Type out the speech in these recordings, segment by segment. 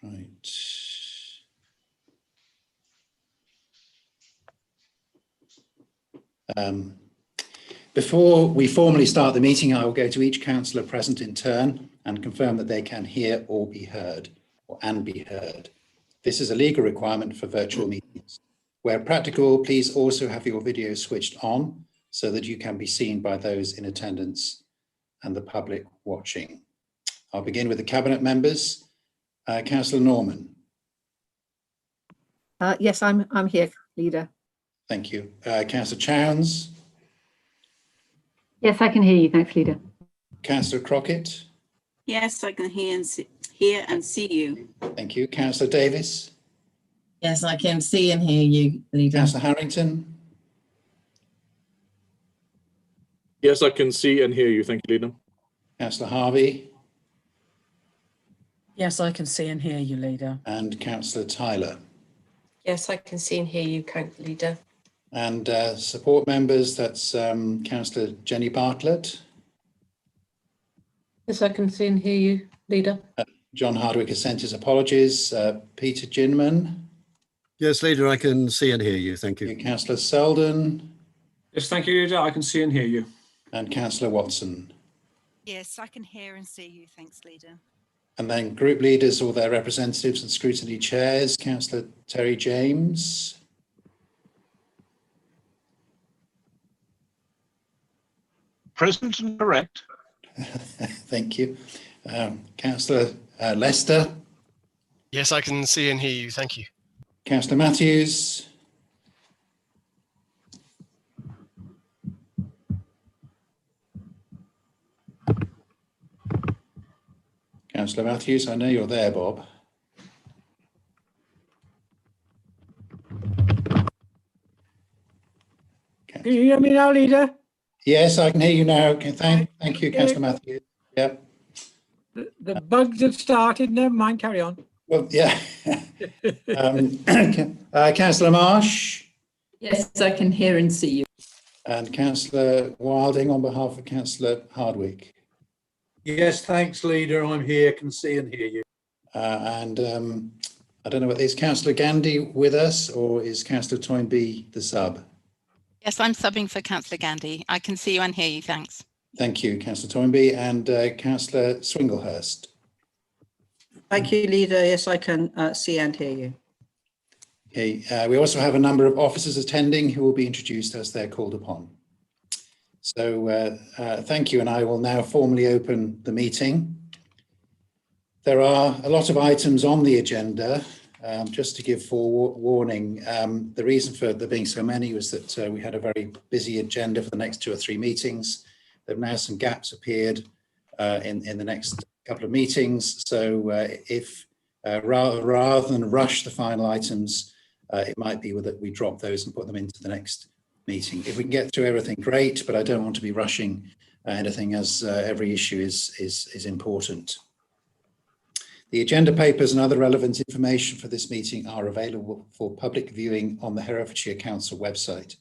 Right. Before we formally start the meeting, I will go to each councillor present in turn and confirm that they can hear or be heard, and be heard. This is a legal requirement for virtual meetings. Where practical, please also have your video switched on so that you can be seen by those in attendance and the public watching. I'll begin with the Cabinet members. Councillor Norman. Yes, I'm here, Leader. Thank you. Councillor Chowns. Yes, I can hear you. Thanks, Leader. Councillor Crockett. Yes, I can hear and see you. Thank you. Councillor Davis. Yes, I can see and hear you, Leader. Councillor Harrington. Yes, I can see and hear you. Thank you, Leader. Councillor Harvey. Yes, I can see and hear you, Leader. And Councillor Tyler. Yes, I can see and hear you, Leader. And support members, that's Councillor Jenny Bartlett. Yes, I can see and hear you, Leader. John Hardwick has sent his apologies. Peter Ginman. Yes, Leader, I can see and hear you. Thank you. Councillor Selden. Yes, thank you, Leader. I can see and hear you. And Councillor Watson. Yes, I can hear and see you. Thanks, Leader. And then group leaders or their representatives and scrutiny chairs. Councillor Terry James. Present and correct. Thank you. Councillor Lester. Yes, I can see and hear you. Thank you. Councillor Matthews. Councillor Matthews, I know you're there, Bob. Can you hear me now, Leader? Yes, I can hear you now. Thank you, Councillor Matthews. Yep. The bugs have started. Never mind, carry on. Well, yeah. Councillor Marsh. Yes, I can hear and see you. And Councillor Wilding on behalf of Councillor Hardwick. Yes, thanks, Leader. I'm here, can see and hear you. I don't know whether is Councillor Gandy with us or is Councillor Toynbee the sub? Yes, I'm subbing for Councillor Gandy. I can see you and hear you. Thanks. Thank you, Councillor Toynbee. And Councillor Swinglehurst. Thank you, Leader. Yes, I can see and hear you. Okay, we also have a number of officers attending who will be introduced as they're called upon. So thank you, and I will now formally open the meeting. There are a lot of items on the agenda. Just to give forewarning, the reason for there being so many was that we had a very busy agenda for the next 2 or 3 meetings. There have now some gaps appeared in the next couple of meetings. So if rather than rush the final items, it might be that we drop those and put them into the next meeting. If we can get through everything, great, but I don't want to be rushing anything as every issue is important. The agenda papers and other relevant information for this meeting are available for public viewing on the Herefordshire Council website.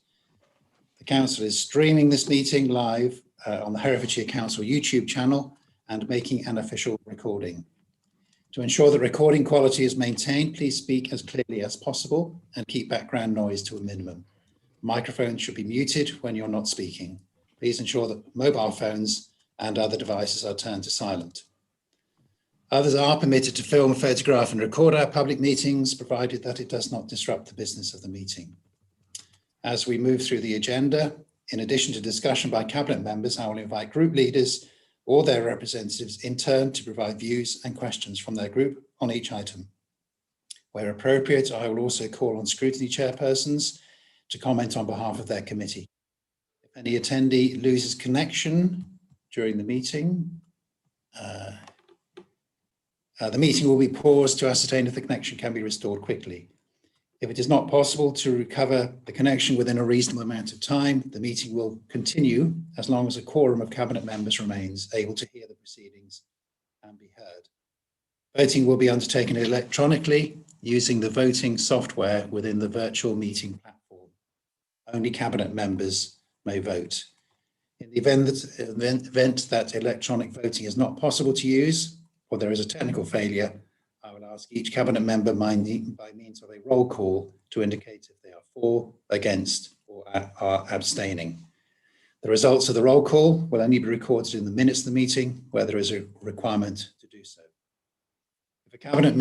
The Council is streaming this meeting live on the Herefordshire Council YouTube channel and making an official recording. To ensure that recording quality is maintained, please speak as clearly as possible and keep background noise to a minimum. Microphones should be muted when you're not speaking. Please ensure that mobile phones and other devices are turned to silent. Others are permitted to film, photograph and record our public meetings, provided that it does not disrupt the business of the meeting. As we move through the agenda, in addition to discussion by Cabinet members, I will invite group leaders or their representatives in turn to provide views and questions from their group on each item. Where appropriate, I will also call on scrutiny chairpersons to comment on behalf of their committee. If any attendee loses connection during the meeting will be paused to ascertain if the connection can be restored quickly. If it is not possible to recover the connection within a reasonable amount of time, the meeting will continue as long as a quorum of Cabinet members remains able to hear the proceedings and be heard. Voting will be undertaken electronically using the voting software within the virtual meeting platform. Only Cabinet members may vote. In the event that electronic voting is not possible to use, or there is a technical failure, I will ask each cabinet member by means of a roll call to indicate if they are for, against, or are abstaining. The results of the roll call will only be recorded in the minutes of the meeting where there is a requirement to do so. If a cabinet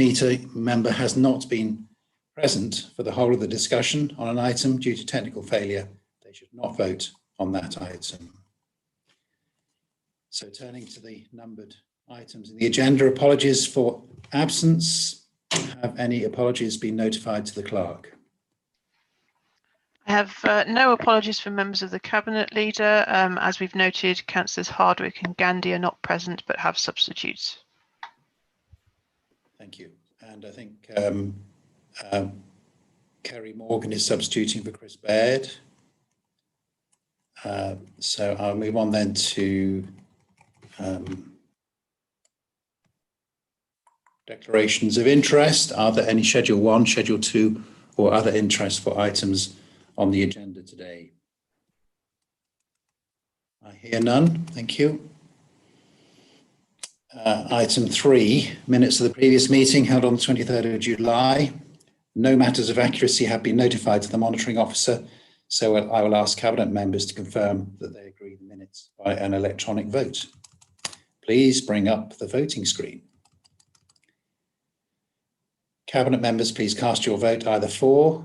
member has not been present for the whole of the discussion on an item due to technical failure, they should not vote on that item. So turning to the numbered items in the agenda, apologies for absence. Have any apologies been notified to the clerk? I have no apologies from members of the Cabinet Leader. As we've noted, Councillors Hardwick and Gandy are not present but have substitutes. Thank you. And I think Kerry Morgan is substituting for Chris Baird. So I'll move on then to declarations of interest. Are there any Schedule 1, Schedule 2 or other interest for items on the agenda today? I hear none. Thank you. Item 3, minutes of the previous meeting held on the 23rd of July. No matters of accuracy have been notified to the monitoring officer, so I will ask Cabinet members to confirm that they agree the minutes by an electronic vote. Please bring up the voting screen. Cabinet members, please cast your vote either for,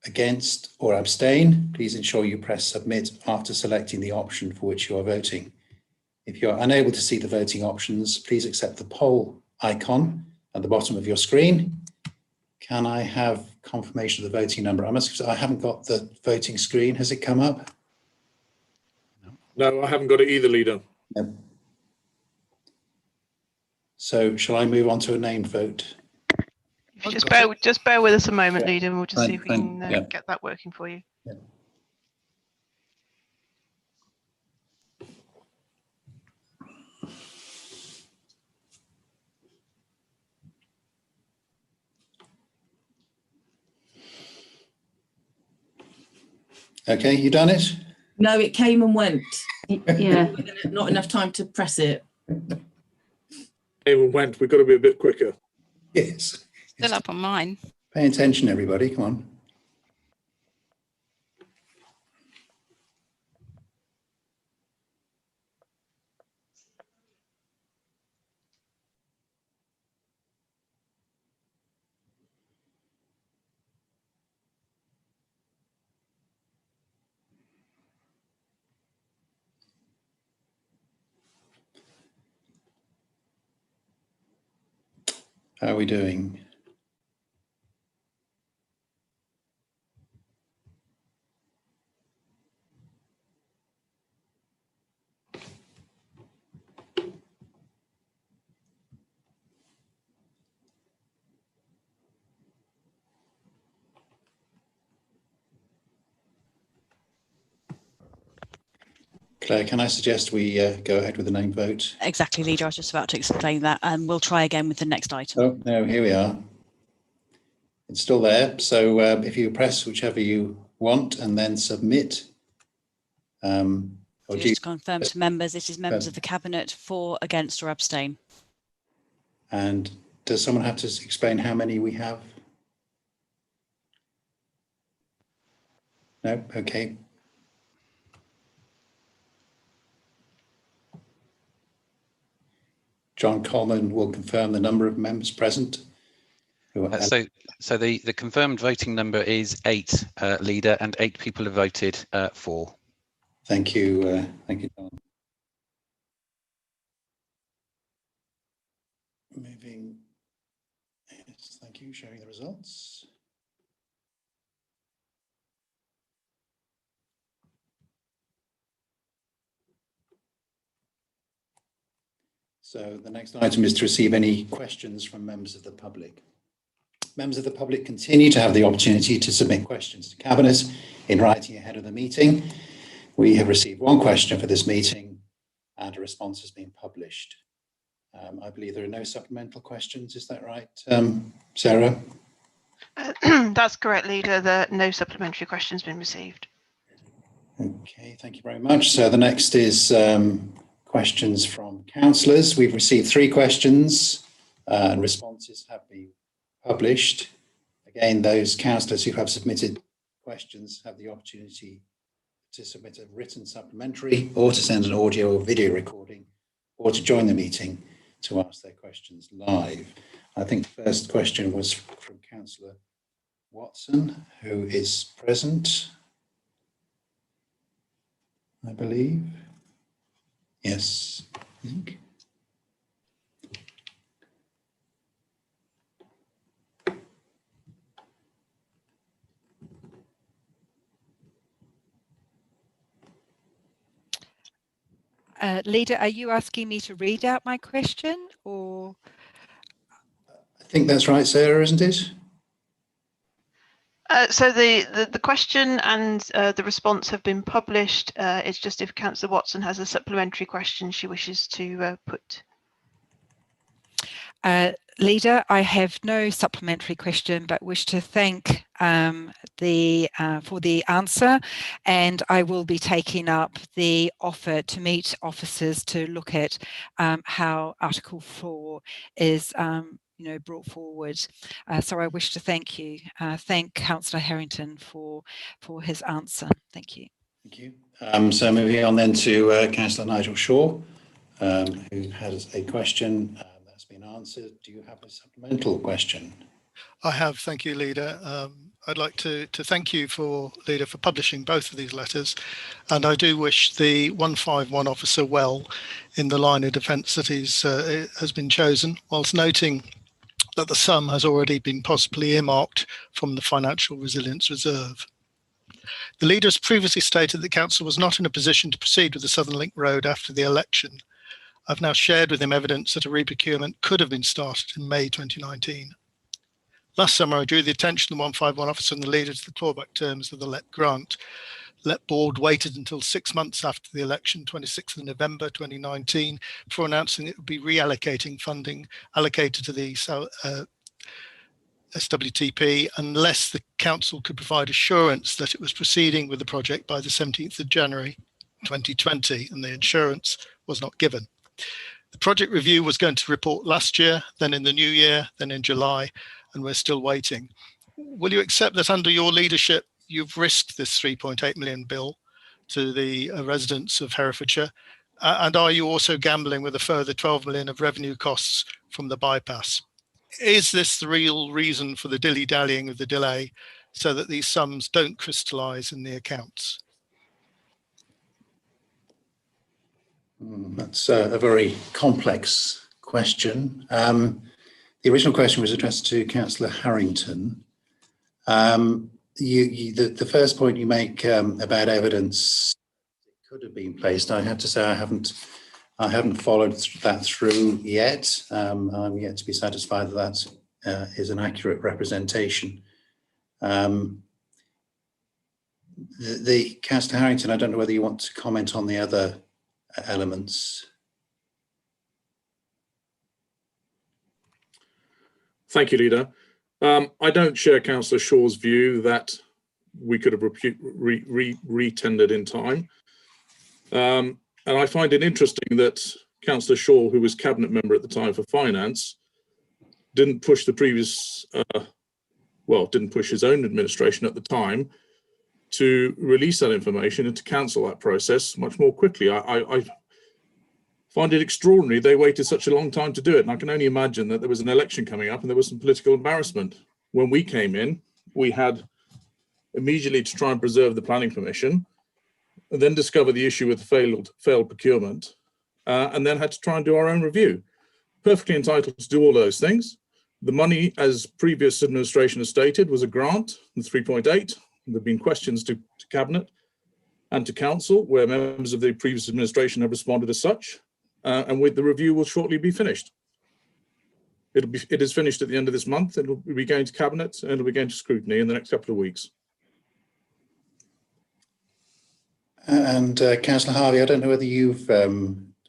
against, or abstain. Please ensure you press submit after selecting the option for which you are voting. If you're unable to see the voting options, please accept the poll icon at the bottom of your screen. Can I have confirmation of the voting number? I haven't got the voting screen. Has it come up? No, I haven't got it either, Leader. No. So shall I move on to a named vote? Just bear with us a moment, Leader, and we'll just see if we can get that working for you. Yeah. Okay, you done it? No, it came and went. Yeah. Not enough time to press it. Came and went. We've got to be a bit quicker. Yes. Still up on mine. Pay attention, everybody. Come on. How are we doing? Claire, can I suggest we go ahead with the name vote? Exactly, Leader. I was just about to explain that, and we'll try again with the next item. Oh, no, here we are. It's still there. So if you press whichever you want and then submit. So just to confirm to members, this is members of the Cabinet for, against, or abstain. And does someone have to explain how many we have? No? Okay. John Coleman will confirm the number of members present. So the confirmed voting number is 8, Leader, and 8 people have voted for. Thank you. Thank you, John. Moving. Yes, thank you. Showing the results. So the next item is to receive any questions from members of the public. Members of the public continue to have the opportunity to submit questions to Cabinet in writing ahead of the meeting. We have received one question for this meeting and a response has been published. I believe there are no supplemental questions. Is that right, Sarah? That's correct, Leader. No supplementary questions been received. Okay, thank you very much. So the next is questions from councillors. We've received 3 questions and responses have been published. Again, those councillors who have submitted questions have the opportunity to submit a written supplementary or to send an audio or video recording or to join the meeting to ask their questions live. I think the first question was from Councillor Watson, who is present, I believe. Yes, I think. Leader, are you asking me to read out my question, or? I think that's right, Sarah, isn't it? So the question and the response have been published. It's just if Councillor Watson has a supplementary question she wishes to put. Leader, I have no supplementary question, but wish to thank for the answer, and I will be taking up the offer to meet officers to look at how Article 4 is brought forward. So I wish to thank you. Thank Councillor Harrington for his answer. Thank you. Thank you. So moving on then to Councillor Nigel Shaw, who has a question that's been answered. Do you have a supplemental question? I have, thank you, Leader. I'd like to thank you, Leader, for publishing both of these letters, and I do wish the 151 officer well in the line of defence that has been chosen, whilst noting that the sum has already been possibly earmarked from the Financial Resilience Reserve. The Leader has previously stated that Council was not in a position to proceed with the Southern Link Road after the election. I've now shared with him evidence that a reprocurement could have been started in May 2019. Last summer, I drew the attention of the 151 officer and the Leader to the clawback terms of the LET grant. LET board waited until 6 months after the election, 26th of November 2019, before announcing it would be reallocating funding allocated to the SWTP unless the Council could provide assurance that it was proceeding with the project by the 17th of January 2020, and the assurance was not given. The project review was going to report last year, then in the new year, then in July, and we're still waiting. Will you accept that under your leadership, you've risked this 3.8 million bill to the residents of Herefordshire? And are you also gambling with a further 12 million of revenue costs from the bypass? Is this the real reason for the dilly-dallying of the delay so that these sums don't crystallise in the accounts? That's a very complex question. The original question was addressed to Councillor Harrington. The first point you make about evidence that could have been placed, I have to say I haven't followed that through yet. I'm yet to be satisfied that that is an accurate representation. The Councillor Harrington, I don't know whether you want to comment on the other elements. Thank you, Leader. I don't share Councillor Shaw's view that we could have re-tendered in time. And I find it interesting that Councillor Shaw, who was Cabinet member at the time for Finance, didn't push the previous, didn't push his own administration at the time to release that information and to cancel that process much more quickly. I find it extraordinary they waited such a long time to do it. And I can only imagine that there was an election coming up and there was some political embarrassment. When we came in, we had immediately to try and preserve the planning permission, and then discover the issue with the failed procurement, and then had to try and do our own review. Perfectly entitled to do all those things. The money, as previous administration has stated, was a grant, the 3.8. There have been questions to Cabinet and to Council, where members of the previous administration have responded as such. And with the review will shortly be finished. It is finished at the end of this month. It will be going to Cabinet and it will be going to scrutiny in the next couple of weeks. And Councillor Harvey, I don't know whether you've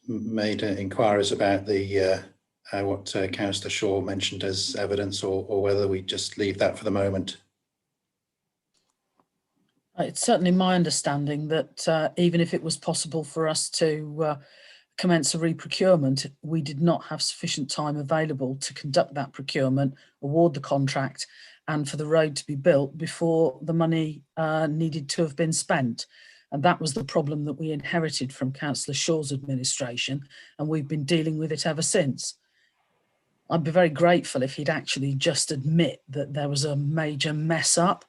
made inquiries about the what Councillor Shaw mentioned as evidence, or whether we just leave that for the moment. It's certainly my understanding that even if it was possible for us to commence a re-procurement, we did not have sufficient time available to conduct that procurement, award the contract, and for the road to be built before the money needed to have been spent. And that was the problem that we inherited from Councillor Shaw's administration, and we've been dealing with it ever since. I'd be very grateful if he'd actually just admit that there was a major mess up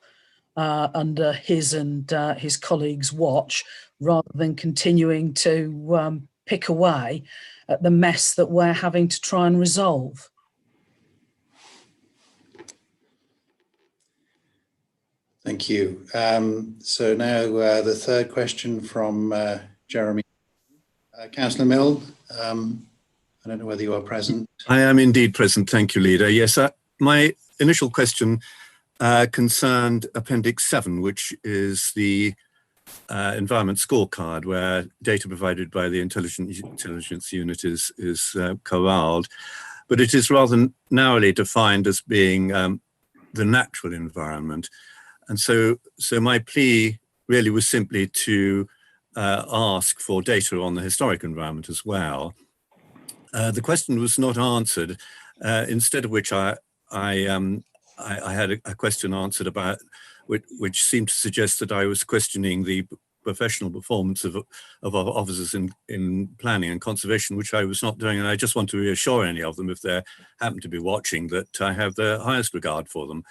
under his and his colleagues' watch, rather than continuing to pick away at the mess that we're having to try and resolve. Thank you. So now the third question from Jeremy. Councillor Mill, I don't know whether you are present. I am indeed present. Thank you, Leader. Yes, my initial question concerned Appendix 7, which is the environment scorecard, where data provided by the intelligence unit is corralled, but it is rather narrowly defined as being the natural environment. And so my plea really was simply to ask for data on the historic environment as well. The question was not answered, instead of which I had a question answered about which seemed to suggest that I was questioning the professional performance of our officers in planning and conservation, which I was not doing. And I just want to reassure any of them, if they happen to be watching, that I have the highest regard for them.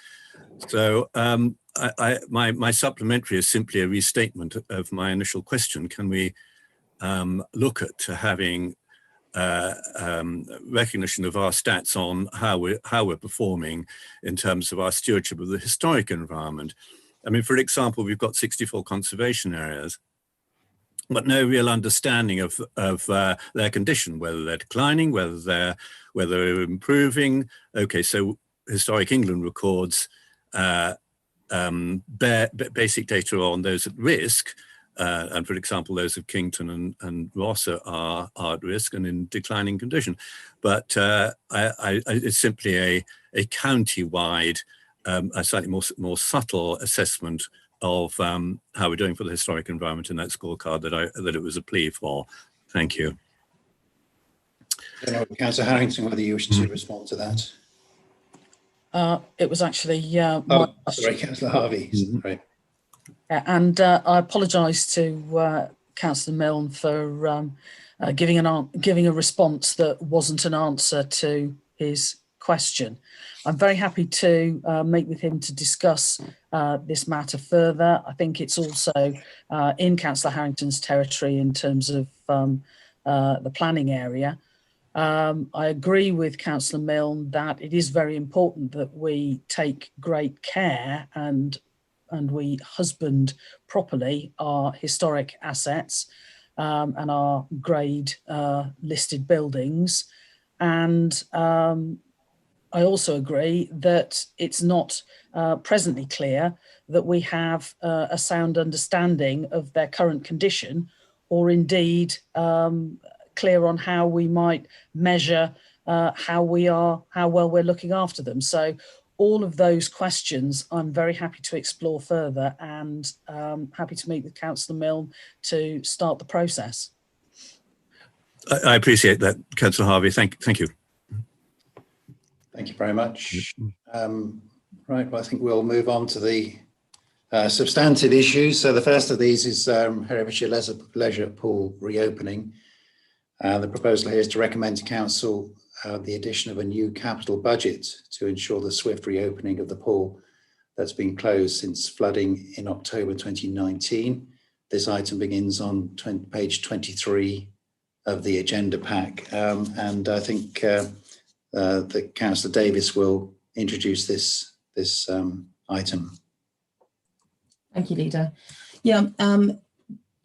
So my supplementary is simply a restatement of my initial question. Can we look at having recognition of our stats on how we're performing in terms of our stewardship of the historic environment? I mean, for example, we've got 64 conservation areas, but no real understanding of their condition, whether they're declining, whether they're improving. Okay, so Historic England records basic data on those at risk, and for example, those of Kington and Ross are at risk and in declining condition. But it's simply a county-wide, a slightly more subtle assessment of how we're doing for the historic environment in that scorecard that it was a plea for. Thank you. I don't know, Councillor Harrington, whether you wish to respond to that. It was actually sorry, Councillor Harvey. Sorry. And I apologise to Councillor Milne for giving a response that wasn't an answer to his question. I'm very happy to meet with him to discuss this matter further. I think it's also in Councillor Harrington's territory in terms of the planning area. I agree with Councillor Milne that it is very important that we take great care and we husband properly our historic assets and our grade listed buildings. And I also agree that it's not presently clear that we have a sound understanding of their current condition, or indeed clear on how we might measure how well we're looking after them. So all of those questions I'm very happy to explore further, and happy to meet with Councillor Milne to start the process. I appreciate that, Councillor Harvey. Thank you. Thank you very much. Right, well, I think we'll move on to the substantive issues. So the first of these is Herefordshire Leisure Pool reopening. The proposal here is to recommend to Council the addition of a new capital budget to ensure the swift reopening of the pool that's been closed since flooding in October 2019. This item begins on page 23 of the agenda pack, and I think that Councillor Davis will introduce this item. Thank you, Leader. Yeah,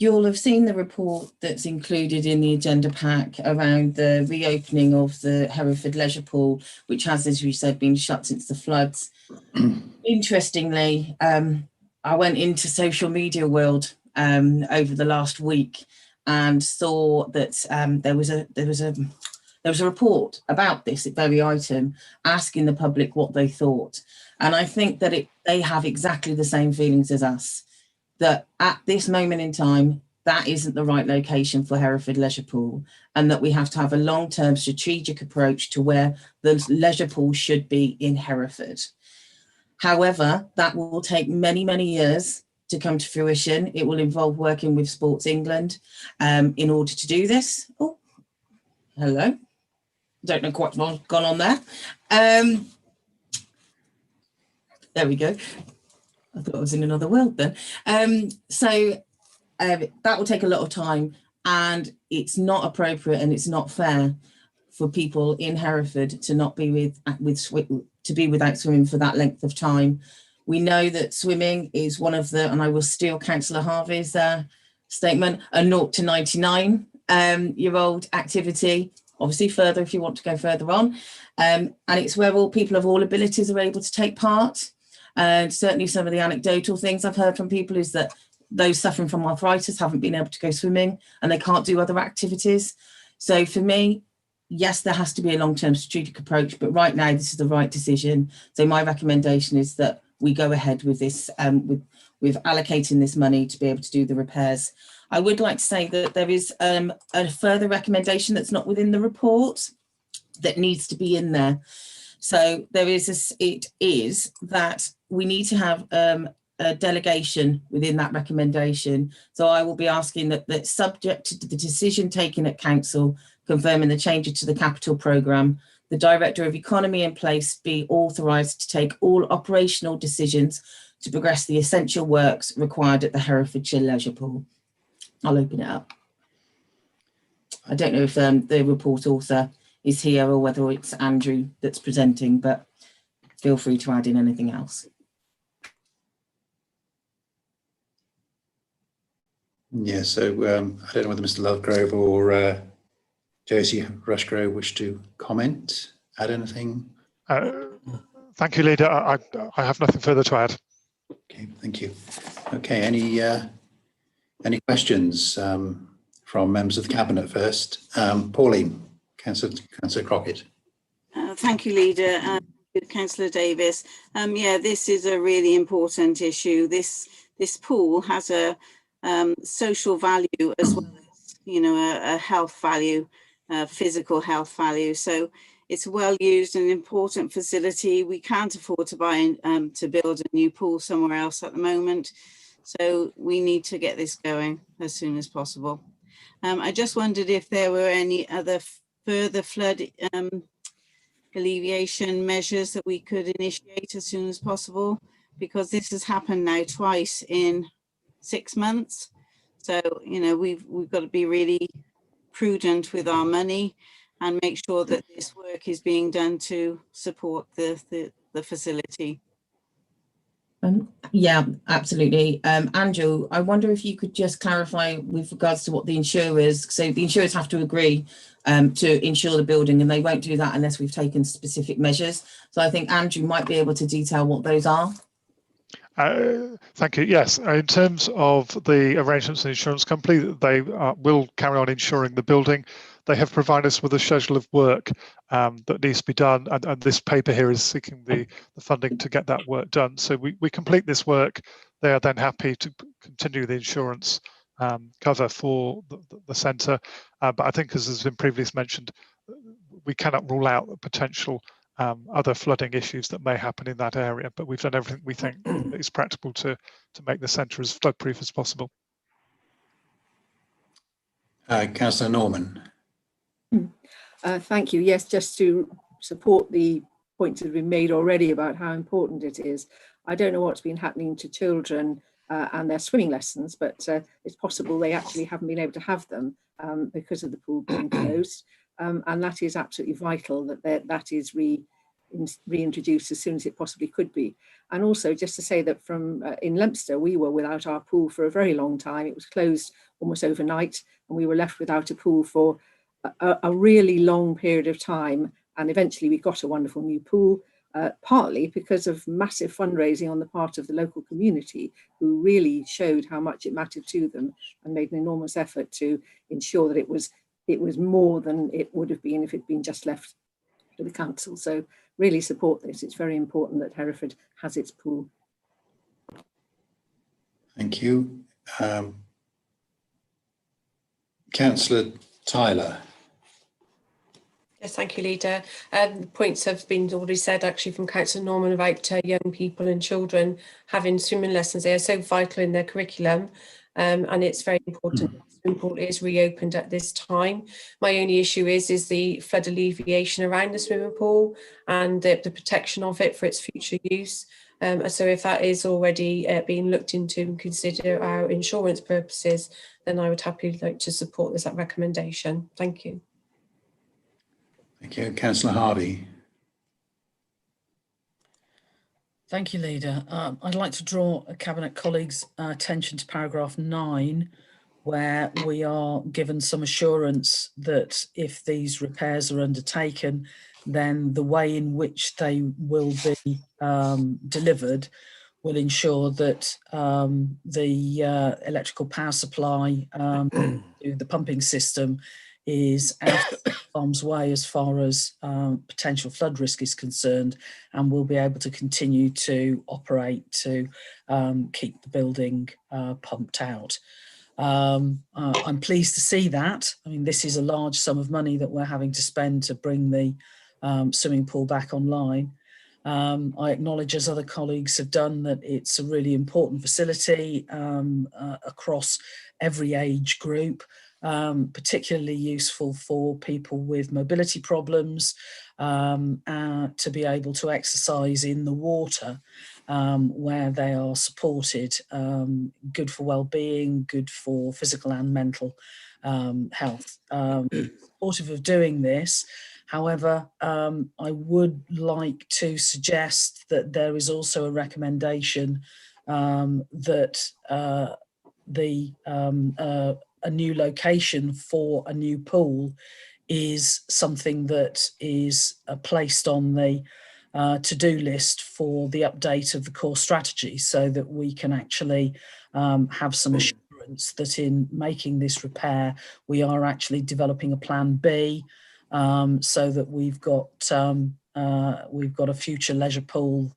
you'll have seen the report that's included in the agenda pack around the reopening of the Hereford Leisure Pool, which has, as you said, been shut since the floods. Interestingly, I went into social media world over the last week and saw that there was a report about this very item, asking the public what they thought. And I think that they have exactly the same feelings as us, that at this moment in time, that isn't the right location for Hereford Leisure Pool, and that we have to have a long-term strategic approach to where the leisure pool should be in Hereford. However, that will take many, many years to come to fruition. It will involve working with Sports England in order to do this. Oh, hello. Don't know quite what's gone on there. There we go. I thought I was in another world then. That will take a lot of time, and it's not appropriate and it's not fair for people in Hereford to not be without swimming for that length of time. We know that swimming is one of the, and I will steal Councillor Harvey's statement, a 0 to 99 year old activity. Obviously further if you want to go further on, and it's where all people of all abilities are able to take part. And certainly some of the anecdotal things I've heard from people is that those suffering from arthritis haven't been able to go swimming and they can't do other activities. So for me, yes, there has to be a long-term strategic approach, but right now this is the right decision. So my recommendation is that we go ahead with this, with allocating this money to be able to do the repairs. I would like to say that there is a further recommendation that's not within the report that needs to be in there. So there is it is that we need to have a delegation within that recommendation. So I will be asking that subject to the decision taken at council confirming the changes to the capital programme, the Director of Economy in place be authorised to take all operational decisions to progress the essential works required at the Herefordshire Leisure Pool. I'll open it up. I don't know if the report author is here or whether it's Andrew that's presenting, but feel free to add in anything else. Yeah, so I don't know whether Mr. Lovegrove or Josie Rushgrove wish to comment, add anything? Thank you, Leader. I have nothing further to add. Okay, thank you. Okay, any questions from members of the Cabinet first? Pauline, Councillor Crockett. Thank you, Leader. Councillor Davis. Yeah, this is a really important issue. This pool has a social value as well as, you know, a health value, physical health value. So it's a well used and important facility. We can't afford to buy to build a new pool somewhere else at the moment. So we need to get this going as soon as possible. I just wondered if there were any other further flood alleviation measures that we could initiate as soon as possible, because this has happened now twice in 6 months. So, you know, we've got to be really prudent with our money and make sure that this work is being done to support the facility. Yeah, absolutely. Andrew, I wonder if you could just clarify with regards to what the insurers, so the insurers have to agree to insure the building, and they won't do that unless we've taken specific measures. So I think Andrew might be able to detail what those are. Thank you. Yes, in terms of the arrangements with the insurance company, they will carry on insuring the building. They have provided us with a schedule of work that needs to be done, and this paper here is seeking the funding to get that work done. So we complete this work, they are then happy to continue the insurance cover for the centre. But I think, as has been previously mentioned, we cannot rule out the potential other flooding issues that may happen in that area, but we've done everything we think is practical to make the centre as flood-proof as possible. Councillor Norman. Thank you. Yes, just to support the points that have been made already about how important it is. I don't know what's been happening to children and their swimming lessons, but it's possible they actually haven't been able to have them because of the pool being closed. And that is absolutely vital that is reintroduced as soon as it possibly could be. And also just to say that from in Leominster, we were without our pool for a very long time. It was closed almost overnight, and we were left without a pool for a really long period of time. And eventually we got a wonderful new pool, partly because of massive fundraising on the part of the local community, who really showed how much it mattered to them and made an enormous effort to ensure that it was more than it would have been if it'd been just left to the council. So really support this. It's very important that Hereford has its pool. Thank you. Councillor Tyler. Yes, thank you, Leader. Points have been already said actually from Councillor Norman about young people and children having swimming lessons. They are so vital in their curriculum, and it's very important that the swimming pool is reopened at this time. My only issue is the flood alleviation around the swimming pool and the protection of it for its future use. So if that is already being looked into and consider our insurance purposes, then I would happily like to support this recommendation. Thank you. Thank you. Councillor Harvey. Thank you, Leader. I'd like to draw a Cabinet colleague's attention to paragraph 9, where we are given some assurance that if these repairs are undertaken, then the way in which they will be delivered will ensure that the electrical power supply to the pumping system is out of harm's way as far as potential flood risk is concerned, and will be able to continue to operate to keep the building pumped out. I'm pleased to see that. I mean, this is a large sum of money that we're having to spend to bring the swimming pool back online. I acknowledge, as other colleagues have done, that it's a really important facility across every age group. Particularly useful for people with mobility problems to be able to exercise in the water where they are supported. Good for well-being, good for physical and mental health. Supportive of doing this. However, I would like to suggest that there is also a recommendation that a new location for a new pool is something that is placed on the to-do list for the update of the core strategy, so that we can actually have some assurance that in making this repair, we are actually developing a plan B, so that we've got a future leisure pool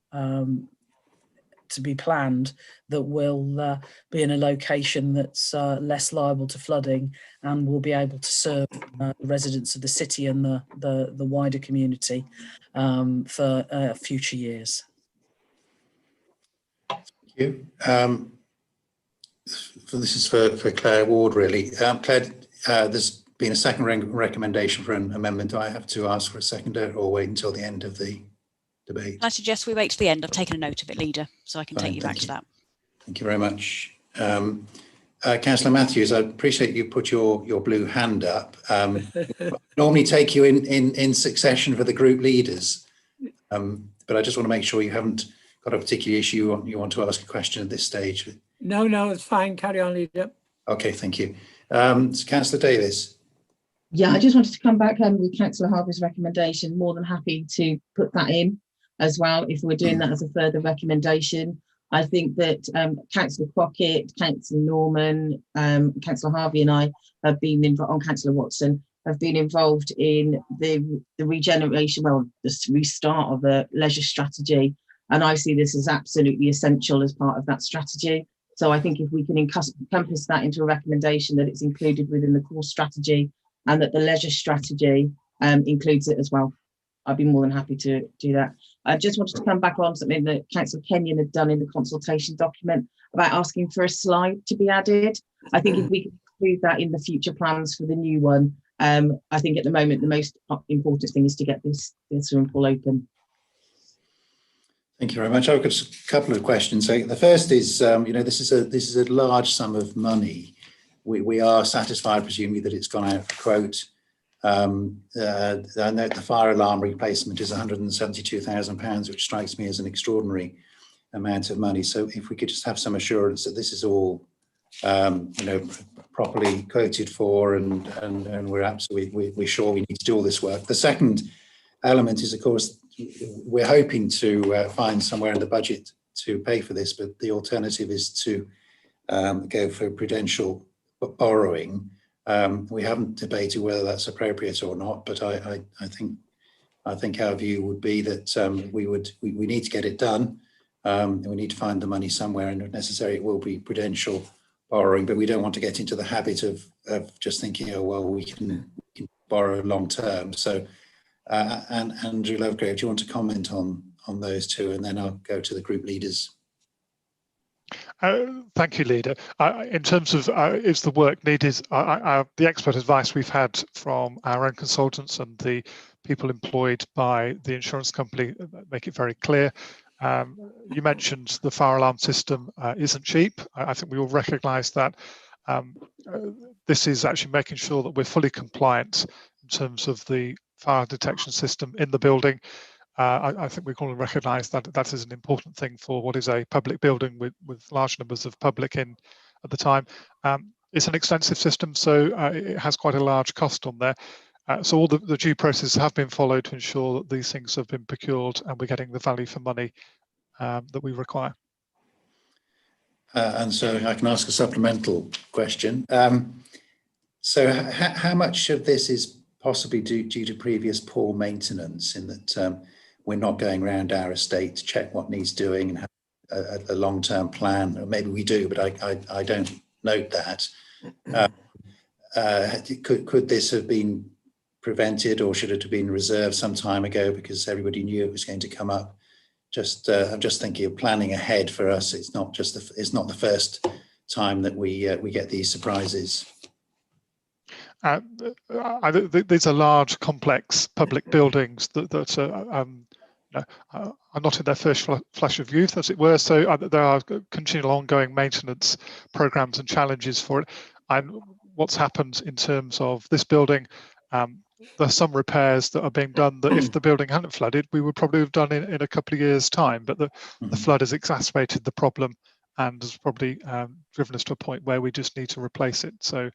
to be planned that will be in a location that's less liable to flooding and will be able to serve the residents of the city and the wider community for future years. Thank you. This is for Claire Ward, really. Claire, there's been a second recommendation for an amendment. Do I have to ask for a seconder or wait until the end of the debate? I suggest we wait to the end. I've taken a note of it, Leader, so I can take you back to that. Thank you very much. Councillor Matthews, I appreciate you put your blue hand up. Normally take you in succession for the group leaders, but I just want to make sure you haven't got a particular issue you want to ask a question at this stage. No, it's fine. Carry on, Leader. Okay, thank you. So Councillor Davis. Yeah, I just wanted to come back with Councillor Harvey's recommendation. More than happy to put that in as well if we're doing that as a further recommendation. I think that Councillor Crockett, Councillor Norman, Councillor Harvey and I have been involved, and Councillor Watson have been involved in the regeneration, well, the restart of a leisure strategy. And I see this as absolutely essential as part of that strategy. So I think if we can encompass that into a recommendation that it's included within the core strategy and that the leisure strategy includes it as well, I'd be more than happy to do that. I just wanted to come back on something that Councillor Kenyon had done in the consultation document about asking for a slide to be added. I think if we can include that in the future plans for the new one, I think at the moment the most important thing is to get this swimming pool open. Thank you very much. I've got a couple of questions. So the first is, this is a large sum of money. We are satisfied, presumably, that it's gone out for quote. I note the fire alarm replacement is £172,000, which strikes me as an extraordinary amount of money. So if we could just have some assurance that this is all, properly quoted for, and we're absolutely sure we need to do all this work. The second element is, of course, we're hoping to find somewhere in the budget to pay for this, but the alternative is to go for prudential borrowing. We haven't debated whether that's appropriate or not, but I think our view would be that we need to get it done. And we need to find the money somewhere, and if necessary, it will be prudential borrowing, but we don't want to get into the habit of just thinking, oh, well, we can borrow long term. So, and Andrew Lovegrave, do you want to comment on those two, and then I'll go to the group leaders. Thank you, Leader. In terms of is the work needed, the expert advice we've had from our own consultants and the people employed by the insurance company make it very clear. You mentioned the fire alarm system isn't cheap. I think we all recognise that. This is actually making sure that we're fully compliant in terms of the fire detection system in the building. I think we can all recognise that that is an important thing for what is a public building with large numbers of public in at the time. It's an extensive system, so it has quite a large cost on there. So all the due processes have been followed to ensure that these things have been procured and we're getting the value for money that we require. And so I can ask a supplemental question. So how much of this is possibly due to previous poor maintenance, in that we're not going around our estate to check what needs doing and have a long-term plan? Or maybe we do, but I don't note that. Could this have been prevented, or should it have been reserved some time ago because everybody knew it was going to come up? I'm just thinking of planning ahead for us. It's not the first time that we get these surprises. These are large, complex public buildings that are not in their first flash of youth, as it were. So there are continual ongoing maintenance programs and challenges for it. And what's happened in terms of this building, there are some repairs that are being done that if the building hadn't flooded, we would probably have done in a couple of years' time. But the flood has exacerbated the problem and has probably driven us to a point where we just need to replace it. So,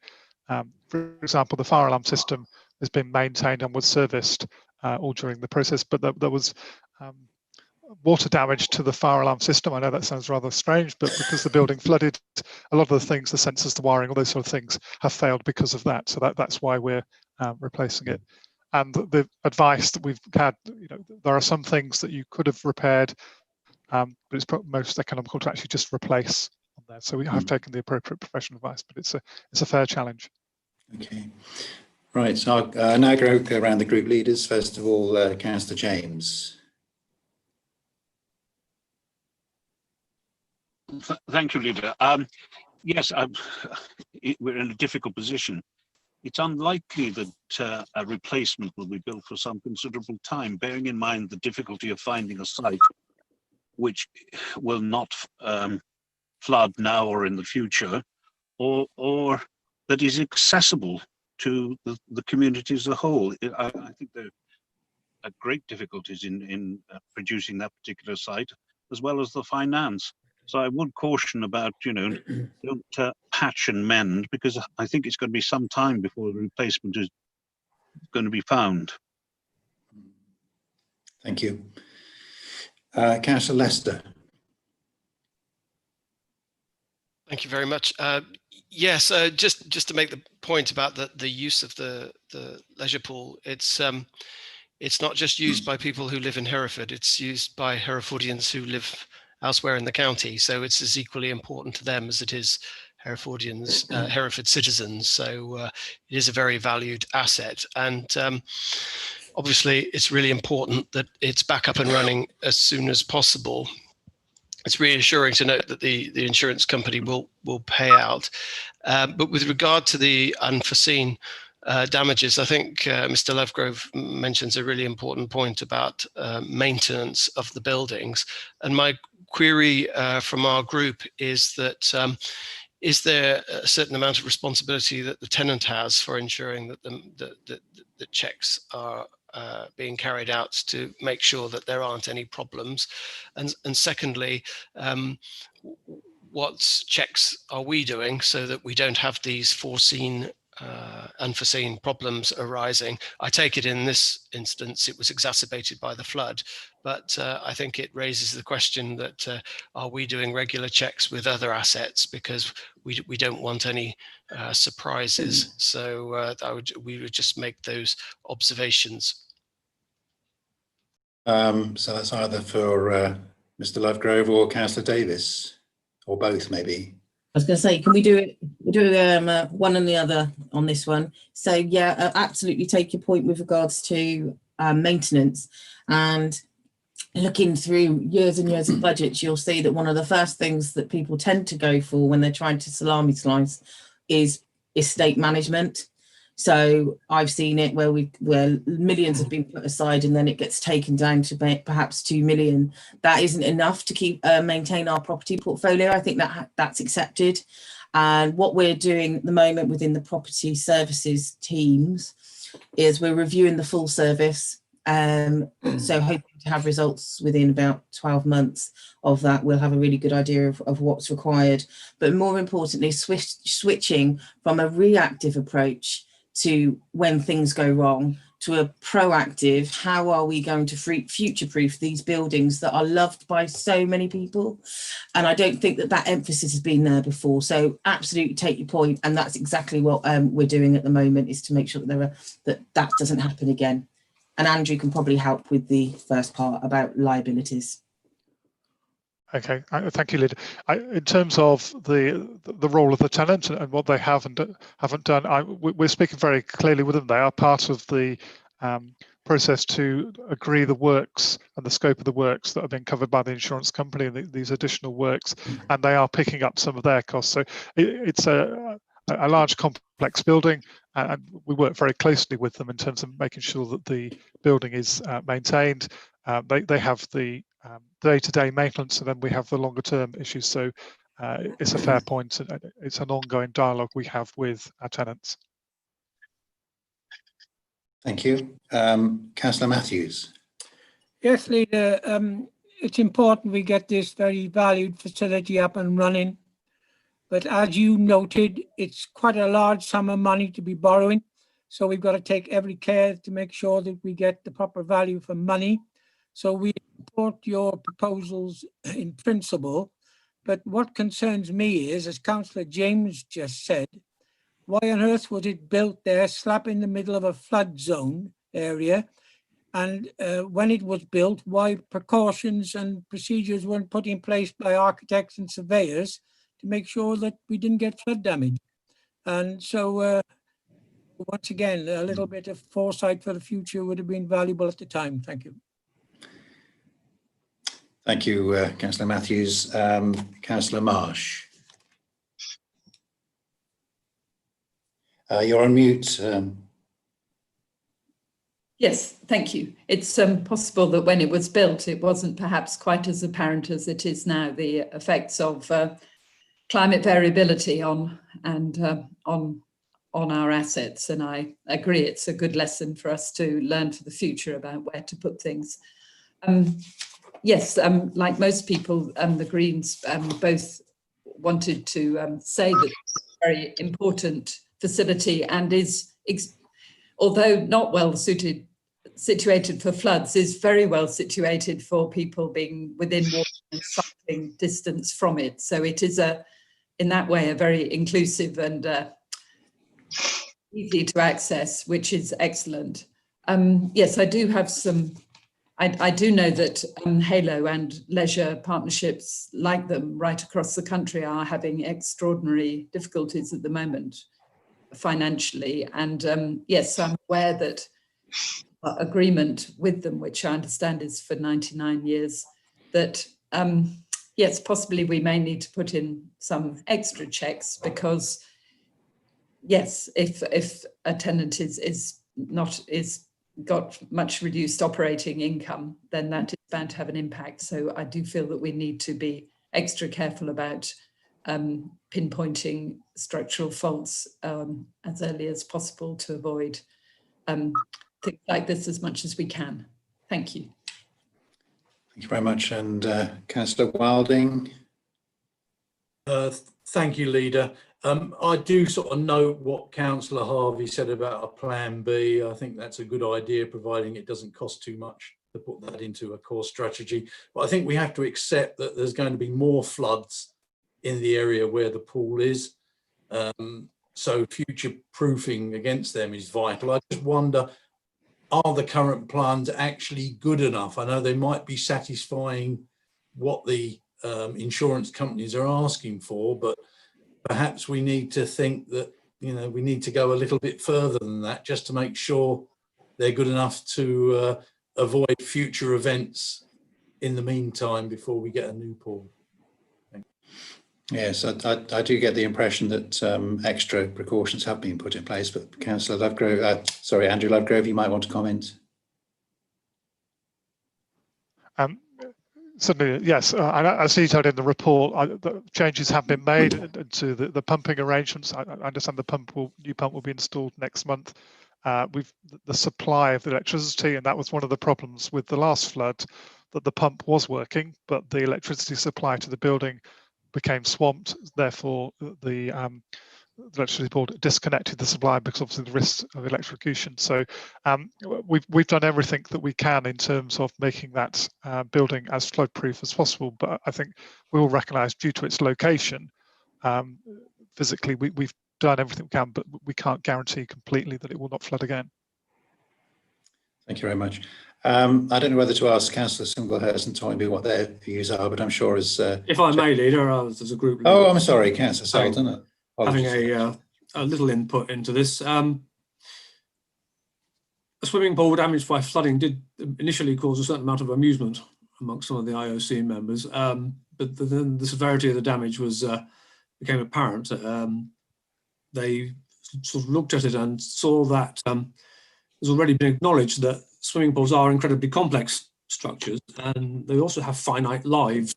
for example, the fire alarm system has been maintained and was serviced all during the process, but there was water damage to the fire alarm system. I know that sounds rather strange, but because the building flooded, a lot of the things, the sensors, the wiring, all those sort of things have failed because of that. So that's why we're replacing it. And the advice that we've had, there are some things that you could have repaired, but it's most economical to actually just replace on there. So we have taken the appropriate professional advice, but it's a fair challenge. Okay, right. So I'll now go around the group leaders. First of all, Councillor James. Thank you, Leader. Yes, we're in a difficult position. It's unlikely that a replacement will be built for some considerable time, bearing in mind the difficulty of finding a site which will not flood now or in the future, or that is accessible to the community as a whole. I think there are great difficulties in producing that particular site, as well as the finance. So I would caution about, don't patch and mend, because I think it's going to be some time before the replacement is going to be found. Thank you. Councillor Lester. Thank you very much. Yes, just to make the point about the use of the leisure pool, it's not just used by people who live in Hereford, it's used by Herefordians who live elsewhere in the county. So it's as equally important to them as it is Herefordians, Hereford citizens. So it is a very valued asset. And obviously it's really important that it's back up and running as soon as possible. It's reassuring to note that the insurance company will pay out. But with regard to the unforeseen damages, I think Mr. Lovegrove mentions a really important point about maintenance of the buildings. And my query from our group is that is there a certain amount of responsibility that the tenant has for ensuring that the checks are being carried out to make sure that there aren't any problems? And secondly, what checks are we doing so that we don't have these unforeseen problems arising? I take it in this instance it was exacerbated by the flood, but I think it raises the question that are we doing regular checks with other assets, because we don't want any surprises. So we would just make those observations. So that's either for Mr. Lovegrove or Councillor Davis, or both maybe. I was going to say, can we do it? We'll do one and the other on this one. So yeah, absolutely take your point with regards to maintenance, and looking through years and years of budgets, you'll see that one of the first things that people tend to go for when they're trying to salami slice is estate management. So I've seen it where millions have been put aside and then it gets taken down to perhaps 2 million. That isn't enough to keep maintain our property portfolio. I think that's accepted. And what we're doing at the moment within the property services teams is we're reviewing the full service. So hoping to have results within about 12 months of that. We'll have a really good idea of what's required. But more importantly, switching from a reactive approach to when things go wrong to a proactive, how are we going to future-proof these buildings that are loved by so many people? And I don't think that emphasis has been there before. So absolutely take your point. And that's exactly what we're doing at the moment, is to make sure that that doesn't happen again. And Andrew can probably help with the first part about liabilities. Okay, thank you, Lyd. In terms of the role of the tenant and what they have and haven't done, we're speaking very clearly with them. They are part of the process to agree the works and the scope of the works that have been covered by the insurance company and these additional works, and they are picking up some of their costs. So it's a large complex building, and we work very closely with them in terms of making sure that the building is maintained. They have the day-to-day maintenance, and then we have the longer term issues. So it's a fair point, and it's an ongoing dialogue we have with our tenants. Thank you. Councillor Matthews. Yes, Leader, it's important we get this very valued facility up and running. But as you noted, it's quite a large sum of money to be borrowing. So we've got to take every care to make sure that we get the proper value for money. So we support your proposals in principle. But what concerns me is, as Councillor James just said, why on earth was it built there, slap in the middle of a flood zone area? And when it was built, why precautions and procedures weren't put in place by architects and surveyors to make sure that we didn't get flood damage? And so once again, a little bit of foresight for the future would have been valuable at the time. Thank you. Thank you, Councillor Matthews. Councillor Marsh. You're on mute. Yes, thank you. It's possible that when it was built, it wasn't perhaps quite as apparent as it is now, the effects of climate variability on our assets. And I agree, it's a good lesson for us to learn for the future about where to put things. Yes, like most people, the Greens both wanted to say that it's a very important facility and is, although not well situated for floods, is very well situated for people being within walking and cycling distance from it. So it is in that way, a very inclusive and easy to access, which is excellent. Yes, I do have some. I do know that Halo and leisure partnerships like them right across the country are having extraordinary difficulties at the moment financially. And yes, I'm aware that agreement with them, which I understand is for 99 years, that yes, possibly we may need to put in some extra checks, because yes, if a tenant is got much reduced operating income, then that is bound to have an impact. So I do feel that we need to be extra careful about pinpointing structural faults as early as possible to avoid things like this as much as we can. Thank you. Thank you very much. And Councillor Wilding. Thank you, Leader. I do sort of note what Councillor Harvey said about a plan B. I think that's a good idea, providing it doesn't cost too much to put that into a core strategy. But I think we have to accept that there's going to be more floods in the area where the pool is. So future proofing against them is vital. I just wonder, are the current plans actually good enough? I know they might be satisfying what the insurance companies are asking for, but perhaps we need to think that, you know, we need to go a little bit further than that just to make sure they're good enough to avoid future events in the meantime before we get a new pool. Yes, I do get the impression that extra precautions have been put in place, but Councillor Lovegrove, Andrew Lovegrove, you might want to comment. Certainly, yes. As detailed in the report, the changes have been made to the pumping arrangements. I understand the new pump will be installed next month. The supply of the electricity, and that was one of the problems with the last flood, that the pump was working, but the electricity supply to the building became swamped. Therefore, the electricity board disconnected the supply because obviously the risk of electrocution. So we've done everything that we can in terms of making that building as flood proof as possible. But I think we all recognise, due to its location, physically we've done everything we can, but we can't guarantee completely that it will not flood again. Thank you very much. I don't know whether to ask Councillor Singlehurst and Toynbee what their views are, but I'm sure as if I may, Leader, as a group leader. Oh, I'm sorry, Councillor Selden. Having a little input into this. A swimming pool damaged by flooding did initially cause a certain amount of amusement amongst some of the IOC members, but then the severity of the damage became apparent. They sort of looked at it and saw that it's already been acknowledged that swimming pools are incredibly complex structures, and they also have finite lives.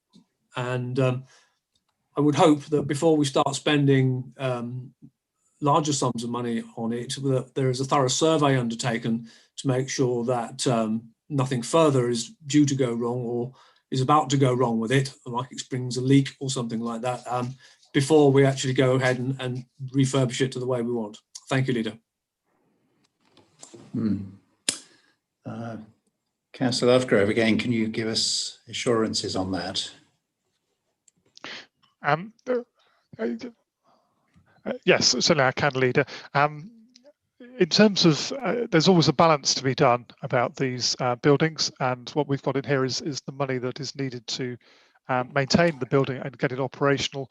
And I would hope that before we start spending larger sums of money on it, that there is a thorough survey undertaken to make sure that nothing further is due to go wrong or is about to go wrong with it, like it springs a leak or something like that, before we actually go ahead and refurbish it to the way we want. Thank you, Leader. Councillor Lovegrove, again, can you give us assurances on that? Yes, certainly I can, Leader. In terms of, there's always a balance to be done about these buildings, and what we've got in here is the money that is needed to maintain the building and get it operational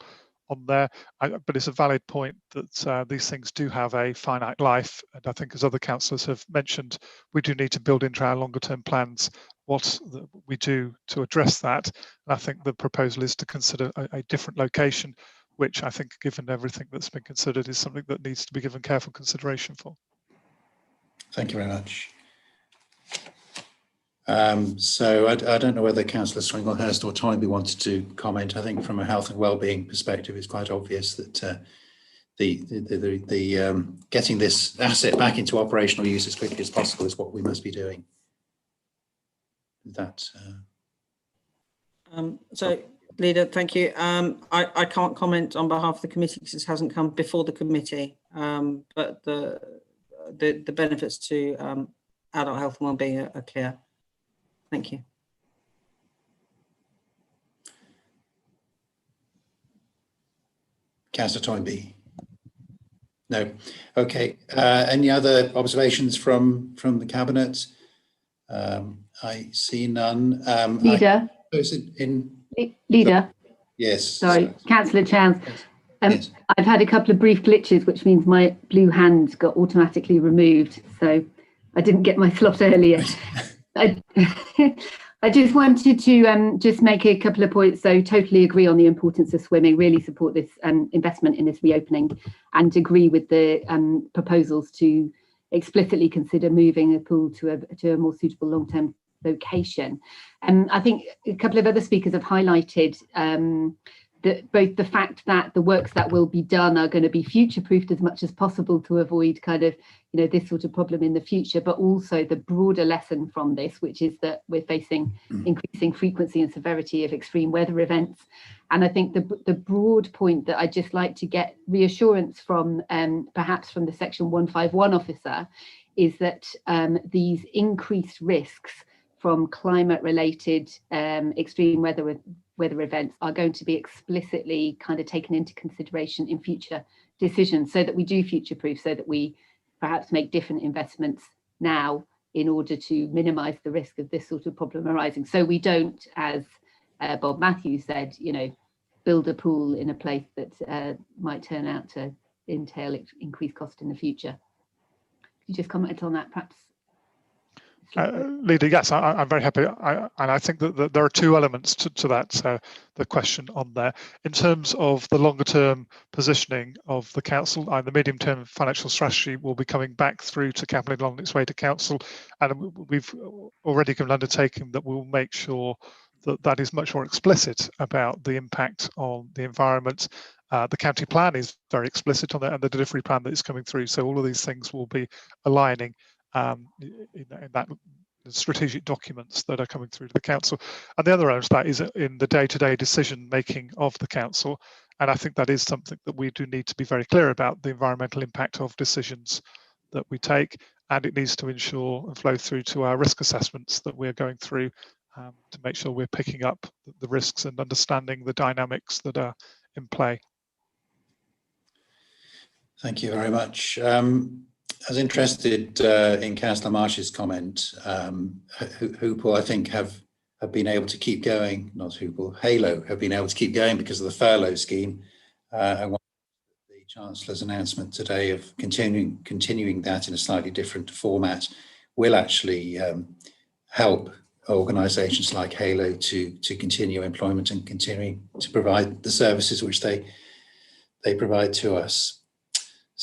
on there. But it's a valid point that these things do have a finite life, and I think, as other councillors have mentioned, we do need to build into our longer term plans what we do to address that. And I think the proposal is to consider a different location, which I think, given everything that's been considered, is something that needs to be given careful consideration for. Thank you very much. So I don't know whether Councillor Swinglehurst or Toynbee wanted to comment. I think from a health and wellbeing perspective, it's quite obvious that getting this asset back into operational use as quickly as possible is what we must be doing. That. So, Leader, thank you. I can't comment on behalf of the committee because this hasn't come before the committee, but the benefits to adult health and wellbeing are clear. Thank you. Councillor Toynbee? No. Okay. Any other observations from the Cabinet? I see none. Leader? Leader? Yes. Sorry, Councillor Chance. Yes. I've had a couple of brief glitches, which means my blue hand got automatically removed. So I didn't get my slot earlier. I just wanted to just make a couple of points. So totally agree on the importance of swimming, really support this investment in this reopening, and agree with the proposals to explicitly consider moving the pool to a more suitable long-term location. I think a couple of other speakers have highlighted both the fact that the works that will be done are going to be future-proofed as much as possible to avoid kind of, you know, this sort of problem in the future, but also the broader lesson from this, which is that we're facing increasing frequency and severity of extreme weather events. And I think the broad point that I'd just like to get reassurance from, perhaps from the Section 151 officer, is that these increased risks from climate-related extreme weather events are going to be explicitly kind of taken into consideration in future decisions, so that we do future-proof, so that we perhaps make different investments now in order to minimise the risk of this sort of problem arising. So we don't, as Bob Matthews said, you know, build a pool in a place that might turn out to entail increased cost in the future. Could you just comment on that, perhaps? Leader, yes, I'm very happy. And I think that there are two elements to that, the question on there. In terms of the longer term positioning of the council, the medium term financial strategy will be coming back through to Cabinet along its way to council. And we've already given undertaking that we'll make sure that that is much more explicit about the impact on the environment. The county plan is very explicit on that, and the delivery plan that is coming through. So all of these things will be aligning in that strategic documents that are coming through to the council. And the other element of that is in the day-to-day decision making of the council. And I think that is something that we do need to be very clear about, the environmental impact of decisions that we take, and it needs to ensure and flow through to our risk assessments that we're going through to make sure we're picking up the risks and understanding the dynamics that are in play. Thank you very much. I was interested in Councillor Marsh's comment. Hoople, I think, have been able to keep going, not Hoople, Halo have been able to keep going because of the furlough scheme. And the Chancellor's announcement today of continuing that in a slightly different format will actually help organisations like Halo to continue employment and continuing to provide the services which they provide to us.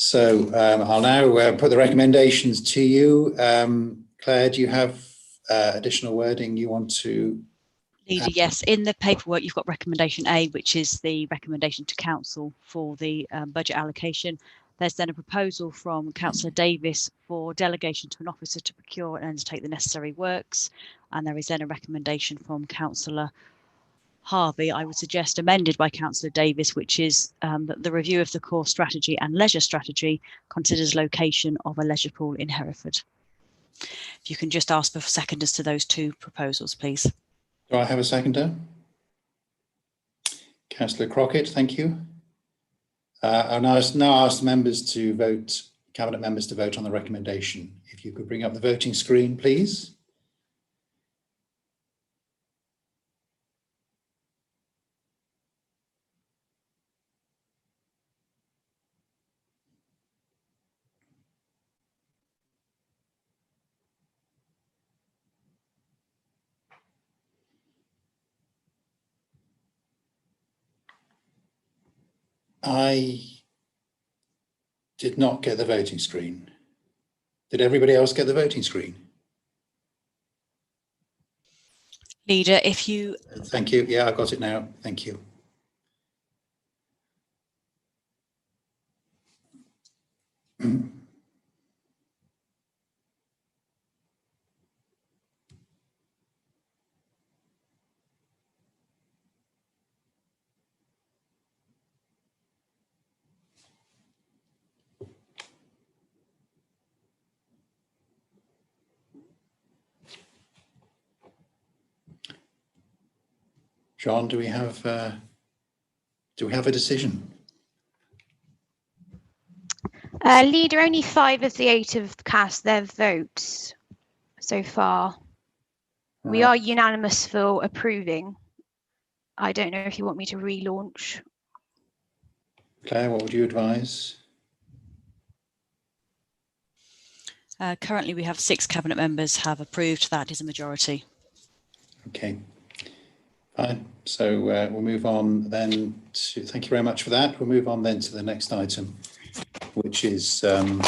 So I'll now put the recommendations to you. Claire, do you have additional wording you want to? Leader, yes. In the paperwork, you've got recommendation A, which is the recommendation to council for the budget allocation. There's then a proposal from Councillor Davis for delegation to an officer to procure and undertake the necessary works. And there is then a recommendation from Councillor Harvey, I would suggest amended by Councillor Davis, which is that the review of the core strategy and leisure strategy considers location of a leisure pool in Hereford. If you can just ask for seconders to those two proposals, please. Do I have a seconder? Councillor Crockett, thank you. I'll now ask members to vote, Cabinet members to vote on the recommendation. If you could bring up the voting screen, please. I did not get the voting screen. Did everybody else get the voting screen? Leader, if you... Thank you. Yeah, I got it now. Thank you. John, do we have a decision? Leader, only 5 of the 8 have cast their votes so far. We are unanimous for approving. I don't know if you want me to relaunch. Claire, what would you advise? Currently, we have 6 Cabinet members have approved. That is a majority. Okay. Fine. So we'll move on then to, thank you very much for that. We'll move on then to the next item, which is the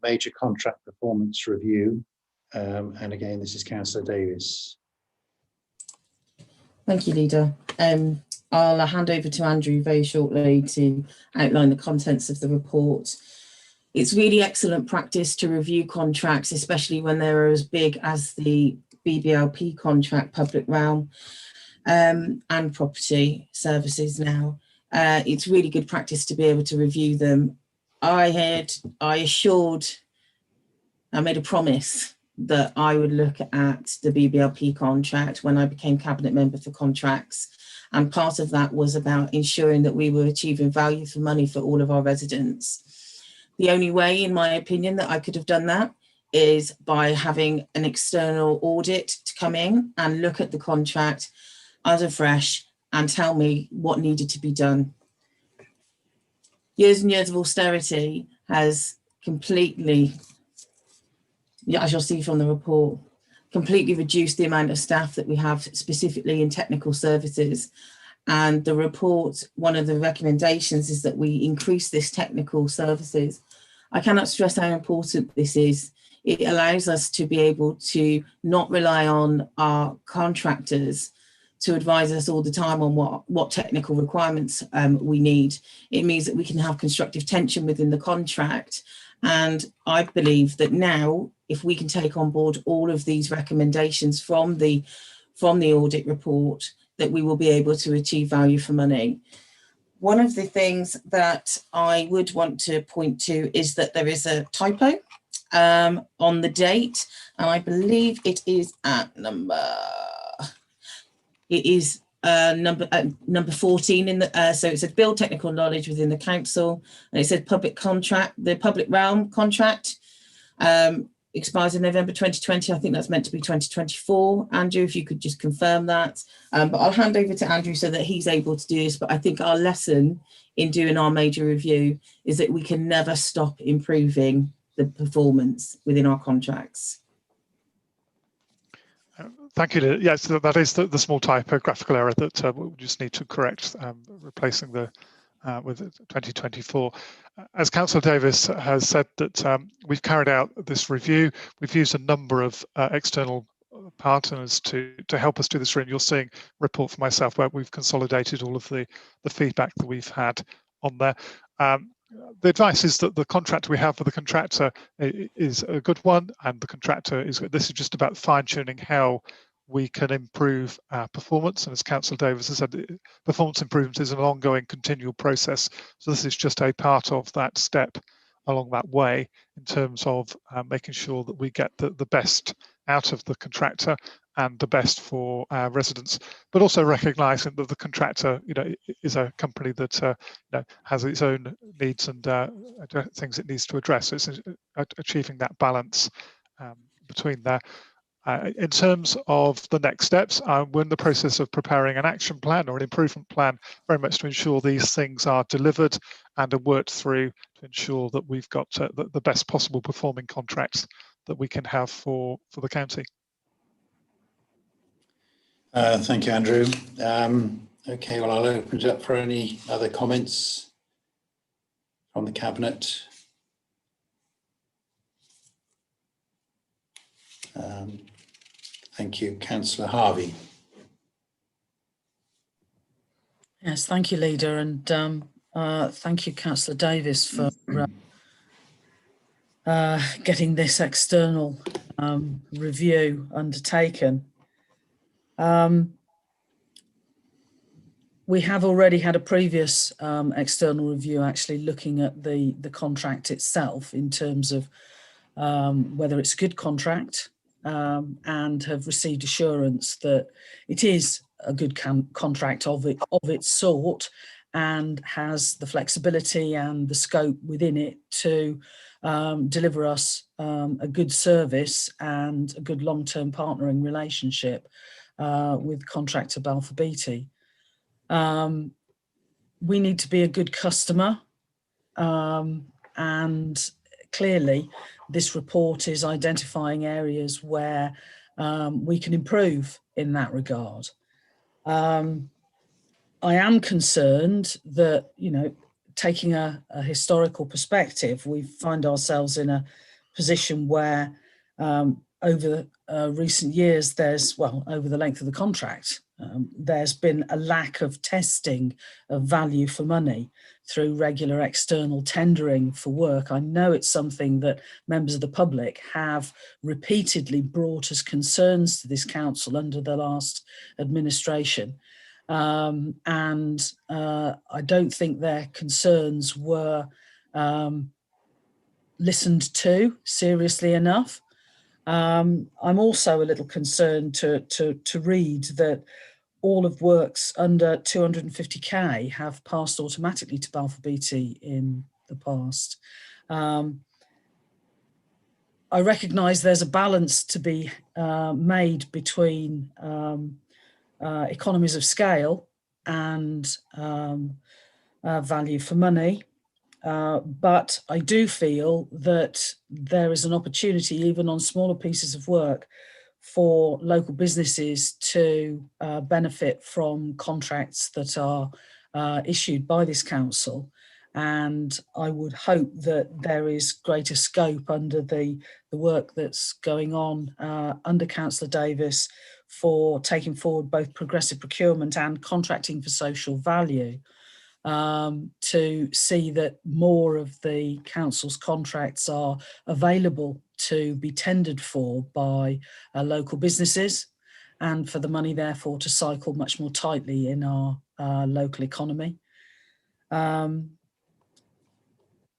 major contract performance review. And again, this is Councillor Davis. Thank you, Leader. I'll hand over to Andrew very shortly to outline the contents of the report. It's really excellent practice to review contracts, especially when they're as big as the BBLP contract, public realm, and property services now. It's really good practice to be able to review them. I made a promise that I would look at the BBLP contract when I became Cabinet member for contracts. And part of that was about ensuring that we were achieving value for money for all of our residents. The only way, in my opinion, that I could have done that is by having an external audit to come in and look at the contract as afresh and tell me what needed to be done. Years and years of austerity has completely, as you'll see from the report, completely reduced the amount of staff that we have specifically in technical services. And the report, one of the recommendations is that we increase this technical services. I cannot stress how important this is. It allows us to be able to not rely on our contractors to advise us all the time on what technical requirements we need. It means that we can have constructive tension within the contract. And I believe that now, if we can take on board all of these recommendations from the audit report, that we will be able to achieve value for money. One of the things that I would want to point to is that there is a typo on the date, and I believe it is at number 14 in the so it said build technical knowledge within the council, and it said public contract, the public realm contract expires in November 2020. I think that's meant to be 2024. Andrew, if you could just confirm that. But I'll hand over to Andrew so that he's able to do this. But I think our lesson in doing our major review is that we can never stop improving the performance within our contracts. Thank you. Yes, that is the small typographical error that we just need to correct, replacing the with 2024. As Councillor Davis has said, that we've carried out this review. We've used a number of external partners to help us do this. And you're seeing a report for myself where we've consolidated all of the feedback that we've had on there. The advice is that the contract we have for the contractor is a good one, and the contractor is good. This is just about fine-tuning how we can improve our performance. And as Councillor Davis has said, performance improvement is an ongoing continual process. So this is just a part of that step along that way in terms of making sure that we get the best out of the contractor and the best for our residents, but also recognising that the contractor, is a company that has its own needs and things it needs to address. So it's achieving that balance between there. In terms of the next steps, we're in the process of preparing an action plan or an improvement plan, very much to ensure these things are delivered and are worked through to ensure that we've got the best possible performing contracts that we can have for the county. Thank you, Andrew. Okay, well, I'll open it up for any other comments from the Cabinet. Thank you, Councillor Harvey. Yes, thank you, Leader, and thank you, Councillor Davis, for getting this external review undertaken. We have already had a previous external review actually looking at the contract itself in terms of whether it's a good contract, and have received assurance that it is a good contract of its sort and has the flexibility and the scope within it to deliver us a good service and a good long-term partnering relationship with contractor Balfour Beatty. We need to be a good customer, and clearly this report is identifying areas where we can improve in that regard. I am concerned that, taking a historical perspective, we find ourselves in a position where over recent years, over the length of the contract, there's been a lack of testing of value for money through regular external tendering for work. I know it's something that members of the public have repeatedly brought as concerns to this council under the last administration. And I don't think their concerns were listened to seriously enough. I'm also a little concerned to read that all of works under 250k have passed automatically to Balfour Beatty in the past. I recognise there's a balance to be made between economies of scale and value for money. But I do feel that there is an opportunity, even on smaller pieces of work, for local businesses to benefit from contracts that are issued by this council. And I would hope that there is greater scope under the work that's going on under Councillor Davis for taking forward both progressive procurement and contracting for social value, to see that more of the council's contracts are available to be tendered for by local businesses, and for the money therefore to cycle much more tightly in our local economy.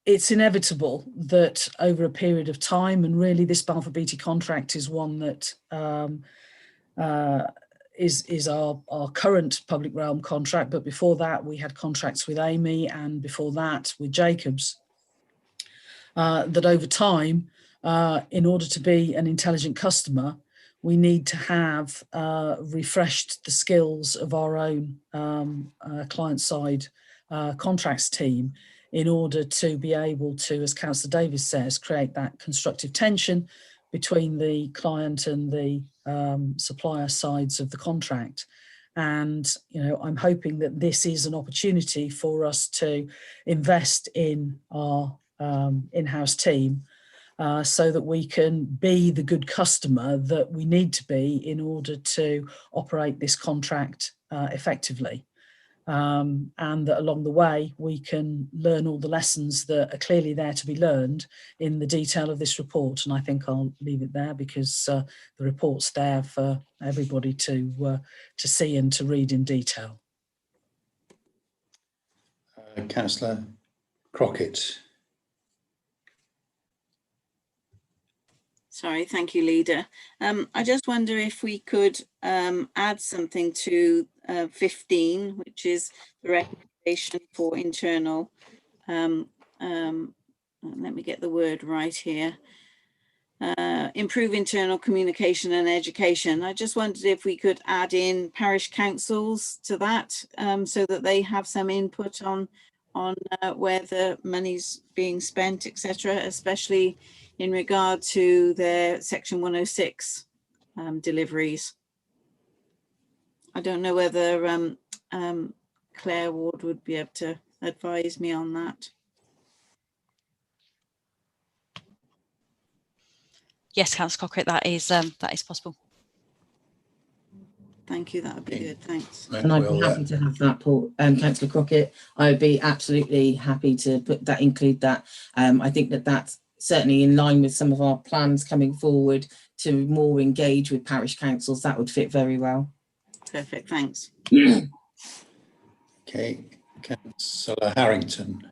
It's inevitable that over a period of time, and really this Balfour Beatty contract is one that is our current public realm contract, but before that we had contracts with Amy, and before that with Jacobs, that over time, in order to be an intelligent customer, we need to have refreshed the skills of our own client-side contracts team in order to be able to, as Councillor Davis says, create that constructive tension between the client and the supplier sides of the contract. And, you know, I'm hoping that this is an opportunity for us to invest in our in-house team so that we can be the good customer that we need to be in order to operate this contract effectively. And that along the way we can learn all the lessons that are clearly there to be learned in the detail of this report. And I think I'll leave it there because the report's there for everybody to see and to read in detail. Councillor Crockett. Sorry, thank you, Leader. I just wonder if we could add something to 15, which is the recommendation for internal, let me get the word right here, improve internal communication and education. I just wondered if we could add in parish councils to that so that they have some input on where the money's being spent, etc., especially in regard to their Section 106 deliveries. I don't know whether Claire Ward would be able to advise me on that. Yes, Councillor Cockett, that is possible. Thank you, that would be good, thanks. And I'd be happy to have that, Paul, Councillor Crockett. I would be absolutely happy to include that. I think that that's certainly in line with some of our plans coming forward to more engage with parish councils. That would fit very well. Perfect, thanks. Okay, Councillor Harrington.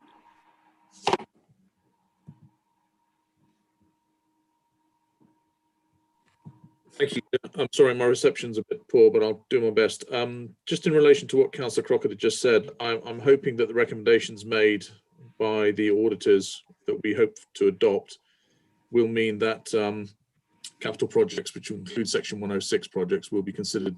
Thank you. I'm sorry, my reception's a bit poor, but I'll do my best. Just in relation to what Councillor Crockett had just said, I'm hoping that the recommendations made by the auditors that we hope to adopt will mean that capital projects, which include Section 106 projects, will be considered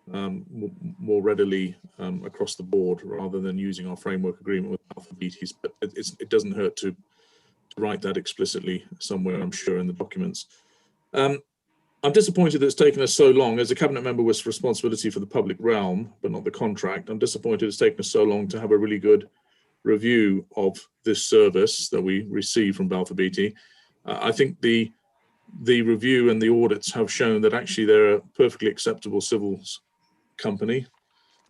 more readily across the board, rather than using our framework agreement with Balfour Beatty's. But it doesn't hurt to write that explicitly somewhere, I'm sure, in the documents. I'm disappointed that it's taken us so long. As a cabinet member with responsibility for the public realm, but not the contract, I'm disappointed it's taken us so long to have a really good review of this service that we receive from Balfour Beatty. I think the review and the audits have shown that actually they're a perfectly acceptable civils company,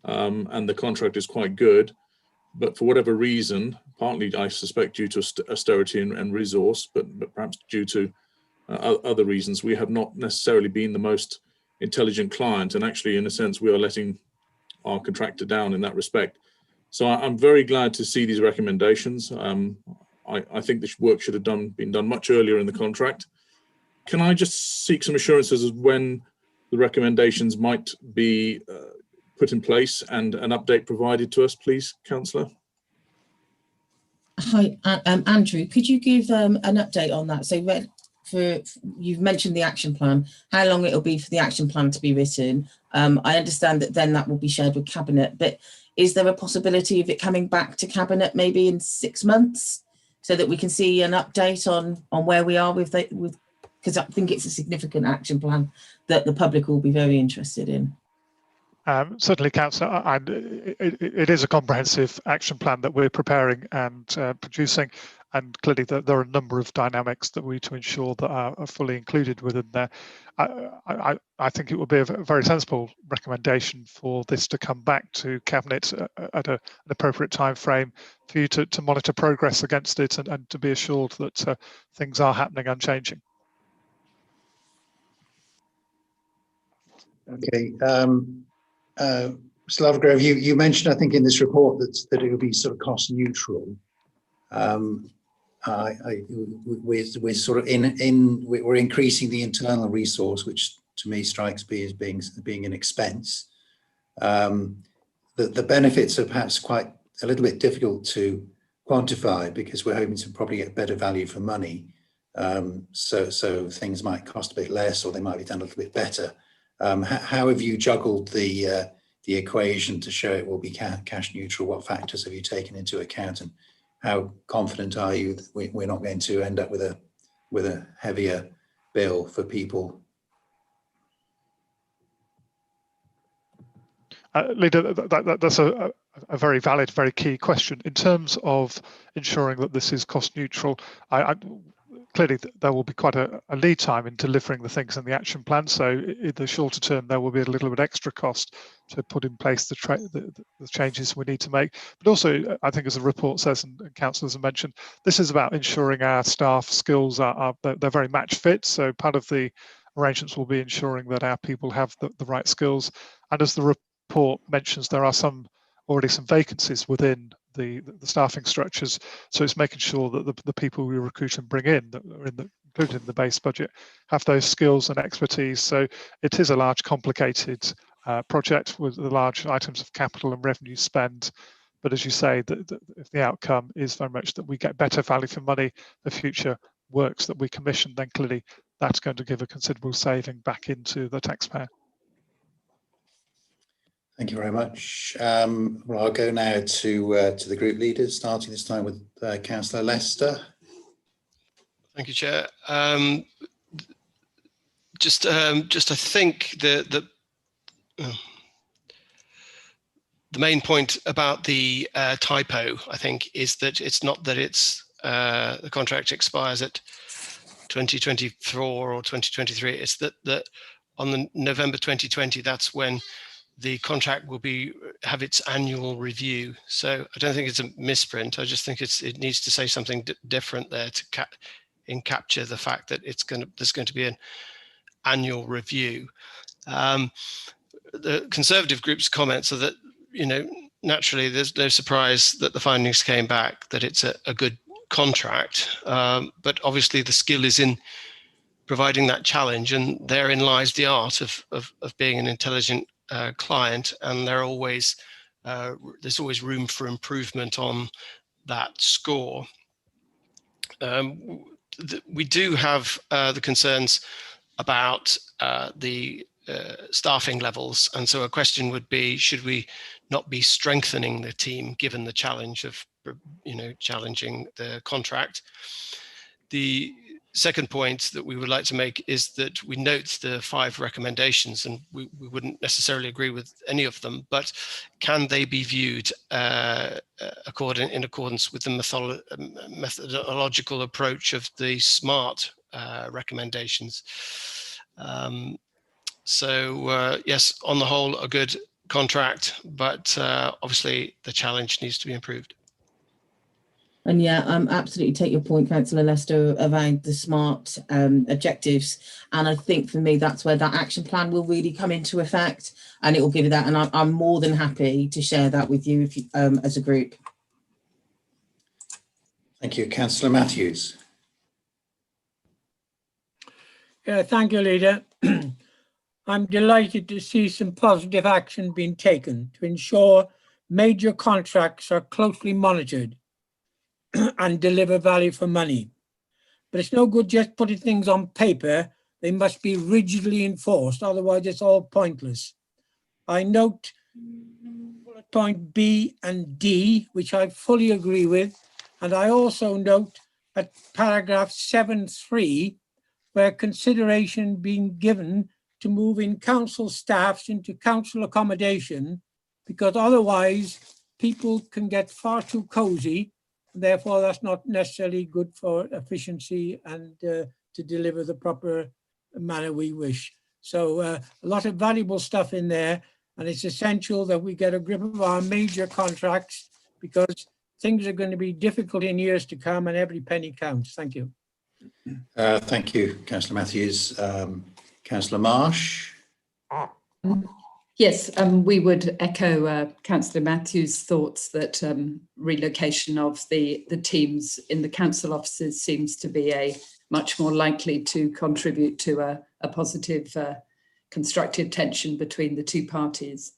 and the contract is quite good. But for whatever reason, partly I suspect due to austerity and resource, but perhaps due to other reasons, we have not necessarily been the most intelligent client, and actually in a sense we are letting our contractor down in that respect. So I'm very glad to see these recommendations. I think this work should have been done much earlier in the contract. Can I just seek some assurances of when the recommendations might be put in place and an update provided to us, please, Councillor? Hi, Andrew, could you give an update on that? So you've mentioned the action plan, how long it'll be for the action plan to be written. I understand that then that will be shared with Cabinet, but is there a possibility of it coming back to Cabinet maybe in 6 months so that we can see an update on where we are with because I think it's a significant action plan that the public will be very interested in. Certainly, Councillor, and it is a comprehensive action plan that we're preparing and producing, and clearly there are a number of dynamics that we need to ensure that are fully included within there. I think it would be a very sensible recommendation for this to come back to Cabinet at an appropriate time frame for you to monitor progress against it and to be assured that things are happening and changing. Okay. Mr. Lovegrove, you mentioned, I think, in this report that it will be sort of cost neutral. We're sort of we're increasing the internal resource, which to me strikes me as being an expense. The benefits are perhaps quite a little bit difficult to quantify because we're hoping to probably get better value for money. So things might cost a bit less, or they might be done a little bit better. How have you juggled the equation to show it will be cash neutral? What factors have you taken into account, and how confident are you that we're not going to end up with a heavier bill for people? Leader, that's a very valid, very key question. In terms of ensuring that this is cost neutral, clearly there will be quite a lead time in delivering the things in the action plan. So in the shorter term, there will be a little bit extra cost to put in place the changes we need to make. But also, I think as the report says, and councillors have mentioned, this is about ensuring our staff skills they're very match fit. So part of the arrangements will be ensuring that our people have the right skills. And as the report mentions, there are already some vacancies within the staffing structures, so it's making sure that the people we recruit and bring in that are included in the base budget have those skills and expertise. So it is a large, complicated project with the large items of capital and revenue spend. But as you say, if the outcome is very much that we get better value for money, the future works that we commission, then clearly that's going to give a considerable saving back into the taxpayer. Thank you very much. Well, I'll go now to the group leaders, starting this time with Councillor Lester. Thank you, Chair. Just I think the main point about the typo, I think, is that it's not that it's the contract expires at 2024 or 2023. It's that on the November 2020, that's when the contract will have its annual review. So I don't think it's a misprint. I just think it needs to say something different there to capture the fact that there's going to be an annual review. The Conservative group's comments are that, naturally there's no surprise that the findings came back that it's a good contract, but obviously the skill is in providing that challenge, and therein lies the art of being an intelligent client, and there's always room for improvement on that score. We do have the concerns about the staffing levels, and so a question would be, should we not be strengthening the team given the challenge of challenging the contract? The second point that we would like to make is that we note the 5 recommendations, and we wouldn't necessarily agree with any of them, but can they be viewed in accordance with the methodological approach of the SMART recommendations? Yes, on the whole, a good contract, but obviously the challenge needs to be improved. And yeah, absolutely take your point, Councillor Lester, around the SMART objectives. And I think for me, that's where that action plan will really come into effect, and it will give you that. And I'm more than happy to share that with you, as a group. Thank you. Councillor Matthews. Yeah, thank you, Leader. I'm delighted to see some positive action being taken to ensure major contracts are closely monitored and deliver value for money. but it's no good just putting things on paper. They must be rigidly enforced, otherwise it's all pointless. I note bullet point B and D, which I fully agree with, and I also note at paragraph 7.3, where consideration being given to moving council staffs into council accommodation, because otherwise people can get far too cozy. Therefore, that's not necessarily good for efficiency and to deliver the proper manner we wish. So a lot of valuable stuff in there, and it's essential that we get a grip of our major contracts, because things are going to be difficult in years to come and every penny counts. Thank you. Thank you, Councillor Matthews. Councillor Marsh. Yes, we would echo Councillor Matthews' thoughts that relocation of the teams in the council offices seems to be a much more likely to contribute to a positive, constructive tension between the two parties.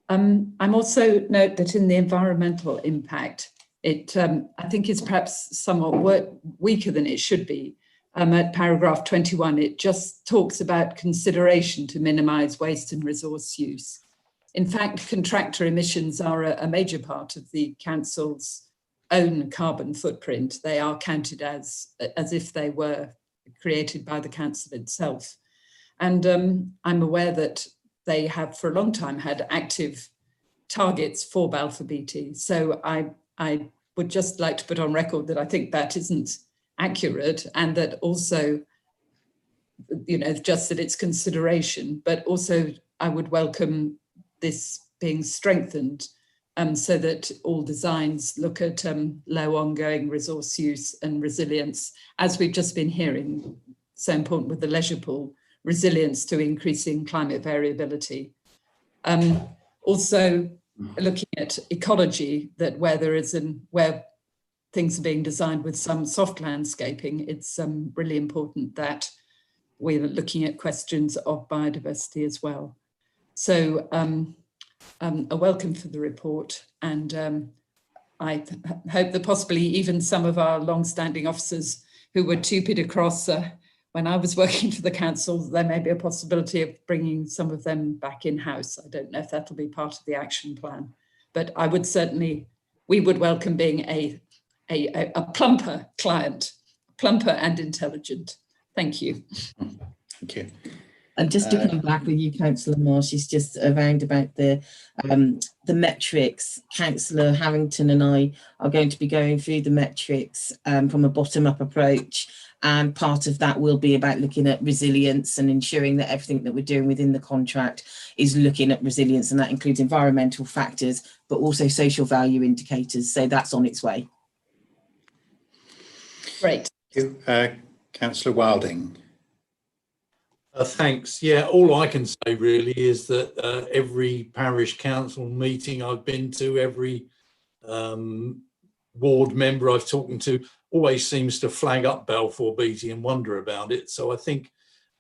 I'm also note that in the environmental impact, it I think is perhaps somewhat weaker than it should be. At paragraph 21, it just talks about consideration to minimise waste and resource use. In fact, contractor emissions are a major part of the council's own carbon footprint. They are counted as if they were created by the council itself. And I'm aware that they have for a long time had active targets for Balfour Beatty. So I would just like to put on record that I think that isn't accurate, and that also, you know, just that it's consideration, but also I would welcome this being strengthened so that all designs look at low ongoing resource use and resilience, as we've just been hearing, so important with the leisure pool, resilience to increasing climate variability. Also looking at ecology, that where there is where things are being designed with some soft landscaping, it's really important that we're looking at questions of biodiversity as well. So a welcome for the report, and I hope that possibly even some of our long-standing officers who were two-pid across when I was working for the council, there may be a possibility of bringing some of them back in-house. I don't know if that'll be part of the action plan, but I would certainly, we would welcome being a plumper client, plumper and intelligent. Thank you. Thank you. And just to come back with you, Councillor Marsh, is just around about the metrics. Councillor Harrington and I are going to be going through the metrics from a bottom-up approach, and part of that will be about looking at resilience and ensuring that everything that we're doing within the contract is looking at resilience, and that includes environmental factors, but also social value indicators. So that's on its way. Great. Thank you. Councillor Wilding. Thanks. Yeah, all I can say really is that every parish council meeting I've been to, every ward member I've talked to always seems to flag up Balfour Beatty and wonder about it. So I think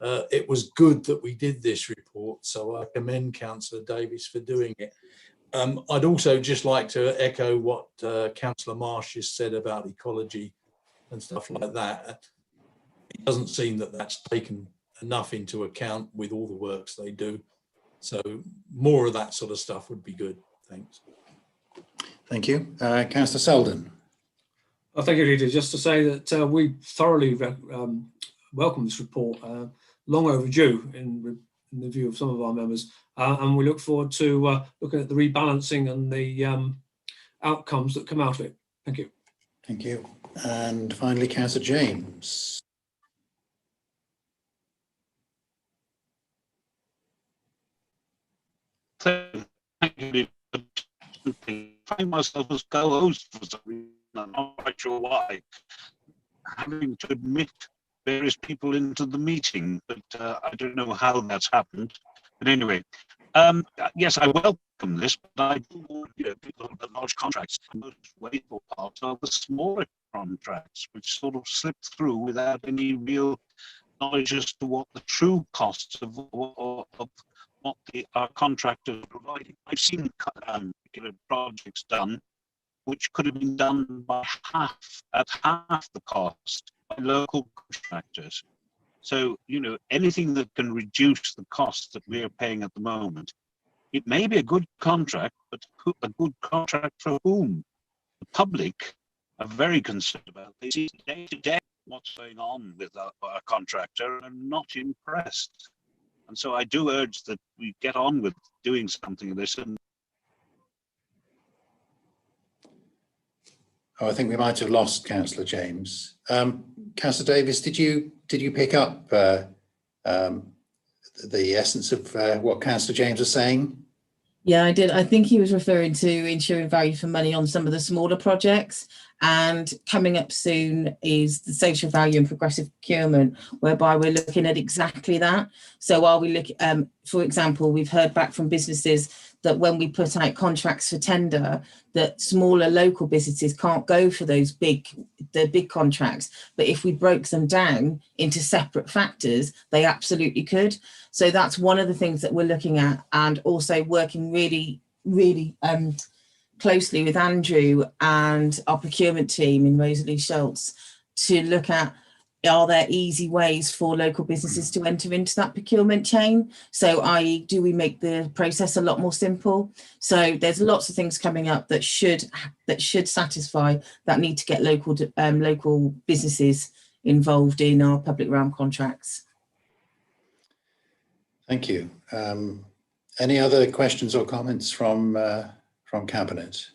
it was good that we did this report. So I commend Councillor Davis for doing it. I'd also just like to echo what Councillor Marsh has said about ecology and stuff like that. It doesn't seem that that's taken enough into account with all the works they do. So more of that sort of stuff would be good. Thanks. Thank you. Councillor Selden. Thank you, Leader. Just to say that we thoroughly welcome this report, long overdue in the view of some of our members, and we look forward to looking at the rebalancing and the outcomes that come out of it. Thank you. Thank you. And finally, Councillor James. Thank you. I find myself as co-host for some reason. I'm not quite sure why. Having to admit various people into the meeting, but I don't know how that's happened. But anyway, yes, I welcome this, but I do warn people of the large contracts. The most wasteful parts are the smaller contracts, which sort of slip through without any real knowledge as to what the true costs of what our contractors are providing. I've seen particular projects done which could have been done by at half the cost by local contractors. So, you know, anything that can reduce the cost that we're paying at the moment, it may be a good contract, but a good contract for whom? The public are very concerned about. They see day to day what's going on with our contractor and are not impressed. And so I do urge that we get on with doing something of this. And oh, I think we might have lost Councillor James. Councillor Davis, did you pick up the essence of what Councillor James was saying? Yeah, I did. I think he was referring to ensuring value for money on some of the smaller projects. And coming up soon is the social value and progressive procurement, whereby we're looking at exactly that. So while we look, for example, we've heard back from businesses that when we put out contracts for tender, that smaller local businesses can't go for the big contracts. But if we broke them down into separate factors, they absolutely could. So that's one of the things that we're looking at, and also working really, really closely with Andrew and our procurement team in Rosalie Schultz to look at, are there easy ways for local businesses to enter into that procurement chain? So i.e., do we make the process a lot more simple? So there's lots of things coming up that should satisfy that need to get local businesses involved in our public realm contracts. Thank you. Any other questions or comments from Cabinet?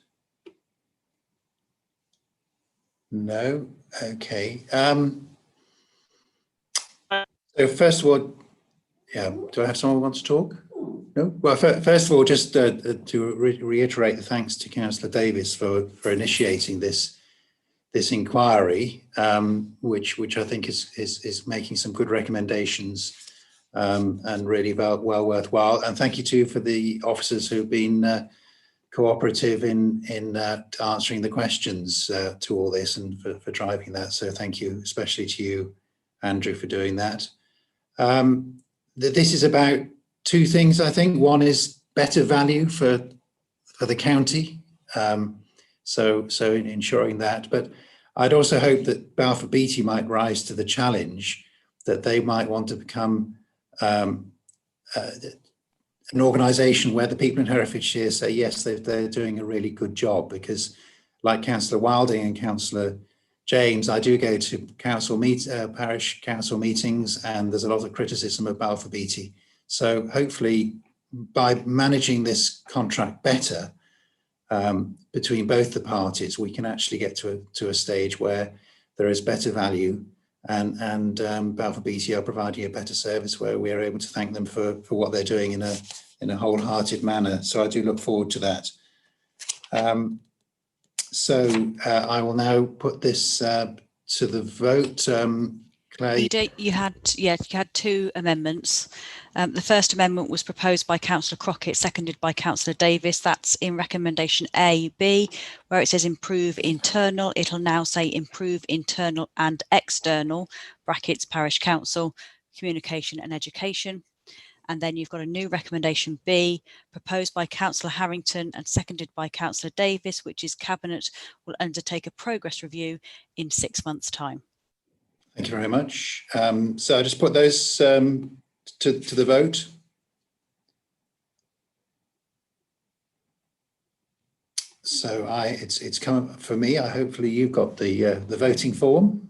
No? Okay. So first of all, yeah, do I have someone who wants to talk? No? Well, first of all, just to reiterate the thanks to Councillor Davis for initiating this inquiry, which I think is making some good recommendations and really well worthwhile. And thank you too for the officers who've been cooperative in answering the questions to all this and for driving that. So thank you, especially to you, Andrew, for doing that. This is about two things, I think. One is better value for the county, so in ensuring that. But I'd also hope that Balfour Beatty might rise to the challenge, that they might want to become an organisation where the people in Herefordshire say, yes, they're doing a really good job, because like Councillor Wilding and Councillor James, I do go to parish council meetings, and there's a lot of criticism of Balfour Beatty. So hopefully by managing this contract better between both the parties, we can actually get to a stage where there is better value, and Balfour Beatty are providing a better service where we are able to thank them for what they're doing in a wholehearted manner. So I do look forward to that. So I will now put this to the vote. Claire, you had two amendments. The first amendment was proposed by Councillor Crockett, seconded by Councillor Davis. That's in recommendation A, B, where it says improve internal. It'll now say improve internal and external, brackets parish council, communication and education. And then you've got a new recommendation B, proposed by Councillor Harrington and seconded by Councillor Davis, which is Cabinet will undertake a progress review in 6 months' time. thank you very much. So I just put those to the vote. So it's come up for me. Hopefully you've got the voting form.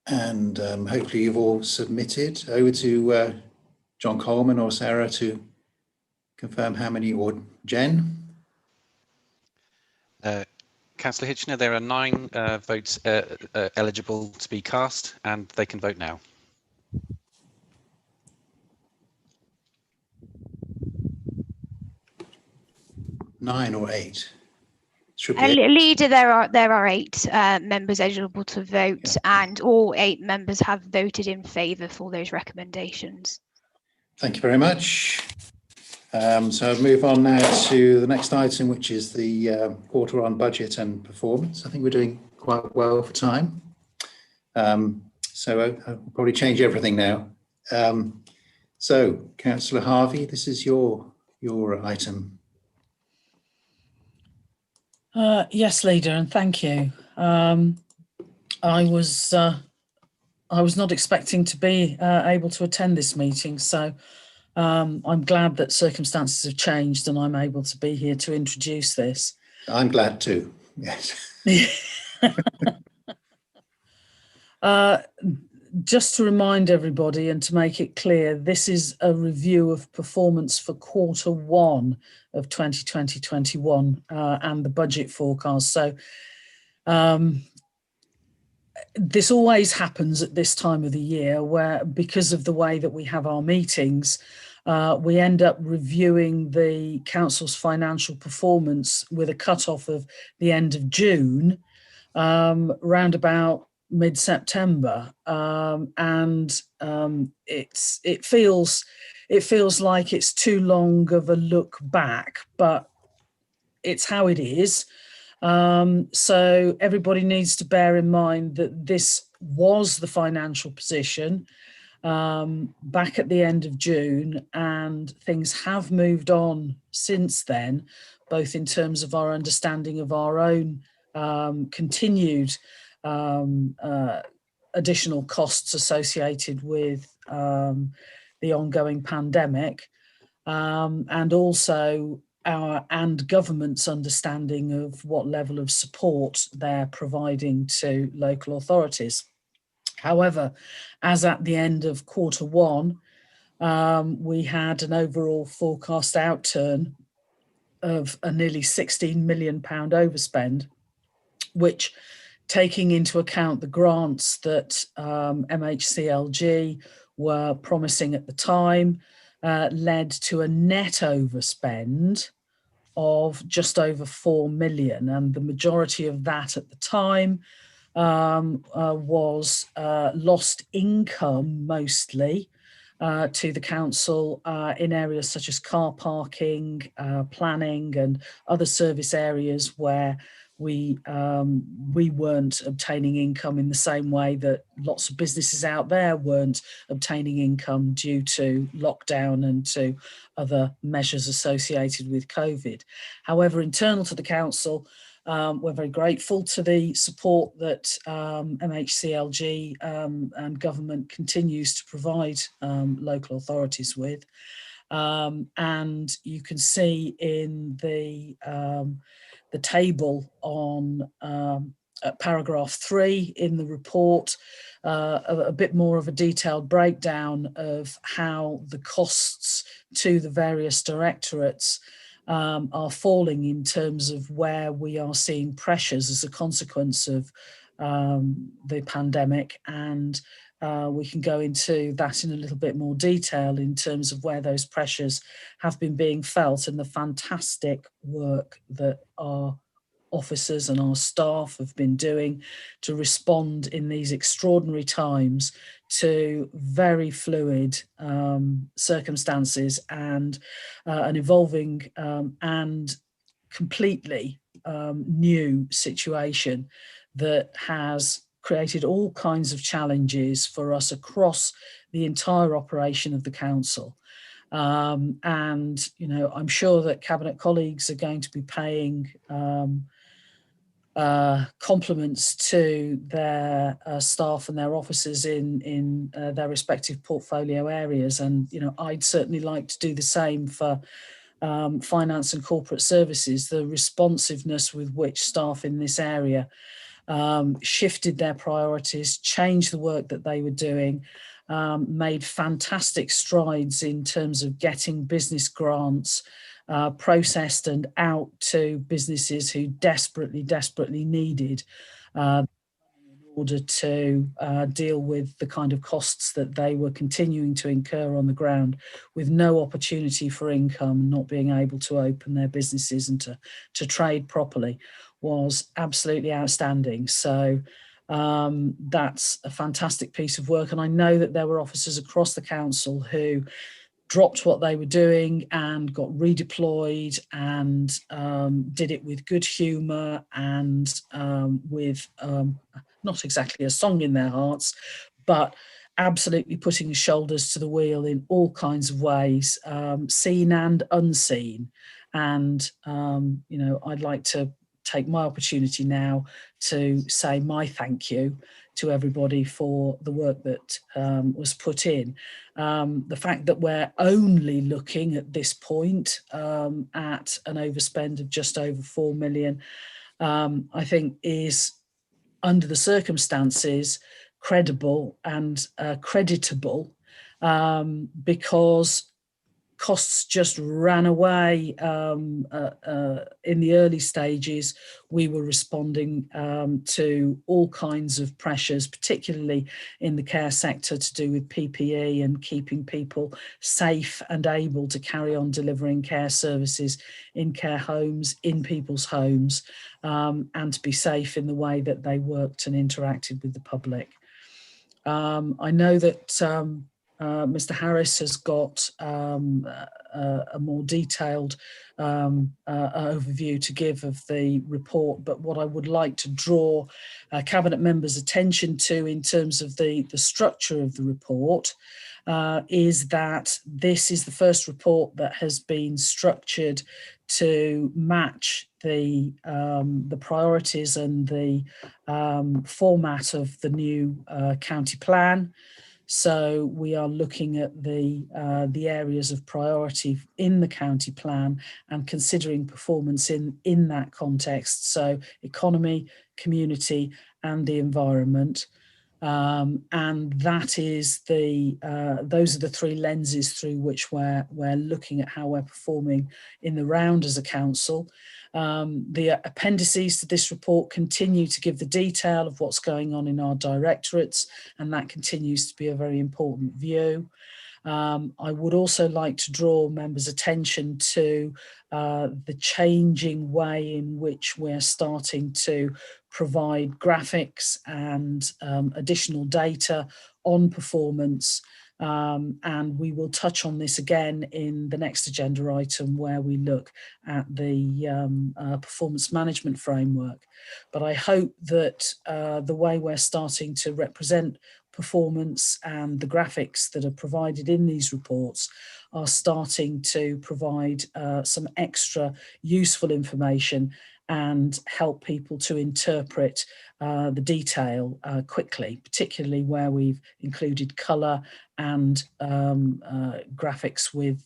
And hopefully you've all submitted. Over to John Coleman or Sarah to confirm how many, or Jen? Councillor Hitchener, there are 9 votes eligible to be cast, and they can vote now. Nine or 8? Leader, there are 8 members eligible to vote, and all 8 members have voted in favour for those recommendations. Thank you very much. So I'll move on now to the next item, which is the quarter on budget and performance. I think we're doing quite well for time. So I'll probably change everything now. So Councillor Harvey, this is your item. Yes, Leader, and thank you. I was not expecting to be able to attend this meeting, so I'm glad that circumstances have changed and I'm able to be here to introduce this. I'm glad too, yes. Just to remind everybody and to make it clear, this is a review of performance for Q1 of 2020-21 and the budget forecast. So this always happens at this time of the year, where because of the way that we have our meetings, we end up reviewing the council's financial performance with a cut-off of the end of June, round about mid-September, and it feels like it's too long of a look back, but it's how it is. So everybody needs to bear in mind that this was the financial position back at the end of June, and things have moved on since then, both in terms of our understanding of our own continued additional costs associated with the ongoing pandemic, and also our and government's understanding of what level of support they're providing to local authorities. However, as at the end of Q1, we had an overall forecast outturn of a nearly £16 million overspend, which, taking into account the grants that MHCLG were promising at the time, led to a net overspend of just over 4 million. And the majority of that at the time was lost income, mostly to the council in areas such as car parking, planning and other service areas where we weren't obtaining income in the same way that lots of businesses out there weren't obtaining income due to lockdown and to other measures associated with COVID. However, internal to the council, we're very grateful to the support that MHCLG and government continues to provide local authorities with. And you can see in the table on paragraph 3 in the report, a bit more of a detailed breakdown of how the costs to the various directorates are falling in terms of where we are seeing pressures as a consequence of the pandemic. And we can go into that in a little bit more detail in terms of where those pressures have been being felt and the fantastic work that our officers and our staff have been doing to respond in these extraordinary times to very fluid circumstances and an evolving and completely new situation that has created all kinds of challenges for us across the entire operation of the council. And, you know, I'm sure that Cabinet colleagues are going to be paying compliments to their staff and their officers in their respective portfolio areas. And, you know, I'd certainly like to do the same for finance and corporate services. The responsiveness with which staff in this area shifted their priorities, changed the work that they were doing, made fantastic strides in terms of getting business grants processed and out to businesses who desperately needed in order to deal with the kind of costs that they were continuing to incur on the ground, with no opportunity for income, not being able to open their businesses and to trade properly, was absolutely outstanding. So that's a fantastic piece of work. And I know that there were officers across the council who dropped what they were doing and got redeployed and did it with good humour and with not exactly a song in their hearts, but absolutely putting shoulders to the wheel in all kinds of ways, seen and unseen. And, you know, I'd like to take my opportunity now to say my thank you to everybody for the work that was put in. The fact that we're only looking at this point at an overspend of just over 4 million, I think is, under the circumstances, credible and creditable, because costs just ran away. In the early stages, we were responding to all kinds of pressures, particularly in the care sector, to do with PPE and keeping people safe and able to carry on delivering care services in care homes, in people's homes, and to be safe in the way that they worked and interacted with the public. I know that Mr. Harris has got a more detailed overview to give of the report, but what I would like to draw Cabinet members' attention to in terms of the structure of the report is that this is the first report that has been structured to match the priorities and the format of the new county plan. So we are looking at the areas of priority in the county plan and considering performance in that context. So economy, community, and the environment. And that is those are the three lenses through which we're looking at how we're performing in the round as a council. The appendices to this report continue to give the detail of what's going on in our directorates, and that continues to be a very important view. I would also like to draw members' attention to the changing way in which we're starting to provide graphics and additional data on performance. And we will touch on this again in the next agenda item where we look at the performance management framework. But I hope that the way we're starting to represent performance and the graphics that are provided in these reports are starting to provide some extra useful information and help people to interpret the detail quickly, particularly where we've included colour and graphics with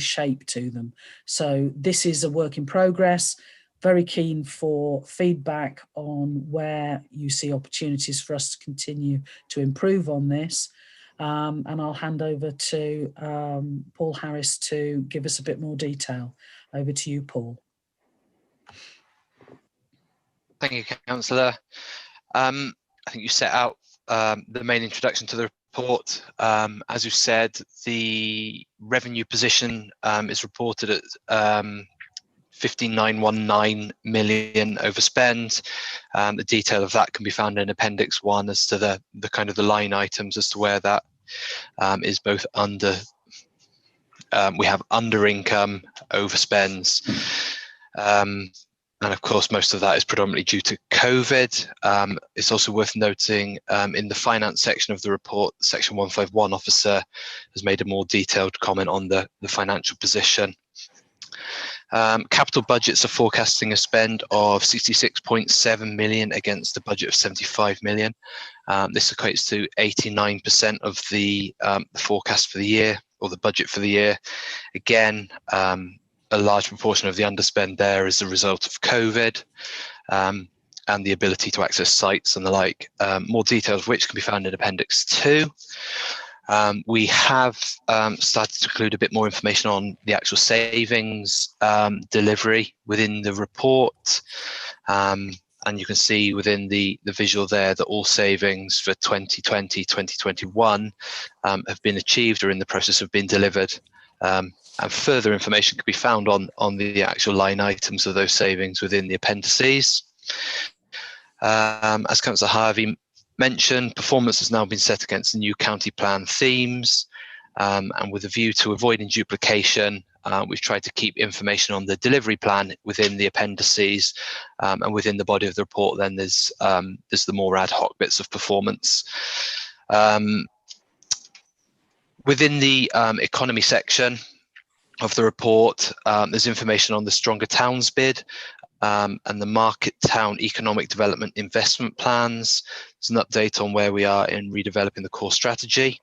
shape to them. So this is a work in progress. Very keen for feedback on where you see opportunities for us to continue to improve on this. And I'll hand over to Paul Harris to give us a bit more detail. Over to you, Paul. Thank you, Councillor. I think you set out the main introduction to the report. As you said, the revenue position is reported at 15,919 million overspend. The detail of that can be found in Appendix 1 as to the kind of the line items as to where that is both under. We have under income, overspends, and of course, most of that is predominantly due to COVID. It's also worth noting in the finance section of the report, Section 151 officer has made a more detailed comment on the financial position. Capital budgets are forecasting a spend of 66.7 million against a budget of 75 million. This equates to 89% of the forecast for the year, or the budget for the year. Again, a large proportion of the underspend there is a result of COVID and the ability to access sites and the like, more details of which can be found in Appendix 2. We have started to include a bit more information on the actual savings delivery within the report. And you can see within the visual there that all savings for 2020, 2021 have been achieved or in the process of being delivered. And further information can be found on the actual line items of those savings within the appendices. As Councillor Harvey mentioned, performance has now been set against the new county plan themes, and with a view to avoiding duplication, we've tried to keep information on the delivery plan within the appendices, and within the body of the report then there's the more ad hoc bits of performance. Within the economy section of the report, there's information on the Stronger Towns bid, and the Market Town Economic Development Investment Plans. There's an update on where we are in redeveloping the core strategy.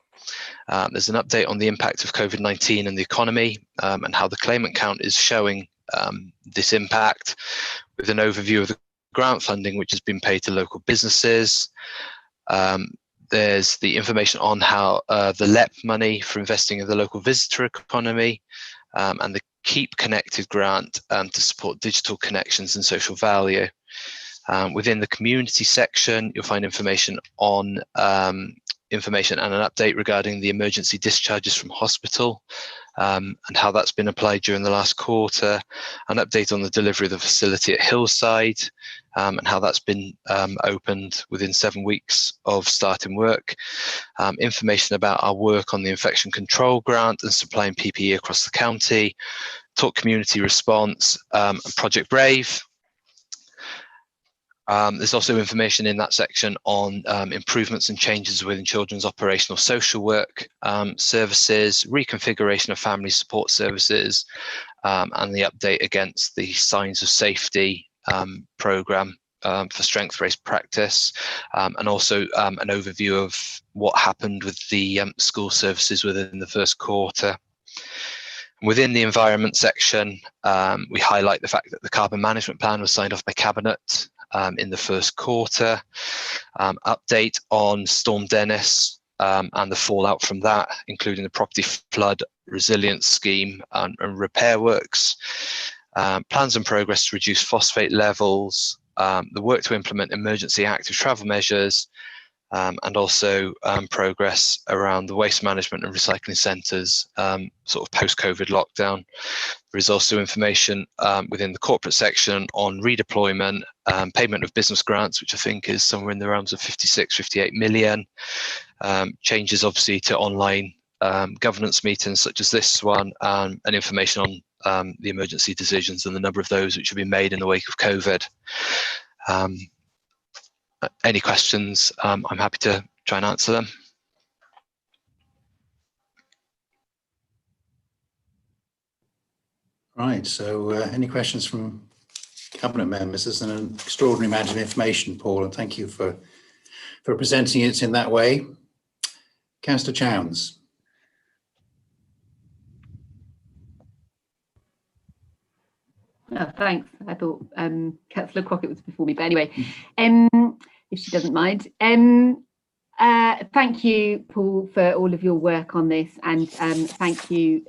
There's an update on the impact of COVID-19 and the economy, and how the claimant count is showing this impact, with an overview of the grant funding which has been paid to local businesses. There's the information on how the LEP money for investing in the local visitor economy, and the Keep Connected grant to support digital connections and social value. Within the community section, you'll find information on information and an update regarding the emergency discharges from hospital, and how that's been applied during the last quarter, an update on the delivery of the facility at Hillside, and how that's been opened within 7 weeks of starting work, information about our work on the infection control grant and supplying PPE across the county, talk community response, and Project Brave. There's also information in that section on improvements and changes within children's operational social work services, reconfiguration of family support services, and the update against the Signs of Safety programme for strength-based practice, and also an overview of what happened with the school services within the first quarter. Within the environment section, we highlight the fact that the carbon management plan was signed off by Cabinet in the first quarter, update on Storm Dennis and the fallout from that, including the property flood resilience scheme and repair works, plans and progress to reduce phosphate levels, the work to implement emergency active travel measures, and also progress around the waste management and recycling centres, sort of post-COVID lockdown. There is also information within the corporate section on redeployment, payment of business grants, which I think is somewhere in the realms of 56, 58 million, changes obviously to online governance meetings such as this one, and information on the emergency decisions and the number of those which have been made in the wake of COVID. Any questions? I'm happy to try and answer them. Right, so any questions from Cabinet members? There's an extraordinary amount of information, Paul, and thank you for presenting it in that way. Councillor Chowns. Oh, thanks. I thought Councillor Crockett was before me, but anyway, if she doesn't mind. Thank you, Paul, for all of your work on this, and thank you,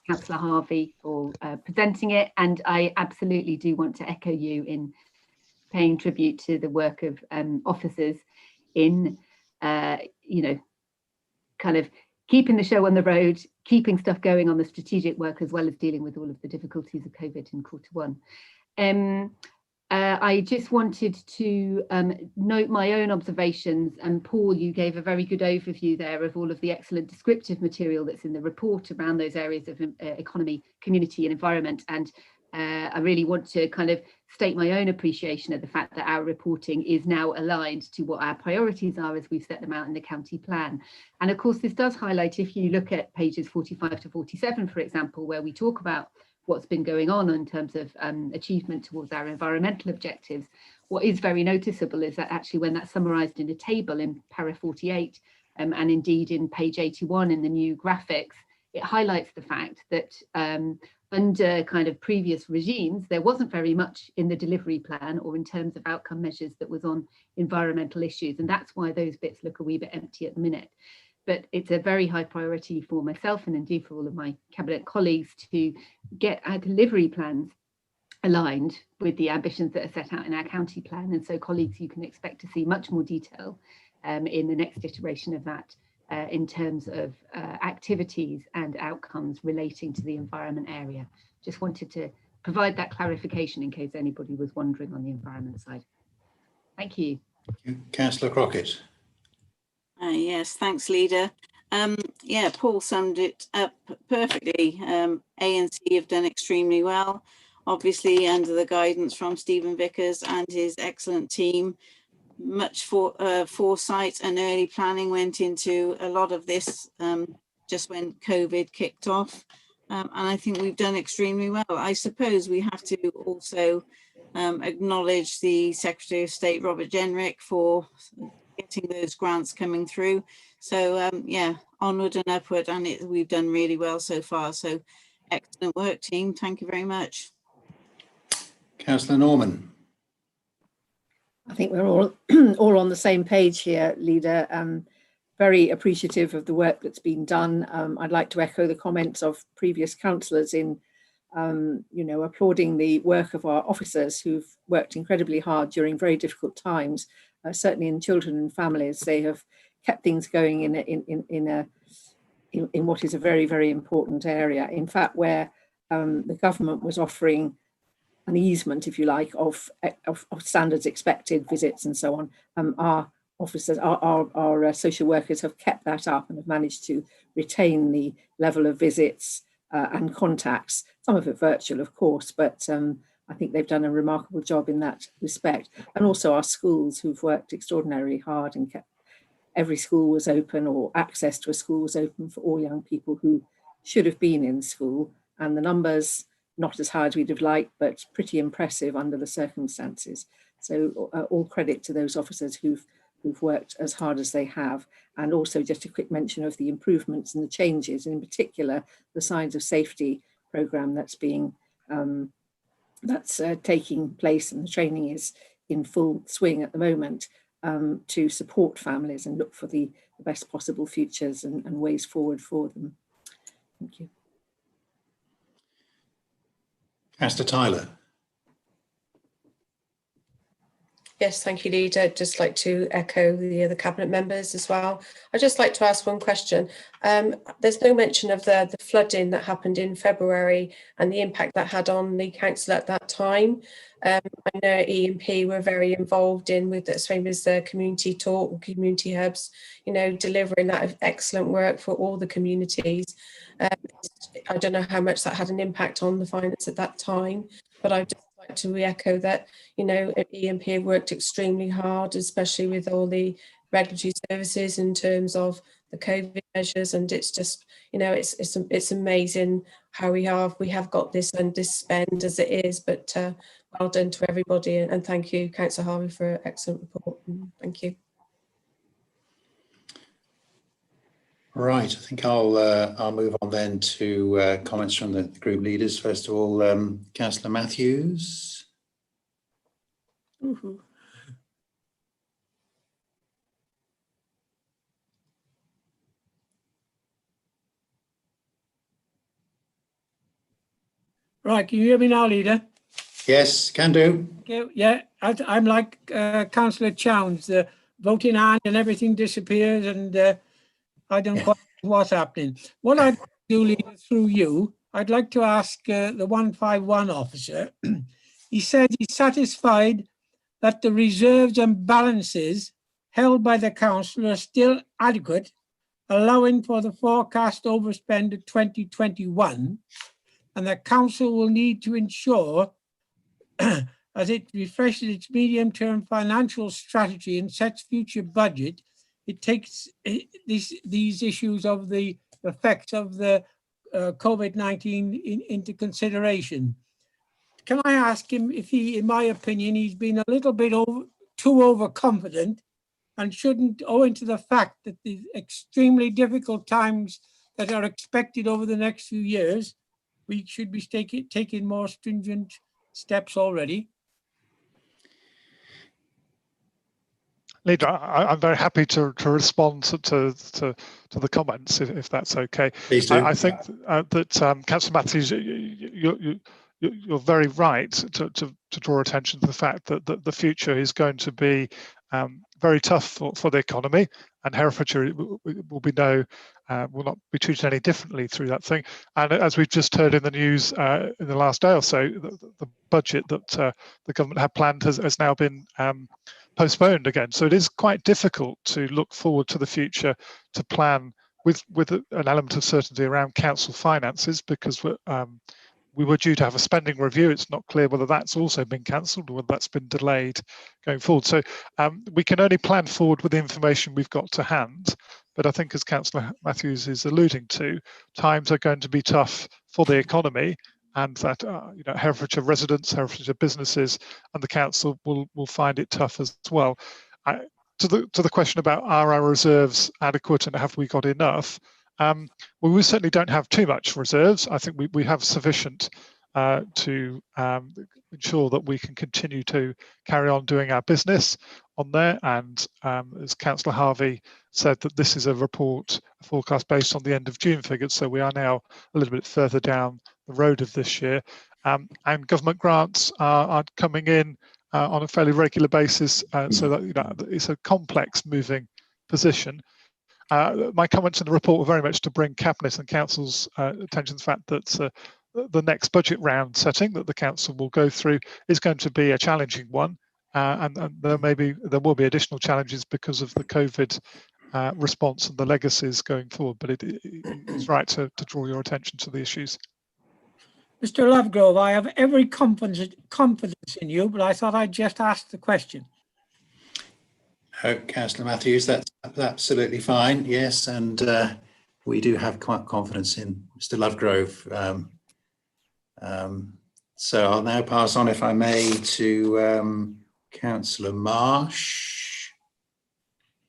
Councillor Harvey, for presenting it. And I absolutely do want to echo you in paying tribute to the work of officers in, you know, kind of keeping the show on the road, keeping stuff going on the strategic work, as well as dealing with all of the difficulties of COVID in Q1. I just wanted to note my own observations, and Paul, you gave a very good overview there of all of the excellent descriptive material that's in the report around those areas of economy, community and environment. And I really want to kind of state my own appreciation of the fact that our reporting is now aligned to what our priorities are as we've set them out in the county plan. And of course, this does highlight, if you look at pages 45 to 47, for example, where we talk about what's been going on in terms of achievement towards our environmental objectives, what is very noticeable is that actually when that's summarised in a table in para 48, and indeed in page 81 in the new graphics, it highlights the fact that under kind of previous regimes, there wasn't very much in the delivery plan or in terms of outcome measures that was on environmental issues. And that's why those bits look a wee bit empty at the minute. But it's a very high priority for myself and indeed for all of my Cabinet colleagues to get our delivery plans aligned with the ambitions that are set out in our county plan. And so colleagues, you can expect to see much more detail in the next iteration of that in terms of activities and outcomes relating to the environment area. Just wanted to provide that clarification in case anybody was wondering on the environment side. Thank you. Councillor Crockett. Yes, thanks, Leader. Yeah, Paul summed it up perfectly. A and C have done extremely well, obviously under the guidance from Stephen Vickers and his excellent team. Much foresight and early planning went into a lot of this just when COVID kicked off. And I think we've done extremely well. I suppose we have to also acknowledge the Secretary of State, Robert Jenrick, for getting those grants coming through. So yeah, onward and upward, and we've done really well so far. So excellent work, team. Thank you very much. Councillor Norman. I think we're all all on the same page here, Leader. Very appreciative of the work that's been done. I'd like to echo the comments of previous councillors in applauding the work of our officers who've worked incredibly hard during very difficult times. Certainly in children and families, they have kept things going in what is a very, very important area. In fact, where the government was offering an easement, if you like, of standards expected visits and so on, our officers, our social workers have kept that up and have managed to retain the level of visits and contacts, some of it virtual, of course, but I think they've done a remarkable job in that respect. And also our schools, who've worked extraordinarily hard and kept every school was open, or access to a school was open for all young people who should have been in school. And the numbers, not as high as we'd have liked, but pretty impressive under the circumstances. So all credit to those officers who've worked as hard as they have. And also just a quick mention of the improvements and the changes, and in particular, the Signs of Safety programme that's being taking place, and the training is in full swing at the moment to support families and look for the best possible futures and ways forward for them. Thank you. Councillor Tyler. Yes, thank you, Leader. I'd just like to echo the other Cabinet members as well. I'd just like to ask one question. There's no mention of the flooding that happened in February and the impact that had on the council at that time. I know E&P were very involved with the same as the community talk, community hubs, delivering that excellent work for all the communities. I don't know how much that had an impact on the finance at that time, but I'd just like to re-echo that, E&P have worked extremely hard, especially with all the regulatory services in terms of the COVID measures, and it's just, it's amazing how we have got this and this spend as it is, but well done to everybody, and thank you, Councillor Harvey, for an excellent report. Thank you. Right, I think I'll move on then to comments from the group leaders. First of all, Councillor Matthews. Mm-hmm. Right, can you hear me now, Leader? Yes, can do. Okay, yeah, I'm like Councillor Chowns, the voting hand and everything disappears, and I don't quite know what's happening. What I'd do, Leader, through you, I'd like to ask the 151 officer. He said he's satisfied that the reserves and balances held by the council are still adequate, allowing for the forecast overspend of 2021, and the council will need to ensure as it refreshes its medium-term financial strategy and sets future budget, it takes these issues of the effects of the COVID-19 into consideration. Can I ask him if he, in my opinion, he's been a little bit too overconfident, and shouldn't, owing to the fact that the extremely difficult times that are expected over the next few years, we should be taking more stringent steps already? Leader, I'm very happy to respond to the comments, if that's okay. Please do. I think that Councillor Matthews, you're very right to draw attention to the fact that the future is going to be very tough for the economy, and Herefordshire will not be treated any differently through that thing. And as we've just heard in the news in the last day or so, the budget that the government had planned has now been postponed again. So it is quite difficult to look forward to the future, to plan with an element of certainty around council finances, because we were due to have a spending review. It's not clear whether that's also been cancelled or whether that's been delayed going forward. So we can only plan forward with the information we've got to hand. But I think, as Councillor Matthews is alluding to, times are going to be tough for the economy, and that you know, Herefordshire residents, Herefordshire businesses, and the council will find it tough as well. To the question about are our reserves adequate and have we got enough? Well, we certainly don't have too much reserves. I think we have sufficient to ensure that we can continue to carry on doing our business on there. And as Councillor Harvey said, that this is a forecast based on the end of June figures. So we are now a little bit further down the road of this year. And government grants are coming in on a fairly regular basis. So that, you know, it's a complex moving position. My comments in the report were very much to bring Cabinet and Council's attention to the fact that the next budget round setting that the Council will go through is going to be a challenging one, and there will be additional challenges because of the COVID response and the legacies going forward. But it's right to draw your attention to the issues. Mr. Lovegrove, I have every confidence in you, but I thought I'd just ask the question. Councillor Matthews, that's absolutely fine. Yes, and we do have quite confidence in Mr. Lovegrove. So I'll now pass on, if I may, to Councillor Marsh.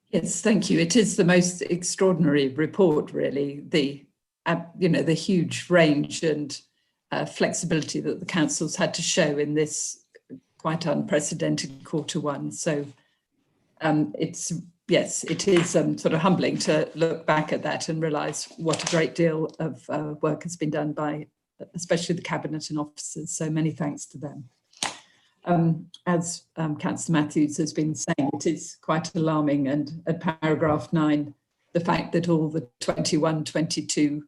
Yes, thank you. It is the most extraordinary report, really. The huge range and flexibility that the councils had to show in this quite unprecedented Q1. So it is sort of humbling to look back at that and realise what a great deal of work has been done by especially the Cabinet and officers. So many thanks to them. As Councillor Matthews has been saying, it is quite alarming, and at paragraph 9, the fact that all the 21-22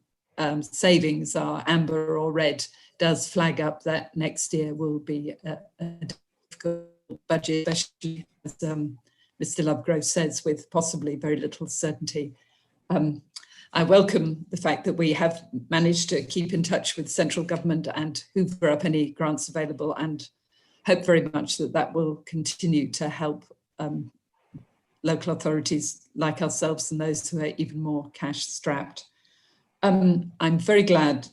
savings are amber or red does flag up that next year will be a difficult budget, especially as Mr. Lovegrove says, with possibly very little certainty. I welcome the fact that we have managed to keep in touch with central government and hoover up any grants available, and hope very much that that will continue to help local authorities like ourselves and those who are even more cash strapped. I'm very glad,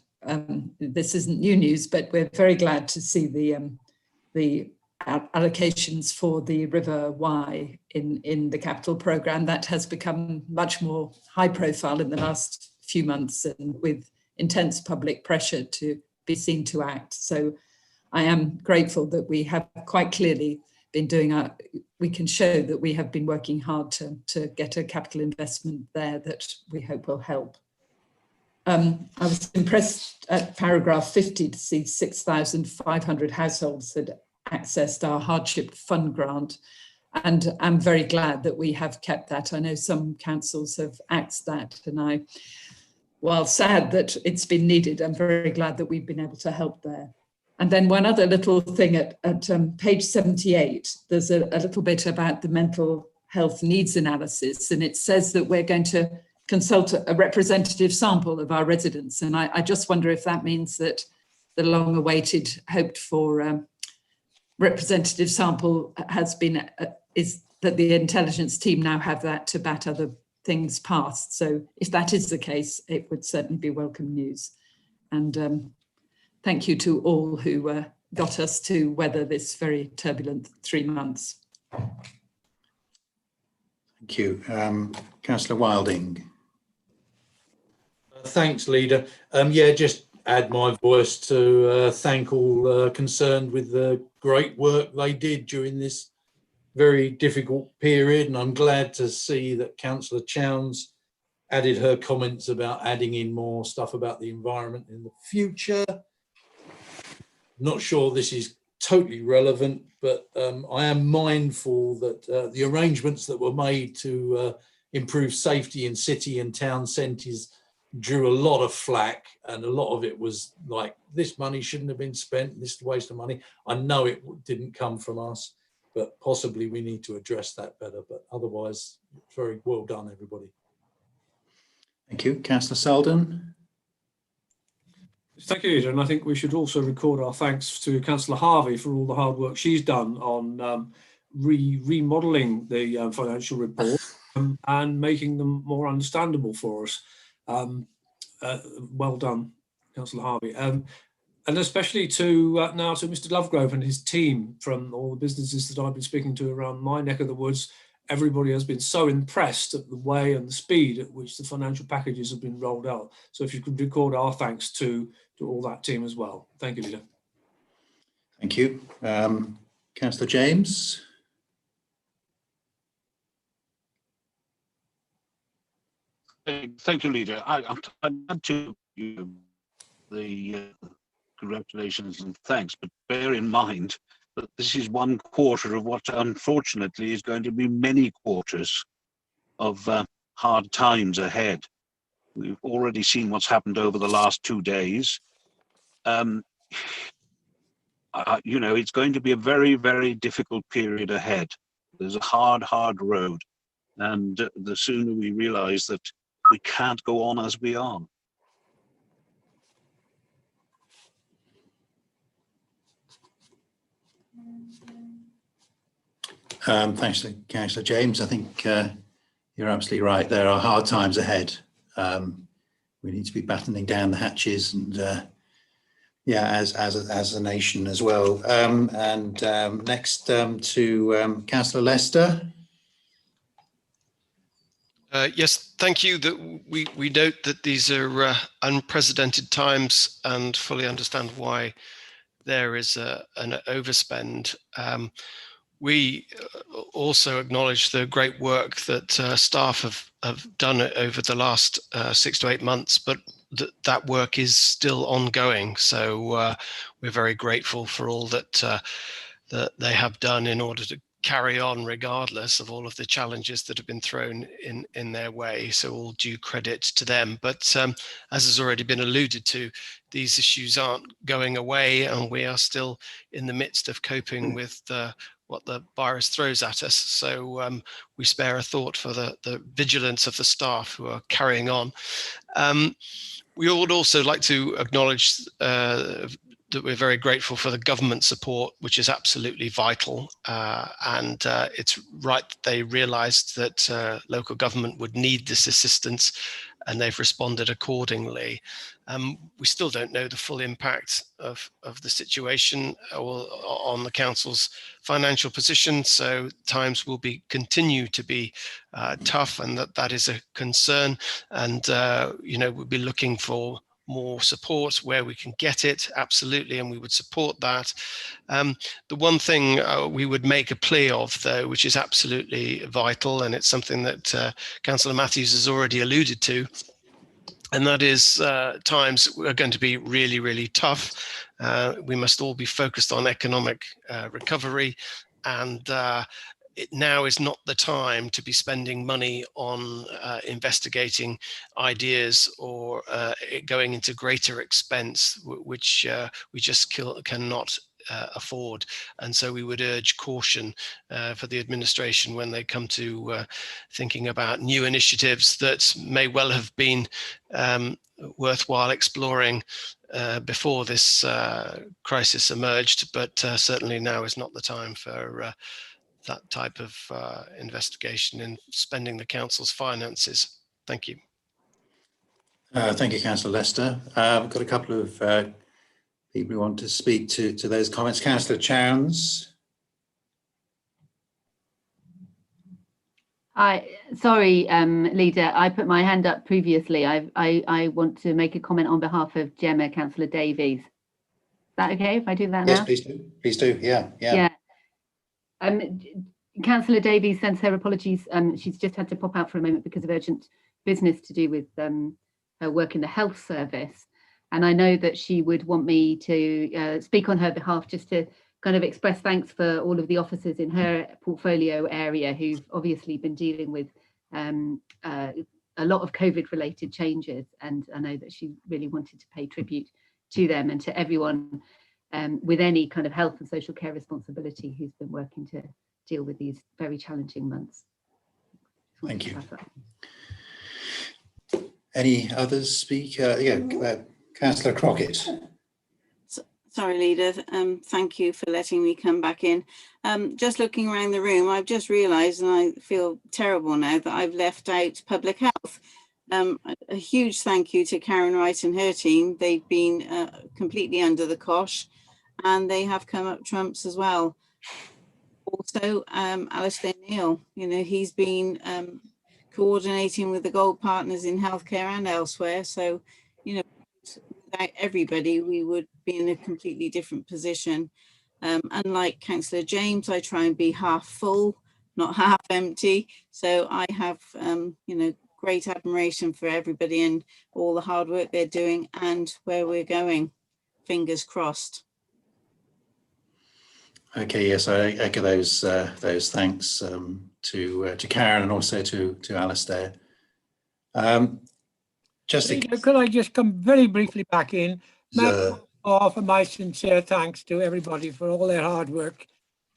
this isn't new news, but we're very glad to see the allocations for the River Wye in the capital programme. That has become much more high profile in the last few months, and with intense public pressure to be seen to act. So I am grateful that we have quite clearly been doing we can show that we have been working hard to get a capital investment there that we hope will help. I was impressed at paragraph 50 to see 6,500 households had accessed our hardship fund grant, and I'm very glad that we have kept that. I know some councils have axed that, and while sad that it's been needed, I'm very glad that we've been able to help there. And then one other little thing at page 78, there's a little bit about the mental health needs analysis, and it says that we're going to consult a representative sample of our residents, and I just wonder if that means that the long-awaited, hoped-for representative sample has been, is that the intelligence team now have that to bat other things past. So if that is the case, it would certainly be welcome news. And thank you to all who got us to weather this very turbulent 3 months. Thank you. Councillor Wilding. Thanks, Leader. Yeah, just add my voice to thank all concerned with the great work they did during this very difficult period, and I'm glad to see that Councillor Chowns added her comments about adding in more stuff about the environment in the future. Not sure this is totally relevant, but I am mindful that the arrangements that were made to improve safety in city and town centres drew a lot of flack, and a lot of it was like, this money shouldn't have been spent, this is a waste of money. I know it didn't come from us, but possibly we need to address that better. But otherwise, very well done, everybody. Thank you. Councillor Selden. Thank you, Leader. And I think we should also record our thanks to Councillor Harvey for all the hard work she's done on remodelling the financial report and making them more understandable for us. Well done, Councillor Harvey. And especially to now to Mr. Lovegrove and his team from all the businesses that I've been speaking to around my neck of the woods. Everybody has been so impressed at the way and the speed at which the financial packages have been rolled out. So if you could record our thanks to all that team as well. Thank you, Leader. Thank you. Councillor James. Thank you, Leader. I add to you the congratulations and thanks, but bear in mind that this is one quarter of what unfortunately is going to be many quarters of hard times ahead. We've already seen what's happened over the last 2 days. You know, it's going to be a very, very difficult period ahead. There's a hard road. And the sooner we realize that we can't go on as we are. Thanks, Councillor James. I think you're absolutely right. There are hard times ahead. We need to be battening down the hatches, and yeah, as a nation as well. Next to Councillor Lester. Yes, thank you. That we note that these are unprecedented times and fully understand why there is an overspend. We also acknowledge the great work that staff have done over the last 6 to 8 months, but that work is still ongoing. So we're very grateful for all that that they have done in order to carry on regardless of all of the challenges that have been thrown in their way. So all due credit to them. But as has already been alluded to, these issues aren't going away, and we are still in the midst of coping with what the virus throws at us. So we spare a thought for the vigilance of the staff who are carrying on. We would also like to acknowledge that we're very grateful for the government support, which is absolutely vital. And it's right that they realised that local government would need this assistance, and they've responded accordingly. We still don't know the full impact of the situation on the council's financial position, so times will continue to be tough, and that is a concern. And you know, we'll be looking for more support where we can get it, absolutely, and we would support that. The one thing we would make a plea of, though, which is absolutely vital, and it's something that Councillor Matthews has already alluded to, and that is times are going to be really, really tough. We must all be focused on economic recovery, and now is not the time to be spending money on investigating ideas or going into greater expense, which we just cannot afford. And so we would urge caution for the administration when they come to thinking about new initiatives that may well have been worthwhile exploring before this crisis emerged, but certainly now is not the time for that type of investigation in spending the council's finances. Thank you. Thank you, Councillor Lester. I've got a couple of people who want to speak to those comments. Councillor Chowns. Sorry, Leader, I put my hand up previously. I want to make a comment on behalf of Gemma, Councillor Davies. Is that okay if I do that now? Yes, please do. Please do. Yeah. Councillor Davies sends her apologies. She's just had to pop out for a moment because of urgent business to do with her work in the health service. And I know that she would want me to speak on her behalf, just to kind of express thanks for all of the officers in her portfolio area who've obviously been dealing with a lot of COVID-related changes. And I know that she really wanted to pay tribute to them and to everyone with any kind of health and social care responsibility who's been working to deal with these very challenging months. Thank you. Any others speak? Councillor Crockett. Sorry, Leader. Thank you for letting me come back in. Just looking around the room, I've just realised, and I feel terrible now, that I've left out public health. a huge thank you to Karen Wright and her team. They've been completely under the cosh, and they have come up trumps as well. Also, Alistair Neil, you know, he's been coordinating with the Gold Partners in healthcare and elsewhere. So, you know, without everybody, we would be in a completely different position. Unlike Councillor James, I try and be half full, not half empty. So I have, you know, great admiration for everybody and all the hard work they're doing and where we're going. Fingers crossed. Okay, yes, I echo those thanks to Karen and also to Alistair. Could I just come very briefly back in? Offer my sincere thanks to everybody for all their hard work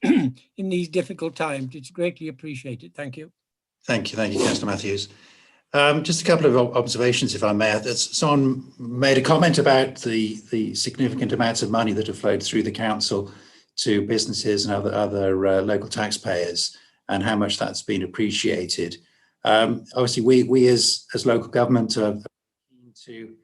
in these difficult times. It's greatly appreciated. Thank you. Thank you, Councillor Matthews. Just a couple of observations, if I may. Someone made a comment about the significant amounts of money that have flowed through the council to businesses and other local taxpayers, and how much that's been appreciated. Obviously, we as local government are keen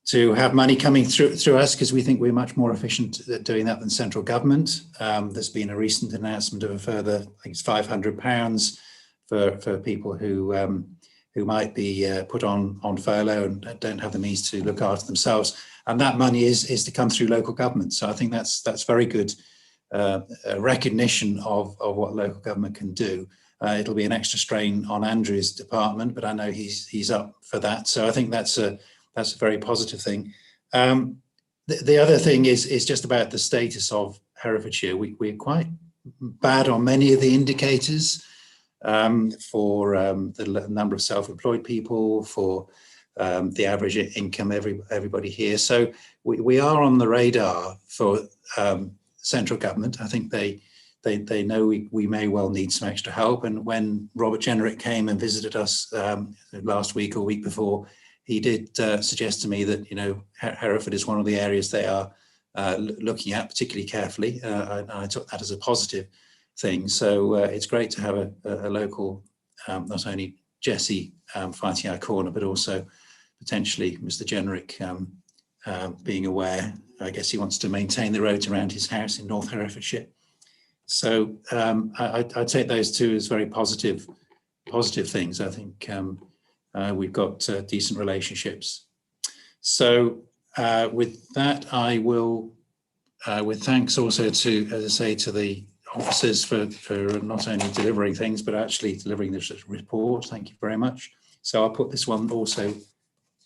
to have money coming through us, because we think we're much more efficient at doing that than central government. There's been a recent announcement of a further, I think it's £500 for people who might be put on furlough and don't have the means to look after themselves, and that money is to come through local government. So I think that's very good recognition of what local government can do. It'll be an extra strain on Andrew's department, but I know he's up for that. So I think that's a very positive thing. The other thing is just about the status of Herefordshire. We're quite bad on many of the indicators for the number of self-employed people, for the average income everybody here. So we are on the radar for central government. I think they know we may well need some extra help. And when Robert Jenrick came and visited us last week or week before, he did suggest to me that, you know, Hereford is one of the areas they are looking at particularly carefully. I took that as a positive thing. So it's great to have a local, not only Jesse fighting our corner, but also potentially Mr. Jenrick being aware. I guess he wants to maintain the roads around his house in North Herefordshire. So I take those two as very positive things. I think we've got decent relationships. So with that, I will, with thanks also to, as I say, to the officers for not only delivering things, but actually delivering this report. Thank you very much. So I'll put this one also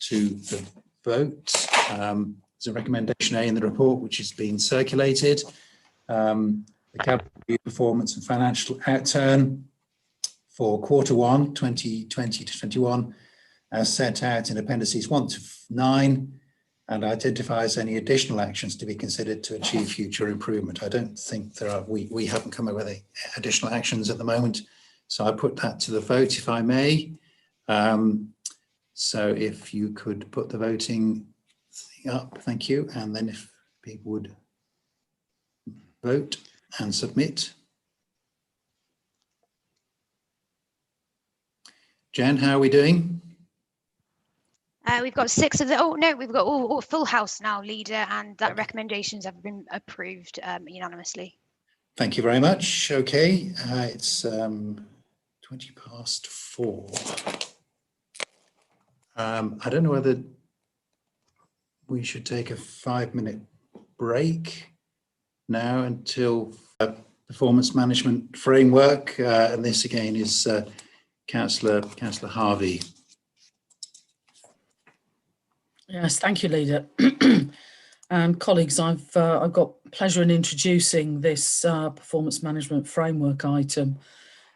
to the vote. There's a recommendation A in the report, which has been circulated. The capital performance and financial outturn for Q1 2020 to 21, as set out in appendices 1 to 9, and identifies any additional actions to be considered to achieve future improvement. I don't think there are, we haven't come up with any additional actions at the moment. So I put that to the vote, if I may. So if you could put the voting thing up, thank you. And then if people would vote and submit. Jen, how are we doing? We've got 6 of the, oh no, we've got all full house now, Leader, and that recommendations have been approved unanimously. Thank you very much. Okay, it's 4:20. I don't know whether we should take a 5-minute break now until performance management framework, and this again is Councillor Harvey. Yes, thank you, Leader. Colleagues, I've got pleasure in introducing this performance management framework item.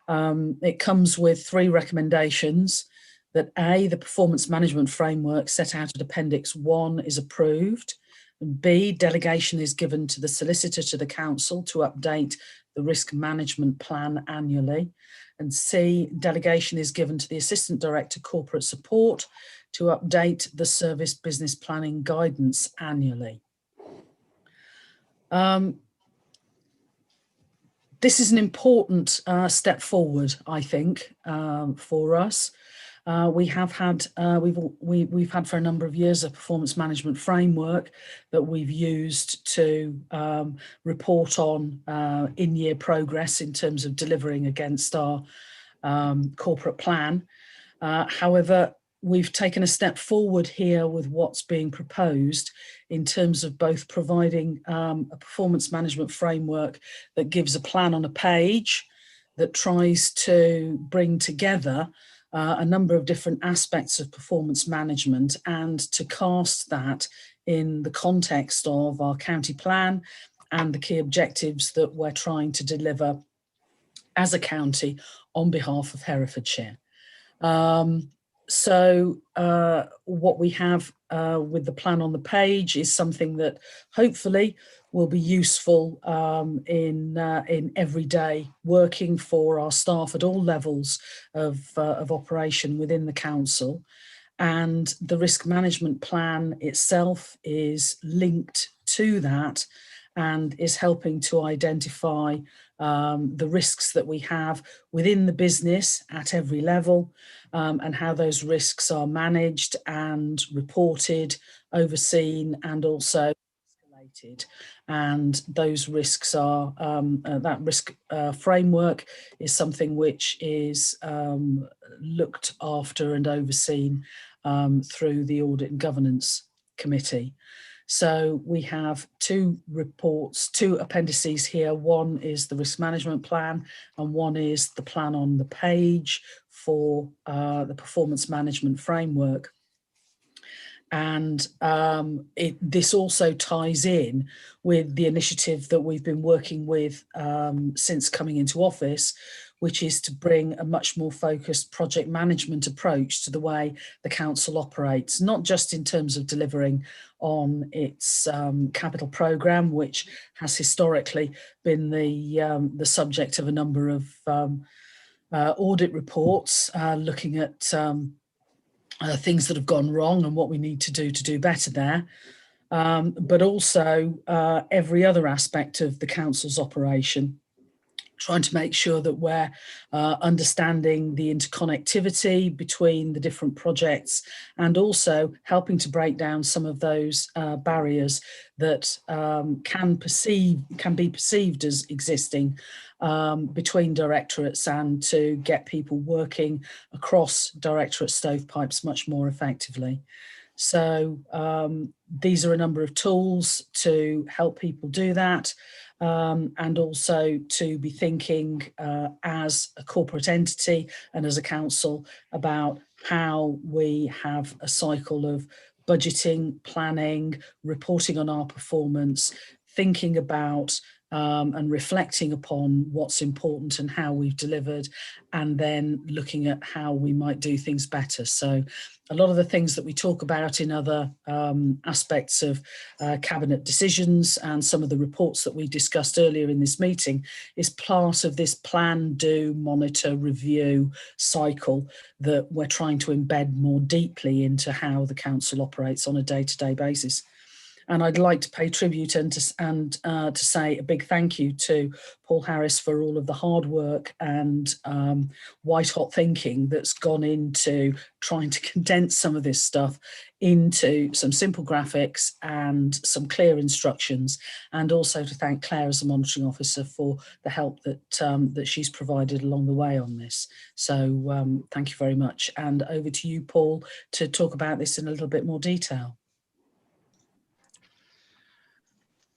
It comes with 3 recommendations: that A, the performance management framework set out at Appendix 1 is approved, and B, delegation is given to the solicitor to the council to update the risk management plan annually, and C, delegation is given to the Assistant Director Corporate Support to update the service business planning guidance annually. This is an important step forward, I think, for us. we've had for a number of years a performance management framework that we've used to report on in-year progress in terms of delivering against our corporate plan. However, we've taken a step forward here with what's being proposed in terms of both providing a performance management framework that gives a plan on a page that tries to bring together a number of different aspects of performance management and to cast that in the context of our county plan and the key objectives that we're trying to deliver as a county on behalf of Herefordshire. So what we have with the plan on the page is something that hopefully will be useful in everyday working for our staff at all levels of operation within the council. And the risk management plan itself is linked to that and is helping to identify the risks that we have within the business at every level, and how those risks are managed and reported, overseen, and also escalated. And those risks are, that risk framework is something which is looked after and overseen through the Audit and Governance Committee. So we have two reports, two appendices here. One is the risk management plan and one is the plan on the page for the performance management framework. And this also ties in with the initiative that we've been working with since coming into office, which is to bring a much more focused project management approach to the way the council operates, not just in terms of delivering on its capital programme, which has historically been the subject of a number of audit reports looking at things that have gone wrong and what we need to do better there, but also every other aspect of the council's operation, trying to make sure that we're understanding the interconnectivity between the different projects and also helping to break down some of those barriers that can be perceived as existing between directorates, and to get people working across directorate stovepipes much more effectively. So these are a number of tools to help people do that. And also to be thinking as a corporate entity and as a council about how we have a cycle of budgeting, planning, reporting on our performance, thinking about and reflecting upon what's important and how we've delivered, and then looking at how we might do things better. So a lot of the things that we talk about in other aspects of cabinet decisions and some of the reports that we discussed earlier in this meeting is part of this plan, do, monitor, review cycle that we're trying to embed more deeply into how the council operates on a day-to-day basis. And I'd like to pay tribute and to say a big thank you to Paul Harris for all of the hard work and white-hot thinking that's gone into trying to condense some of this stuff into some simple graphics and some clear instructions, and also to thank Claire as a monitoring officer for the help that that she's provided along the way on this. So thank you very much. And over to you, Paul, to talk about this in a little bit more detail.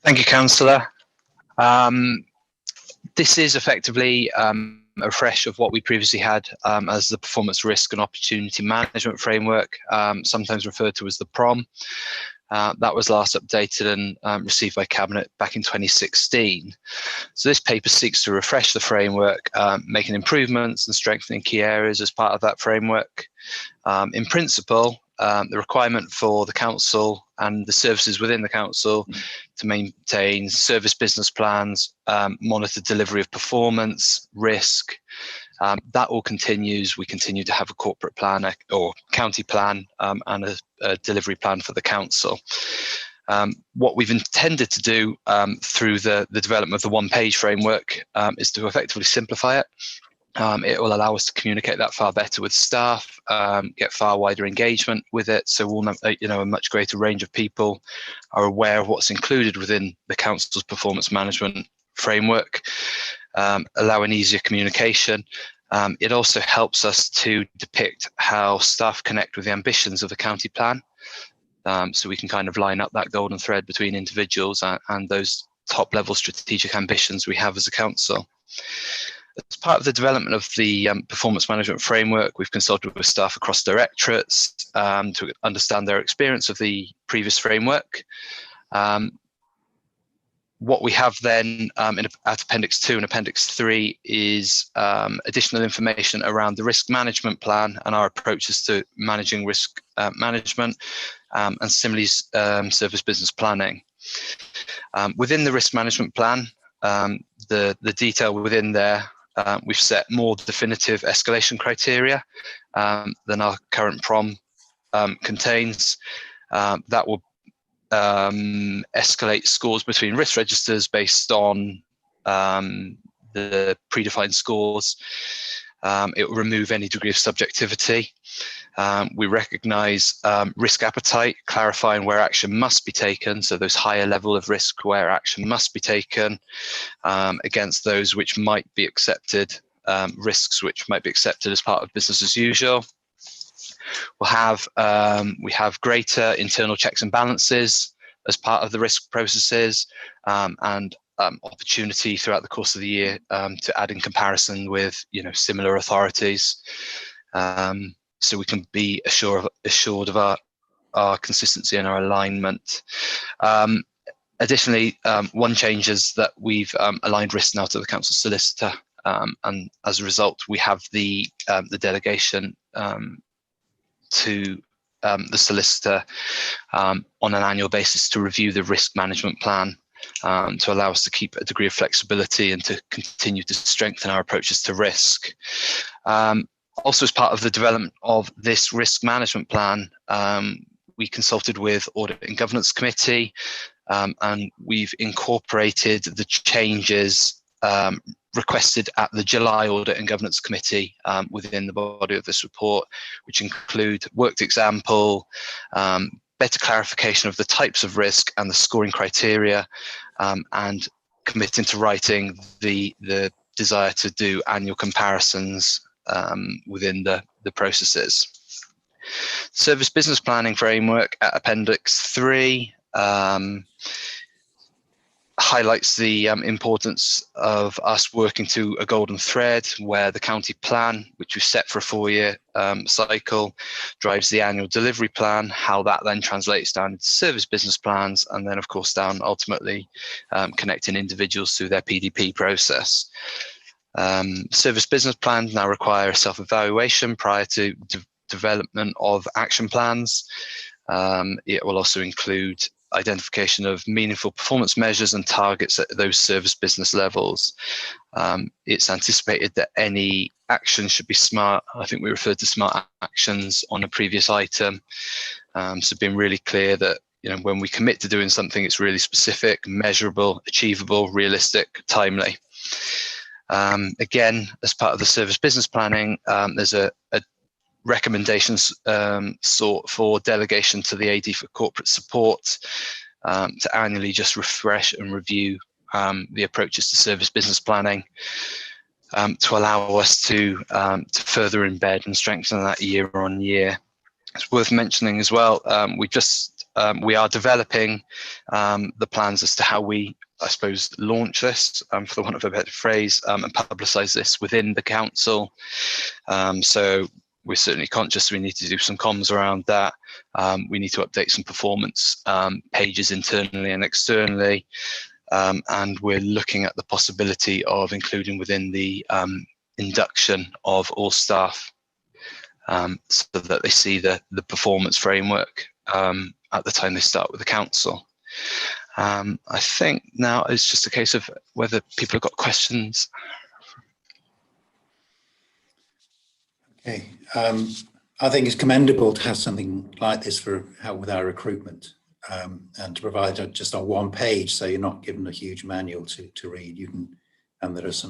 Thank you, Councillor. This is effectively a refresh of what we previously had as the Performance Risk and Opportunity Management Framework, sometimes referred to as the PROM. That was last updated and received by Cabinet back in 2016. So this paper seeks to refresh the framework, making improvements and strengthening key areas as part of that framework. In principle, the requirement for the council and the services within the council to maintain service business plans, monitor delivery of performance, risk, that all continues. We continue to have a corporate plan or county plan and a delivery plan for the council. What we've intended to do through the development of the one-page framework is to effectively simplify it. It will allow us to communicate that far better with staff, get far wider engagement with it. So we'll, a much greater range of people are aware of what's included within the council's performance management framework, allowing easier communication. It also helps us to depict how staff connect with the ambitions of the county plan. So we can kind of line up that golden thread between individuals and those top level strategic ambitions we have as a council. As part of the development of the performance management framework, we've consulted with staff across directorates to understand their experience of the previous framework. What we have then at Appendix 2 and Appendix 3 is additional information around the risk management plan and our approaches to managing risk management, and similarly service business planning. Within the risk management plan, the detail within there, we've set more definitive escalation criteria than our current PROM contains. That will escalate scores between risk registers based on the predefined scores. It will remove any degree of subjectivity. We recognise risk appetite, clarifying where action must be taken, so those higher level of risk where action must be taken against those which might be accepted, risks which might be accepted as part of business as usual. We have greater internal checks and balances as part of the risk processes, and opportunity throughout the course of the year to add in comparison with similar authorities, so we can be assured of our consistency and our alignment. Additionally, one change is that we've aligned risk now to the council solicitor, and as a result, we have the delegation to the solicitor on an annual basis to review the risk management plan, to allow us to keep a degree of flexibility and to continue to strengthen our approaches to risk. Also, as part of the development of this risk management plan, we consulted with Audit and Governance Committee, and we've incorporated the changes requested at the July Audit and Governance Committee within the body of this report, which include worked example, better clarification of the types of risk and the scoring criteria, and committing to writing the desire to do annual comparisons within the processes. Service business planning framework at Appendix 3 highlights the importance of us working to a golden thread where the county plan, which we've set for a 4-year cycle, drives the annual delivery plan, how that then translates down into service business plans, and then of course down ultimately connecting individuals through their PDP process. Service business plans now require a self-evaluation prior to development of action plans. It will also include identification of meaningful performance measures and targets at those service business levels. It's anticipated that any action should be smart. I think we referred to smart actions on a previous item. So being really clear that when we commit to doing something, it's really specific, measurable, achievable, realistic, timely. Again, as part of the service business planning, there's a recommendations sought for delegation to the AD for corporate support to annually just refresh and review the approaches to service business planning, to allow us to further embed and strengthen that year on year. It's worth mentioning as well, we are developing the plans as to how we, I suppose, launch this, for the want of a better phrase, and publicise this within the council. So we're certainly conscious we need to do some comms around that. We need to update some performance pages internally and externally. And we're looking at the possibility of including within the induction of all staff, so that they see the performance framework at the time they start with the council. I think now it's just a case of whether people have got questions. Okay, I think it's commendable to have something like this for help with our recruitment, and to provide it just on one page, so you're not given a huge manual to read. And there's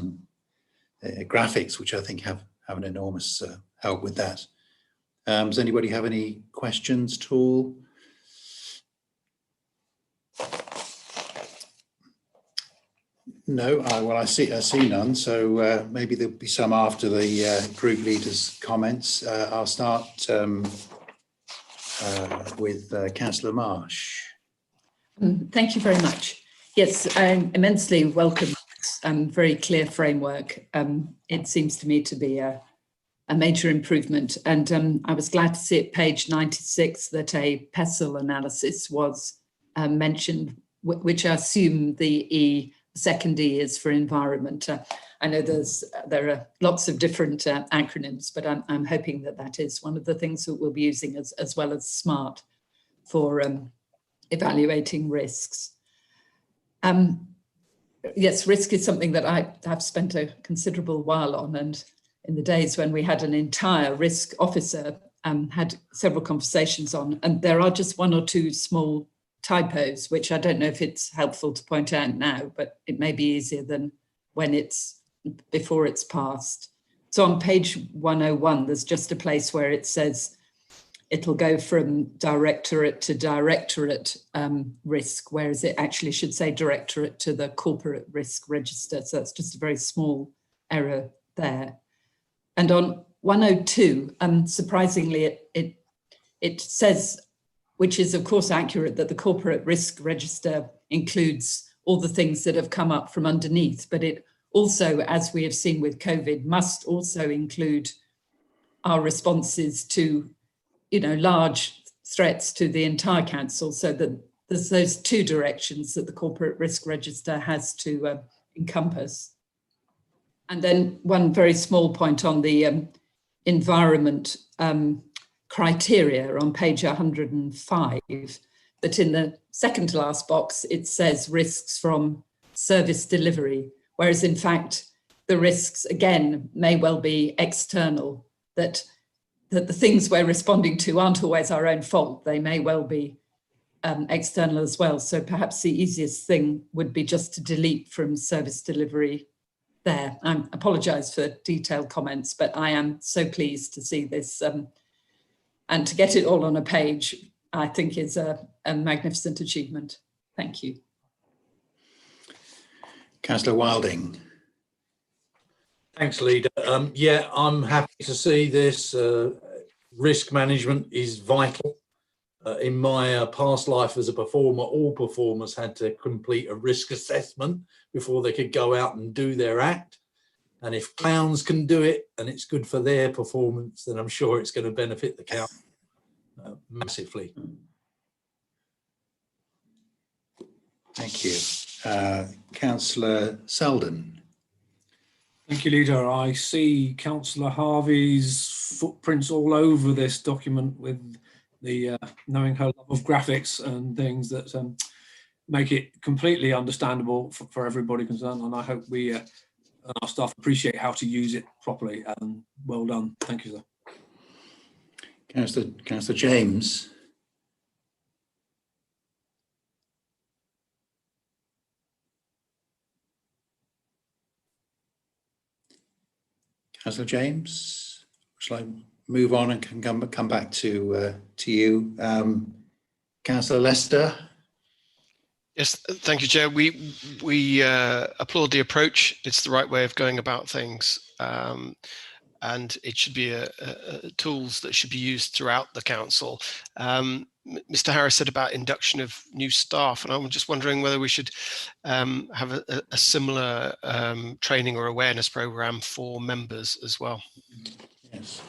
graphics, which I think have an enormous help with that. Does anybody have any questions at all? No, well, I see none. So maybe there'll be some after the group leaders' comments. I'll start with Councillor Marsh. Thank you very much. Yes, I immensely welcome this very clear framework. It seems to me to be a major improvement. And I was glad to see at page 96 that a PESEL analysis was mentioned, which I assume the second E is for environment. I know there are lots of different acronyms, but I'm hoping that is one of the things that we'll be using as well as SMART for evaluating risks. Yes, risk is something that I have spent a considerable while on, and in the days when we had an entire risk officer, had several conversations on, and there are just one or two small typos, which I don't know if it's helpful to point out now, but it may be easier than when before it's passed. So on page 101, there's just a place where it says it'll go from directorate to directorate risk, whereas it actually should say directorate to the corporate risk register. So that's just a very small error there. And on 102, surprisingly, it says, which is of course accurate, that the corporate risk register includes all the things that have come up from underneath, but it also, as we have seen with COVID, must also include our responses to, large threats to the entire council, so that there's those two directions that the corporate risk register has to encompass. And then one very small point on the environment criteria on page 105, that in the second to last box, it says risks from service delivery, whereas in fact, the risks again may well be external, that the things we're responding to aren't always our own fault. They may well be external as well. So perhaps the easiest thing would be just to delete from service delivery there. I apologise for detailed comments, but I am so pleased to see this. And to get it all on a page, I think is a magnificent achievement. Thank you. Councillor Wilding. Thanks, Leader. Yeah, I'm happy to see this. Risk management is vital. In my past life as a performer, all performers had to complete a risk assessment before they could go out and do their act. And if clowns can do it and it's good for their performance, then I'm sure it's going to benefit the council massively. Thank you. Councillor Selden. Thank you, Leader. I see Councillor Harvey's footprints all over this document with the knowing her love of graphics and things that make it completely understandable for everybody concerned. And I hope we and our staff appreciate how to use it properly. Well done. Thank you, sir. Councillor James. Councillor James, shall I move on and can come back to you? Councillor Lester. Yes, thank you, Chair. We applaud the approach. It's the right way of going about things, and it should be tools that should be used throughout the council. Mr. Harris said about induction of new staff, and I'm just wondering whether we should have a similar training or awareness program for members as well. Yes.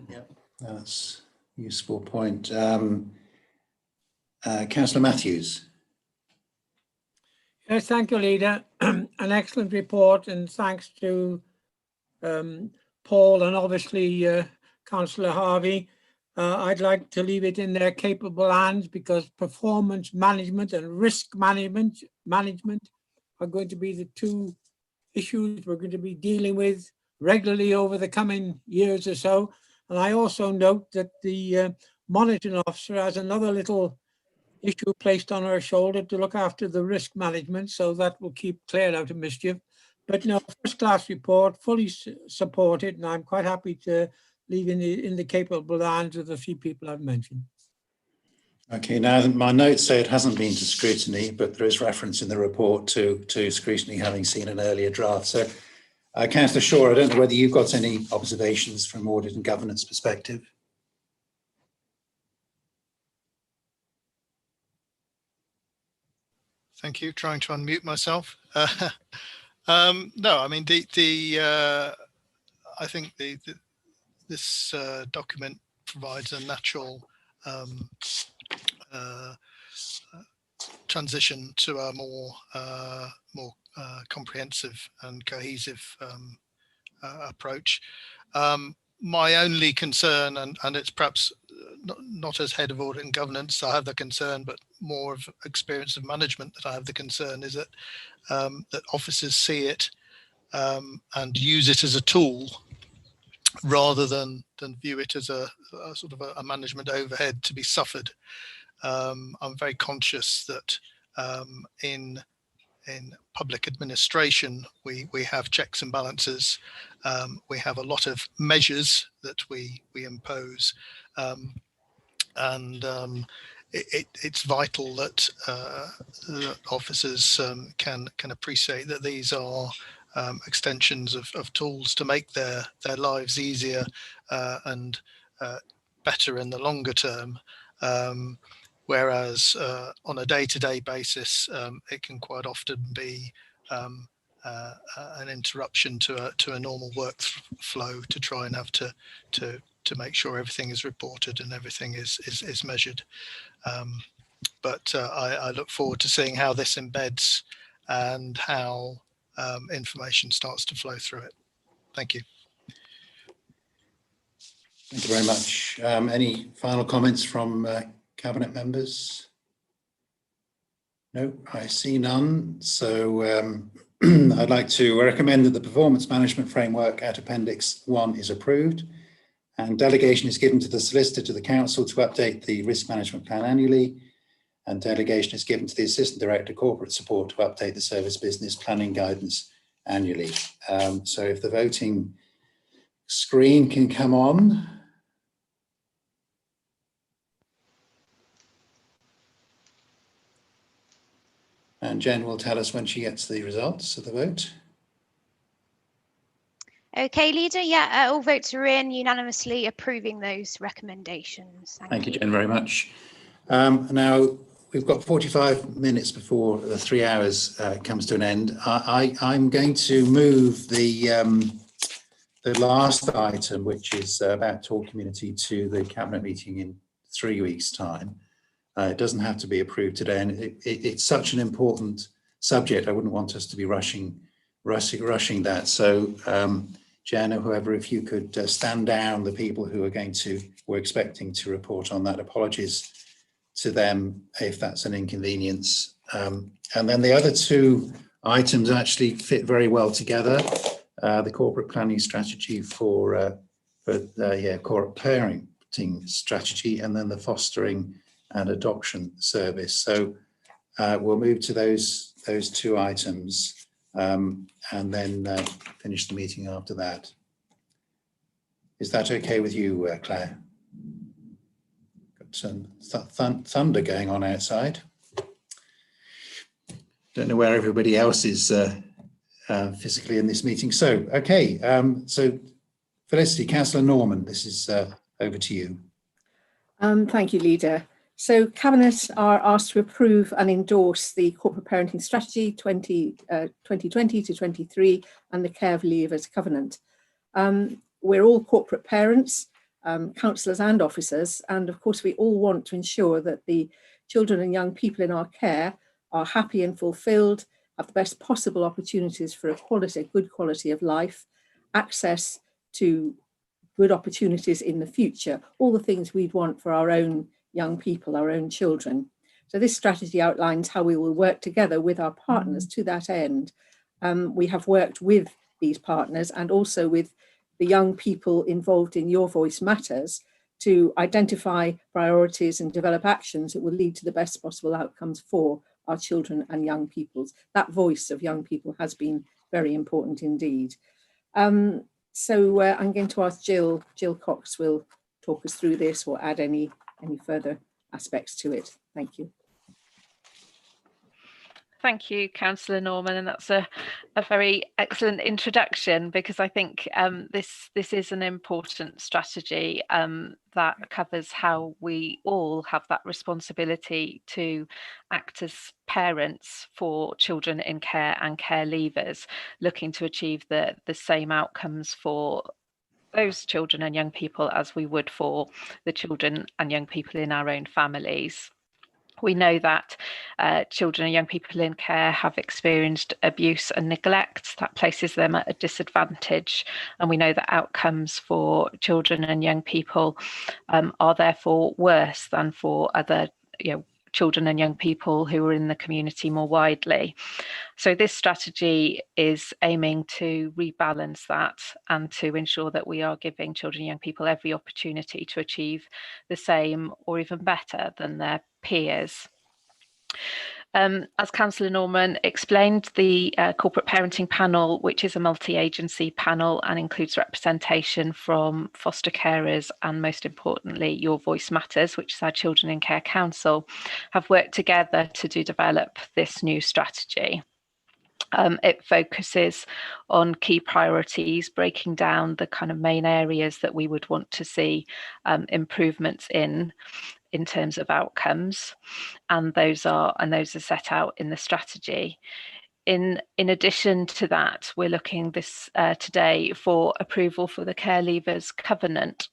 Yep, that's a useful point. Councillor Matthews. Yes, thank you, Leader. An excellent report, and thanks to Paul and obviously Councillor Harvey. I'd like to leave it in their capable hands, because performance management and risk management are going to be the two issues we're going to be dealing with regularly over the coming years or so. And I also note that the monitoring officer has another little issue placed on her shoulder to look after the risk management, so that will keep Claire out of mischief. But no, first class report, fully supported, and I'm quite happy to leave in the capable hands of the few people I've mentioned. Okay, now my notes say it hasn't been to scrutiny, but there is reference in the report to scrutiny having seen an earlier draft. So, Councillor Shaw, I don't know whether you've got any observations from audit and governance perspective. Thank you. Trying to unmute myself. No, I mean I think this document provides a natural transition to a more comprehensive and cohesive approach. My only concern, and it's perhaps not as head of audit and governance I have the concern, but more of experience of management that I have the concern, is that that officers see it and use it as a tool rather than view it as a sort of a management overhead to be suffered. I'm very conscious that in public administration we have checks and balances. We have a lot of measures that we impose, and it's vital that officers can appreciate that these are extensions of tools to make their lives easier and better in the longer term. Whereas on a day-to-day basis, it can quite often be an interruption to a normal workflow to try and have to make sure everything is reported and everything is measured. But I look forward to seeing how this embeds and how information starts to flow through it. Thank you. Thank you very much. Any final comments from Cabinet members? No, I see none. So I'd like to recommend that the performance management framework at Appendix 1 is approved, and delegation is given to the solicitor to the council to update the risk management plan annually, and delegation is given to the assistant director corporate support to update the service business planning guidance annually. So if the voting screen can come on. And Jen will tell us when she gets the results of the vote. Okay, Leader. Yeah, all votes are in, unanimously approving those recommendations. Thank you, Jen, very much. Now, we've got 45 minutes before the 3 hours comes to an end. I'm going to move the last item, which is about Talk Community, to the Cabinet meeting in 3 weeks' time. It doesn't have to be approved today, and it's such an important subject. I wouldn't want us to be rushing that. So, Jen or whoever, if you could stand down the people who we're expecting to report on that. Apologies to them if that's an inconvenience. And then the other two items actually fit very well together. The corporate planning strategy for corporate parenting strategy, and then the fostering and adoption service. So we'll move to those two items and then finish the meeting after that. Is that okay with you, Claire? Got some thunder going on outside. Don't know where everybody else is physically in this meeting. So, okay, so Felicity, Councillor Norman, this is over to you. Thank you, Leader. So Cabinet are asked to approve and endorse the Corporate Parenting Strategy 2020 to 23 and the Care of Leavers Covenant. We're all corporate parents, councillors and officers, and of course we all want to ensure that the children and young people in our care are happy and fulfilled, have the best possible opportunities for a good quality of life, access to good opportunities in the future, all the things we'd want for our own young people, our own children. So this strategy outlines how we will work together with our partners to that end. We have worked with these partners and also with the young people involved in Your Voice Matters to identify priorities and develop actions that will lead to the best possible outcomes for our children and young peoples. That voice of young people has been very important indeed. So I'm going to ask Jill Cox will talk us through this or add any further aspects to it. Thank you. Thank you, Councillor Norman, and that's a very excellent introduction, because I think this is an important strategy that covers how we all have that responsibility to act as parents for children in care and care leavers, looking to achieve the same outcomes for those children and young people as we would for the children and young people in our own families. We know that children and young people in care have experienced abuse and neglect that places them at a disadvantage, and we know that outcomes for children and young people are therefore worse than for other children and young people who are in the community more widely. So this strategy is aiming to rebalance that and to ensure that we are giving children and young people every opportunity to achieve the same or even better than their peers. As Councillor Norman explained, the Corporate Parenting Panel, which is a multi-agency panel and includes representation from foster carers and, most importantly, Your Voice Matters, which is our Children in Care Council, have worked together to develop this new strategy. It focuses on key priorities, breaking down the kind of main areas that we would want to see improvements in terms of outcomes, and those are set out in the strategy. In addition to that, we're looking today for approval for the Care Leavers Covenant,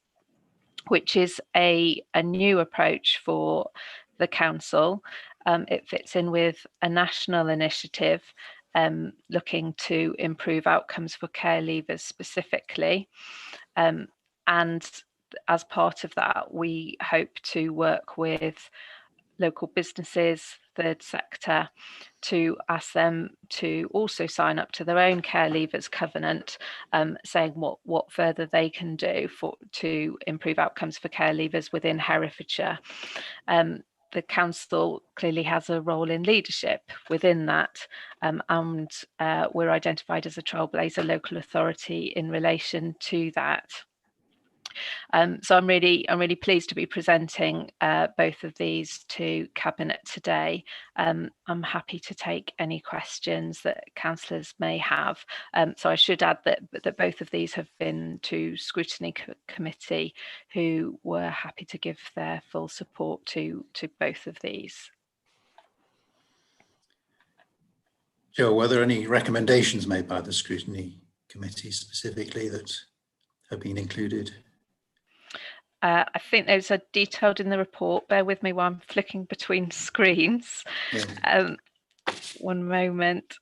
which is a new approach for the council. It fits in with a national initiative looking to improve outcomes for care leavers specifically, and as part of that, we hope to work with local businesses, third sector, to ask them to also sign up to their own Care Leavers Covenant, saying what further they can do to improve outcomes for care leavers within Herefordshire. The council clearly has a role in leadership within that, and we're identified as a trailblazer local authority in relation to that. So I'm really pleased to be presenting both of these to Cabinet today. I'm happy to take any questions that councillors may have. So I should add that both of these have been to Scrutiny Committee, who were happy to give their full support to both of these. Joe, were there any recommendations made by the Scrutiny Committee specifically that have been included? I think those are detailed in the report. Bear with me while I'm flicking between screens. Yeah. One moment.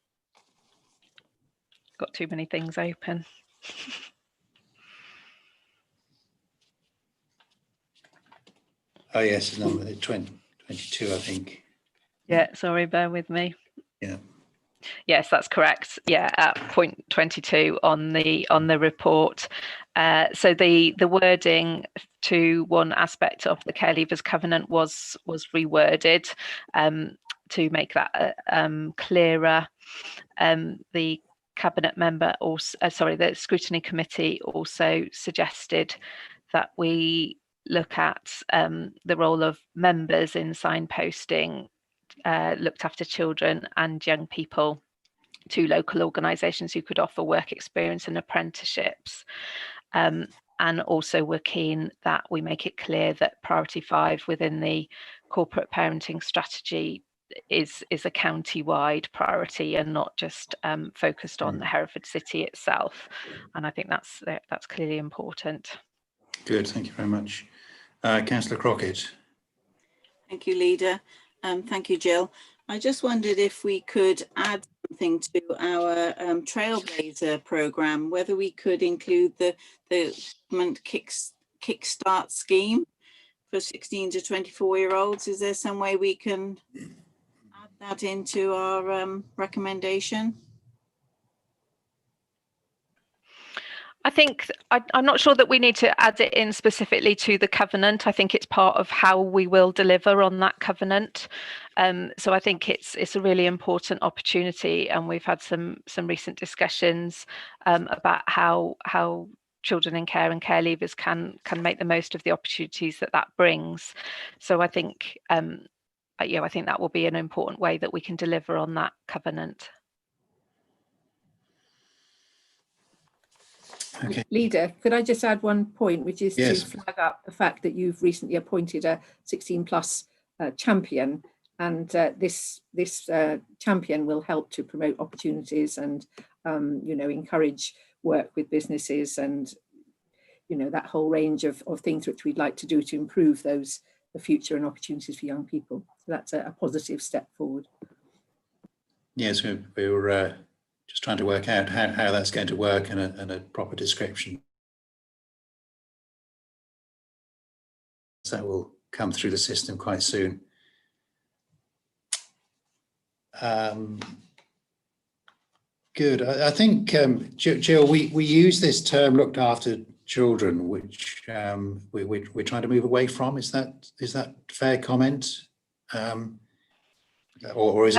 Got too many things open. Oh yes, it's number 22, I think. Yeah, sorry, bear with me. Yeah. Yes, that's correct. Yeah, at point 22 on the report. So the wording to one aspect of the Care Leavers Covenant was reworded to make that clearer. The Cabinet member also, the Scrutiny Committee also suggested that we look at the role of members in signposting looked after children and young people to local organisations who could offer work experience and apprenticeships. And also we're keen that we make it clear that priority 5 within the corporate parenting strategy is a county-wide priority and not just focused on the Hereford city itself. And I think that's clearly important. Good, thank you very much. Councillor Crockett. Thank you, Leader. Thank you, Jill. I just wondered if we could add something to our Trailblazer programme, whether we could include the government kickstart scheme for 16 to 24-year-olds. Is there some way we can add that into our recommendation? I think I'm not sure that we need to add it in specifically to the covenant. I think it's part of how we will deliver on that covenant. So I think it's a really important opportunity, and we've had some recent discussions about how children in care and care leavers can make the most of the opportunities that brings. So I think I think that will be an important way that we can deliver on that covenant. Okay. Leader, could I just add one point, which is Yes. to flag up the fact that you've recently appointed a 16+ champion, and this champion will help to promote opportunities and encourage work with businesses and that whole range of things which we'd like to do to improve the future and opportunities for young people. So that's a positive step forward. Yes, we were just trying to work out how that's going to work and a proper description. So that will come through the system quite soon. Good. I think, Jill, we use this term "looked after children," which we're trying to move away from. Is that fair comment? Or is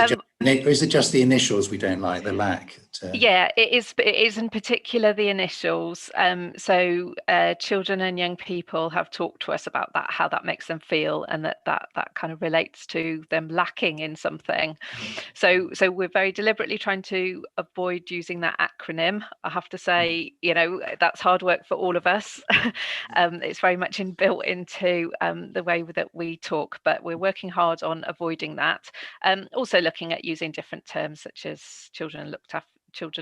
it just the initials we don't like, the lack? Yeah, it is in particular the initials. So children and young people have talked to us about that, how that makes them feel, and that kind of relates to them lacking in something. So we're very deliberately trying to avoid using that acronym. I have to say, that's hard work for all of us. It's very much built into the way that we talk, but we're working hard on avoiding that. Also looking at using different terms such as children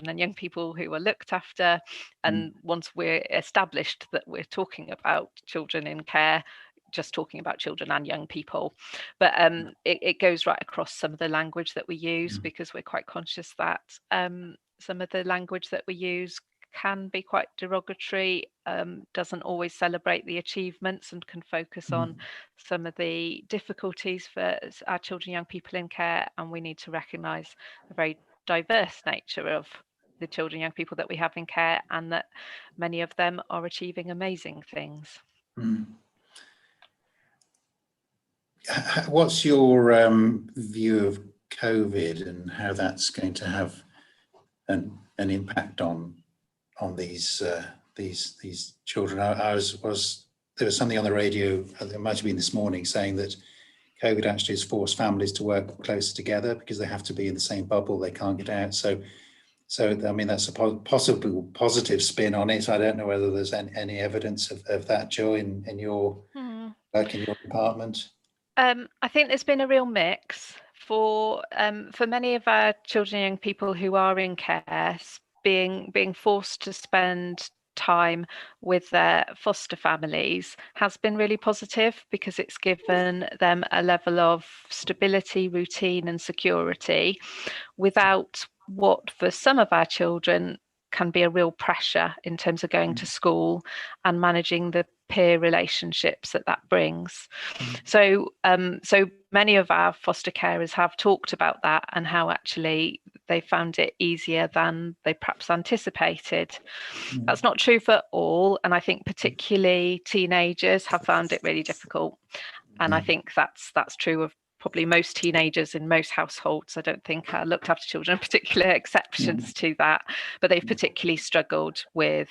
and young people who are looked after, and once we're established that we're talking about children in care, just talking about children and young people. But it goes right across some of the language that we use, because we're quite conscious that some of the language that we use can be quite derogatory, doesn't always celebrate the achievements, and can focus on some of the difficulties for our children and young people in care. And we need to recognise a very diverse nature of the children and young people that we have in care, and that many of them are achieving amazing things. What's your view of COVID and how that's going to have an impact on these children? There was something on the radio, it might have been this morning, saying that COVID actually has forced families to work closer together because they have to be in the same bubble, they can't get out. So I mean, that's a possible positive spin on it. I don't know whether there's any evidence of that, Jill, in your work in your department. I think there's been a real mix for many of our children and young people who are in care, being forced to spend time with their foster families has been really positive, because it's given them a level of stability, routine and security without what for some of our children can be a real pressure in terms of going to school and managing the peer relationships that brings. So many of our foster carers have talked about that, and how actually they found it easier than they perhaps anticipated. That's not true for all, and I think particularly teenagers have found it really difficult. And I think that's true of probably most teenagers in most households. I don't think looked after children are particular exceptions to that, but they've particularly struggled with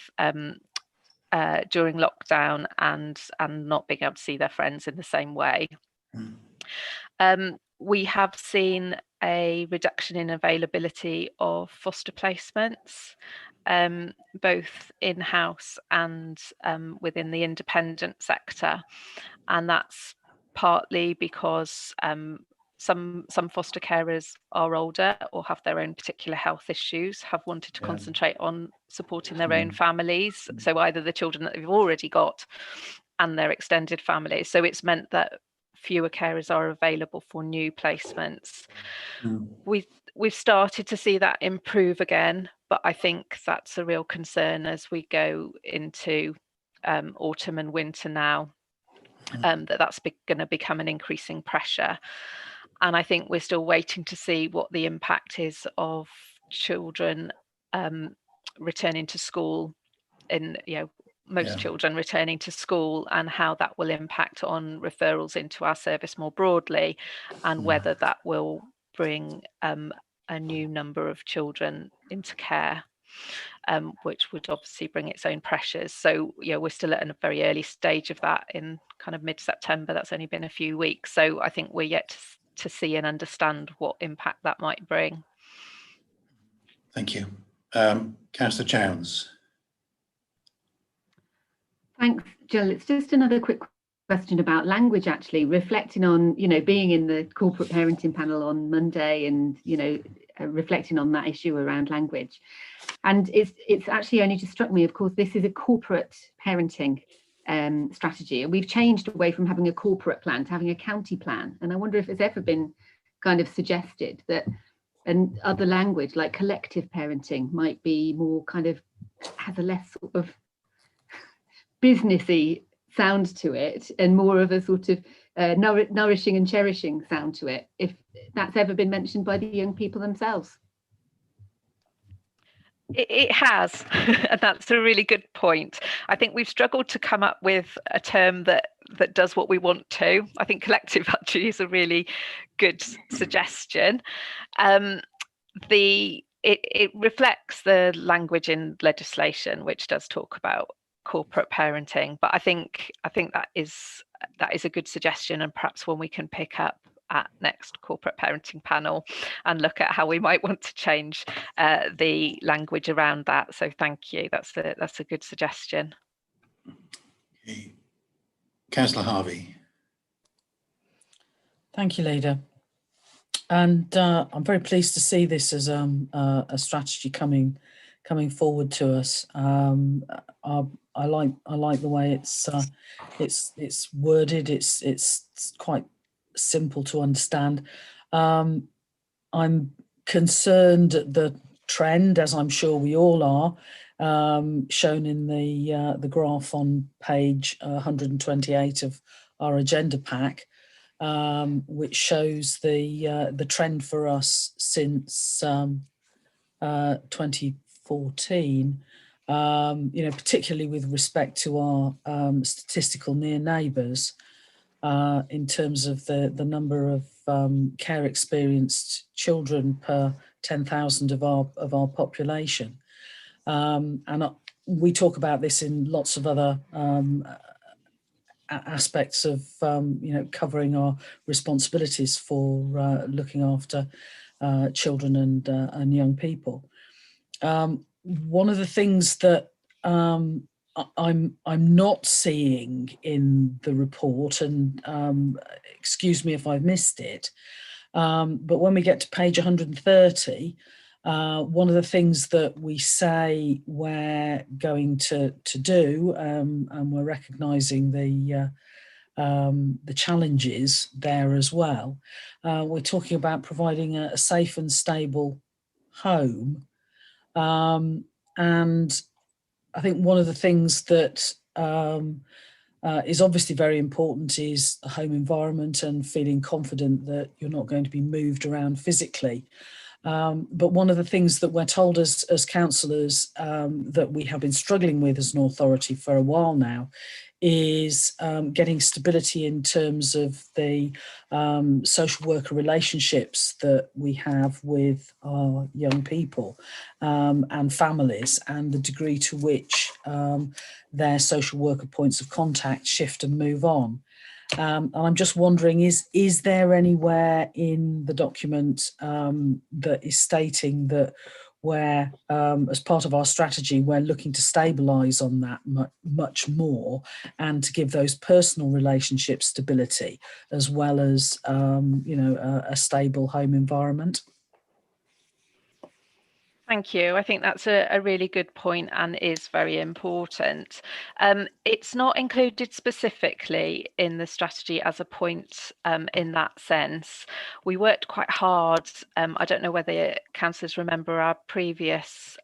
during lockdown and not being able to see their friends in the same way. We have seen a reduction in availability of foster placements, both in-house and within the independent sector, and that's partly because some foster carers are older or have their own particular health issues, have wanted to concentrate on supporting their own families, so either the children that they've already got and their extended families. So it's meant that fewer carers are available for new placements. We've started to see that improve again, but I think that's a real concern as we go into autumn and winter now, that's going to become an increasing pressure. And I think we're still waiting to see what the impact is of children returning to school in most Yeah. children returning to school, and how that will impact on referrals into our service more broadly, and whether that will bring a new number of children into care, which would obviously bring its own pressures. So we're still at a very early stage of that in kind of mid-September. That's only been a few weeks. So I think we're yet to see and understand what impact that might bring. Thank you. Councillor Jones. Thanks, Jill. It's just another quick question about language, actually, reflecting on, being in the corporate parenting panel on Monday and, reflecting on that issue around language. And it's actually only just struck me, of course, this is a corporate parenting strategy. And we've changed away from having a corporate plan to having a county plan. And I wonder if it's ever been kind of suggested that other language like collective parenting might be more kind of, has a less sort of businessy sound to it and more of a sort of nourishing and cherishing sound to it, if that's ever been mentioned by the young people themselves. It has, and that's a really good point. I think we've struggled to come up with a term that does what we want to. I think collective actually is a really good suggestion. It reflects the language in legislation, which does talk about corporate parenting, but I think that is a good suggestion, and perhaps one we can pick up at next corporate parenting panel and look at how we might want to change the language around that. So thank you, that's a good suggestion. Okay. Councillor Harvey. Thank you, Leader. And I'm very pleased to see this as a strategy coming forward to us. I like the way it's worded. It's quite simple to understand. I'm concerned at the trend, as I'm sure we all are, shown in the graph on page 128 of our agenda pack, which shows the trend for us since 2014. Particularly with respect to our statistical near neighbours, in terms of the number of care experienced children per 10,000 of our population, and we talk about this in lots of other aspects of covering our responsibilities for looking after children and young people. One of the things that I'm not seeing in the report, and excuse me if I've missed it, but when we get to page 130, one of the things that we say we're going to do, and we're recognising the challenges there as well, we're talking about providing a safe and stable home. And I think one of the things that is obviously very important is a home environment and feeling confident that you're not going to be moved around physically. But one of the things that we're told as councillors that we have been struggling with as an authority for a while now is getting stability in terms of the social worker relationships that we have with our young people and families, and the degree to which their social worker points of contact shift and move on. And I'm just wondering, is there anywhere in the document that is stating that where, as part of our strategy, we're looking to stabilise on that much more and to give those personal relationships stability as well as, a stable home environment? Thank you. I think that's a really good point and is very important. It's not included specifically in the strategy as a point in that sense. We worked quite hard. I don't know whether councillors remember our previous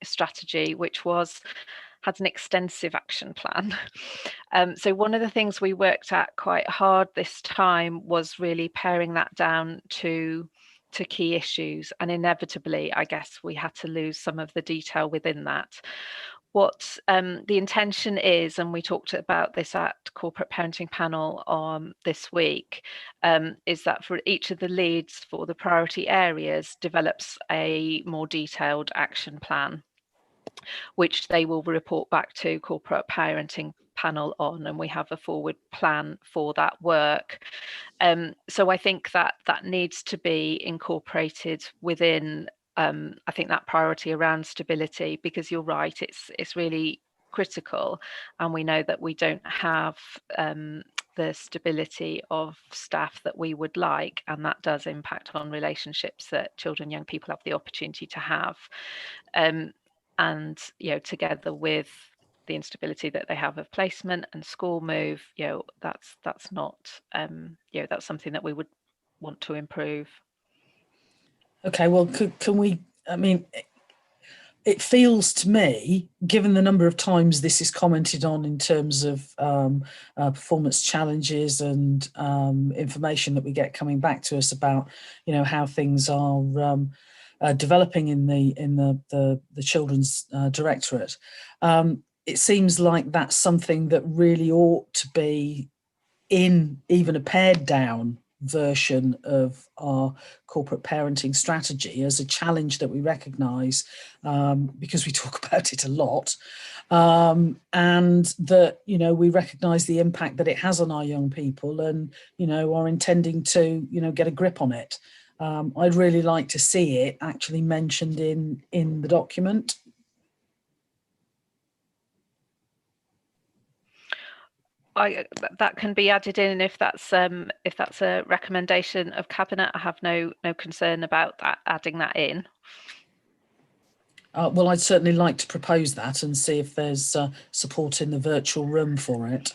strategy, which had an extensive action plan. So one of the things we worked at quite hard this time was really paring that down to key issues, and inevitably I guess we had to lose some of the detail within that. what the intention is, and we talked about this at corporate parenting panel this week, is that for each of the leads for the priority areas develops a more detailed action plan, which they will report back to corporate parenting panel on, and we have a forward plan for that work. So I think that that needs to be incorporated within I think that priority around stability, because you're right, it's really critical, and we know that we don't have the stability of staff that we would like, and that does impact on relationships that children, young people have the opportunity to have, and together with the instability that they have of placement and school move, that's not that's something that we would want to improve. Okay, well, can we, I mean, it feels to me, given the number of times this is commented on in terms of performance challenges and information that we get coming back to us about, how things are developing in the children's directorate, it seems like that's something that really ought to be in even a pared down version of our corporate parenting strategy as a challenge that we recognise, because we talk about it a lot, and that we recognise the impact that it has on our young people, and are intending to get a grip on it. I'd really like to see it actually mentioned in the document. That can be added in if that's a recommendation of cabinet. I have no concern about adding that in. Well, I'd certainly like to propose that and see if there's support in the virtual room for it.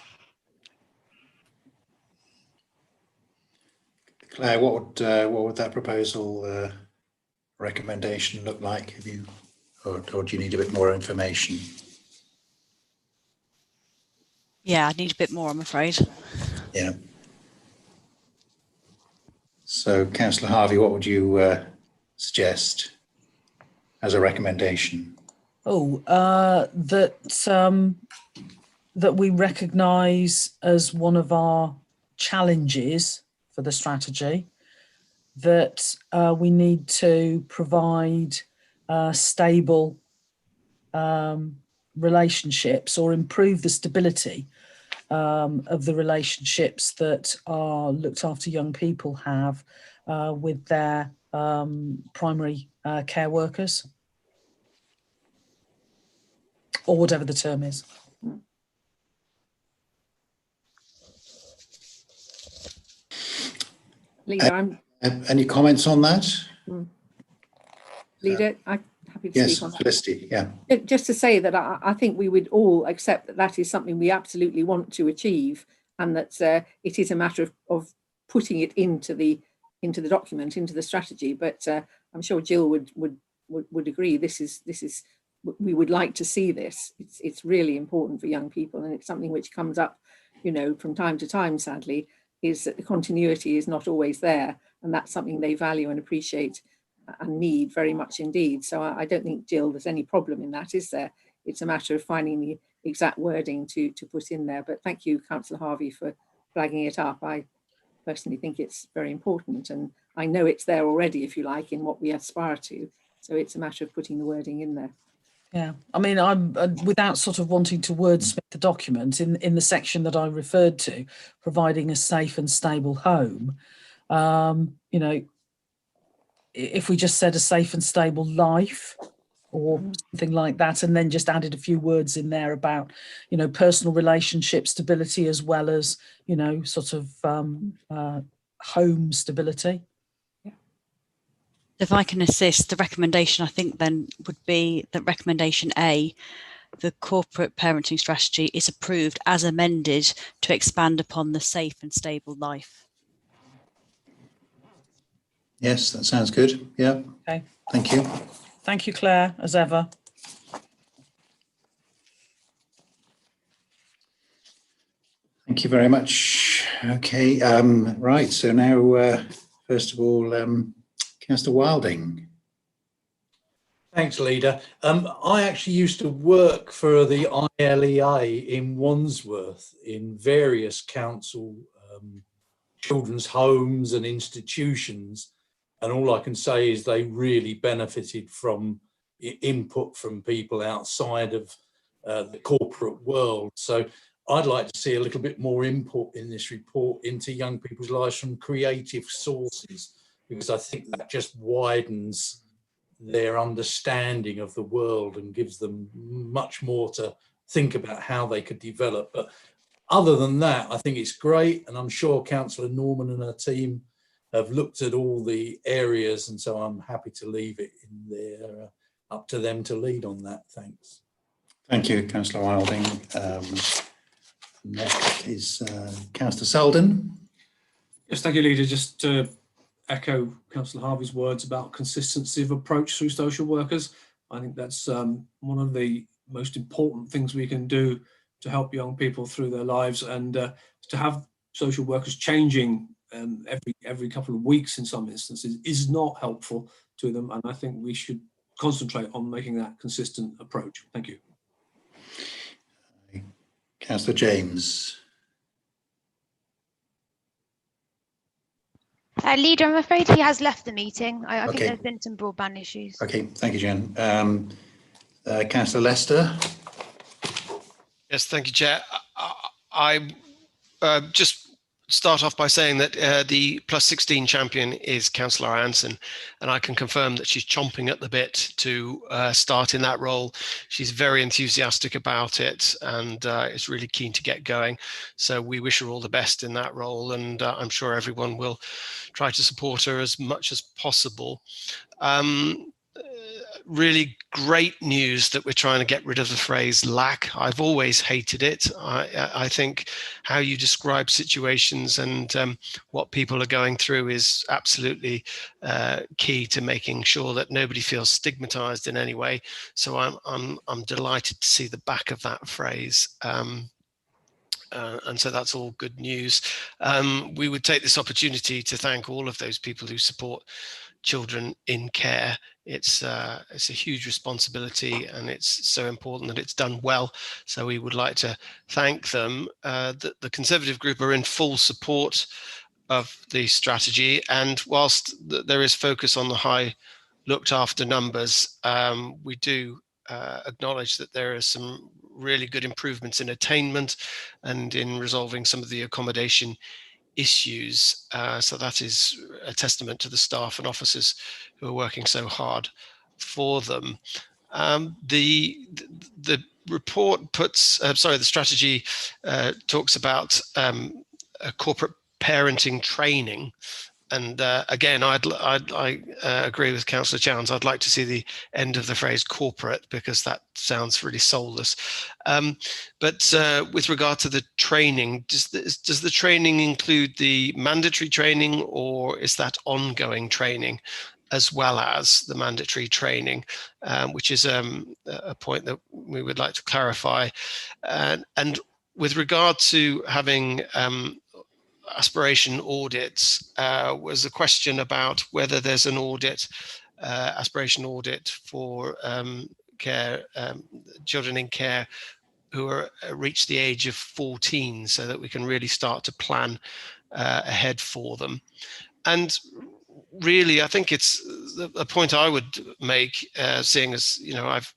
Claire, what would that proposal recommendation look like? Have you, or do you need a bit more information? Yeah, I need a bit more, I'm afraid. Yeah. So, Councillor Harvey, what would you suggest as a recommendation? That we recognise as one of our challenges for the strategy that we need to provide stable relationships, or improve the stability of the relationships that our looked after young people have with their primary care workers, or whatever the term is. Leader, any comments on that? Leader, I'm happy to Yes, speak on that. Felicity, yeah. Just to say that I think we would all accept that that is something we absolutely want to achieve, and that it is a matter of putting it into the document, into the strategy. But I'm sure Jill would agree. This is we would like to see this. It's really important for young people, and it's something which comes up, from time to time. Sadly, is that the continuity is not always there, and that's something they value and appreciate and need very much indeed. So I don't think, Jill, there's any problem in that, is there? It's a matter of finding the exact wording to put in there. But thank you, Councillor Harvey, for flagging it up. I personally think it's very important, and I know it's there already, if you like, in what we aspire to. So it's a matter of putting the wording in there. Yeah, I mean, I'm without sort of wanting to wordsmith the document, in the section that I referred to, providing a safe and stable home, if we just said a safe and stable life or something like that, and then just added a few words in there about, personal relationship stability, as well as, sort of home stability. If I can assist, the recommendation I think then would be that recommendation A, the corporate parenting strategy is approved as amended to expand upon the safe and stable life. Yes, that sounds good. Yeah. Okay. Thank you. Thank you, Claire, as ever. Thank you very much. Okay. Right. So now, first of all, Councillor Wilding. Thanks, Leader. I actually used to work for the ILEA in Wandsworth in various council children's homes and institutions. And all I can say is they really benefited from input from people outside of the corporate world. So I'd like to see a little bit more input in this report into young people's lives from creative sources, because I think that just widens their understanding of the world and gives them much more to think about how they could develop. But other than that, I think it's great, and I'm sure Councillor Norman and her team have looked at all the areas, and so I'm happy to leave it in there, up to them to lead on that. Thanks. Thank you, Councillor Wilding. Next is Councillor Selden. Yes, thank you, Leader. Just to echo Councillor Harvey's words about consistency of approach through social workers. I think that's one of the most important things we can do to help young people through their lives, and to have social workers changing every couple of weeks in some instances is not helpful to them, and I think we should concentrate on making that consistent approach. Thank you. Councillor James. Leader, I'm afraid he has left the meeting. I think Okay. there's been some broadband issues. Okay, thank you, Jen. Councillor Lester. Yes, thank you, Chair. I just start off by saying that the +16 champion is Councillor Anson, and I can confirm that she's chomping at the bit to start in that role. She's very enthusiastic about it and is really keen to get going. So we wish her all the best in that role, and I'm sure everyone will try to support her as much as possible. Really great news that we're trying to get rid of the phrase lack. I've always hated it. I think how you describe situations and what people are going through is absolutely key to making sure that nobody feels stigmatized in any way. So I'm delighted to see the back of that phrase. And so that's all good news. We would take this opportunity to thank all of those people who support children in care. It's a huge responsibility, and it's so important that it's done well. So we would like to thank them. The Conservative group are in full support of the strategy, and whilst there is focus on the high looked after numbers, we do acknowledge that there are some really good improvements in attainment and in resolving some of the accommodation issues. So that is a testament to the staff and officers who are working so hard for them. The report puts, the strategy talks about corporate parenting training. And again, I agree with Councillor Chowns. I'd like to see the end of the phrase corporate, because that sounds really soulless. But with regard to the training, does the training include the mandatory training, or is that ongoing training as well as the mandatory training, which is a point that we would like to clarify. And with regard to having aspiration audits, was a question about whether there's an audit, aspiration audit for children in care who are reach the age of 14, so that we can really start to plan ahead for them. And really, I think it's a point I would make, seeing as, you know, I've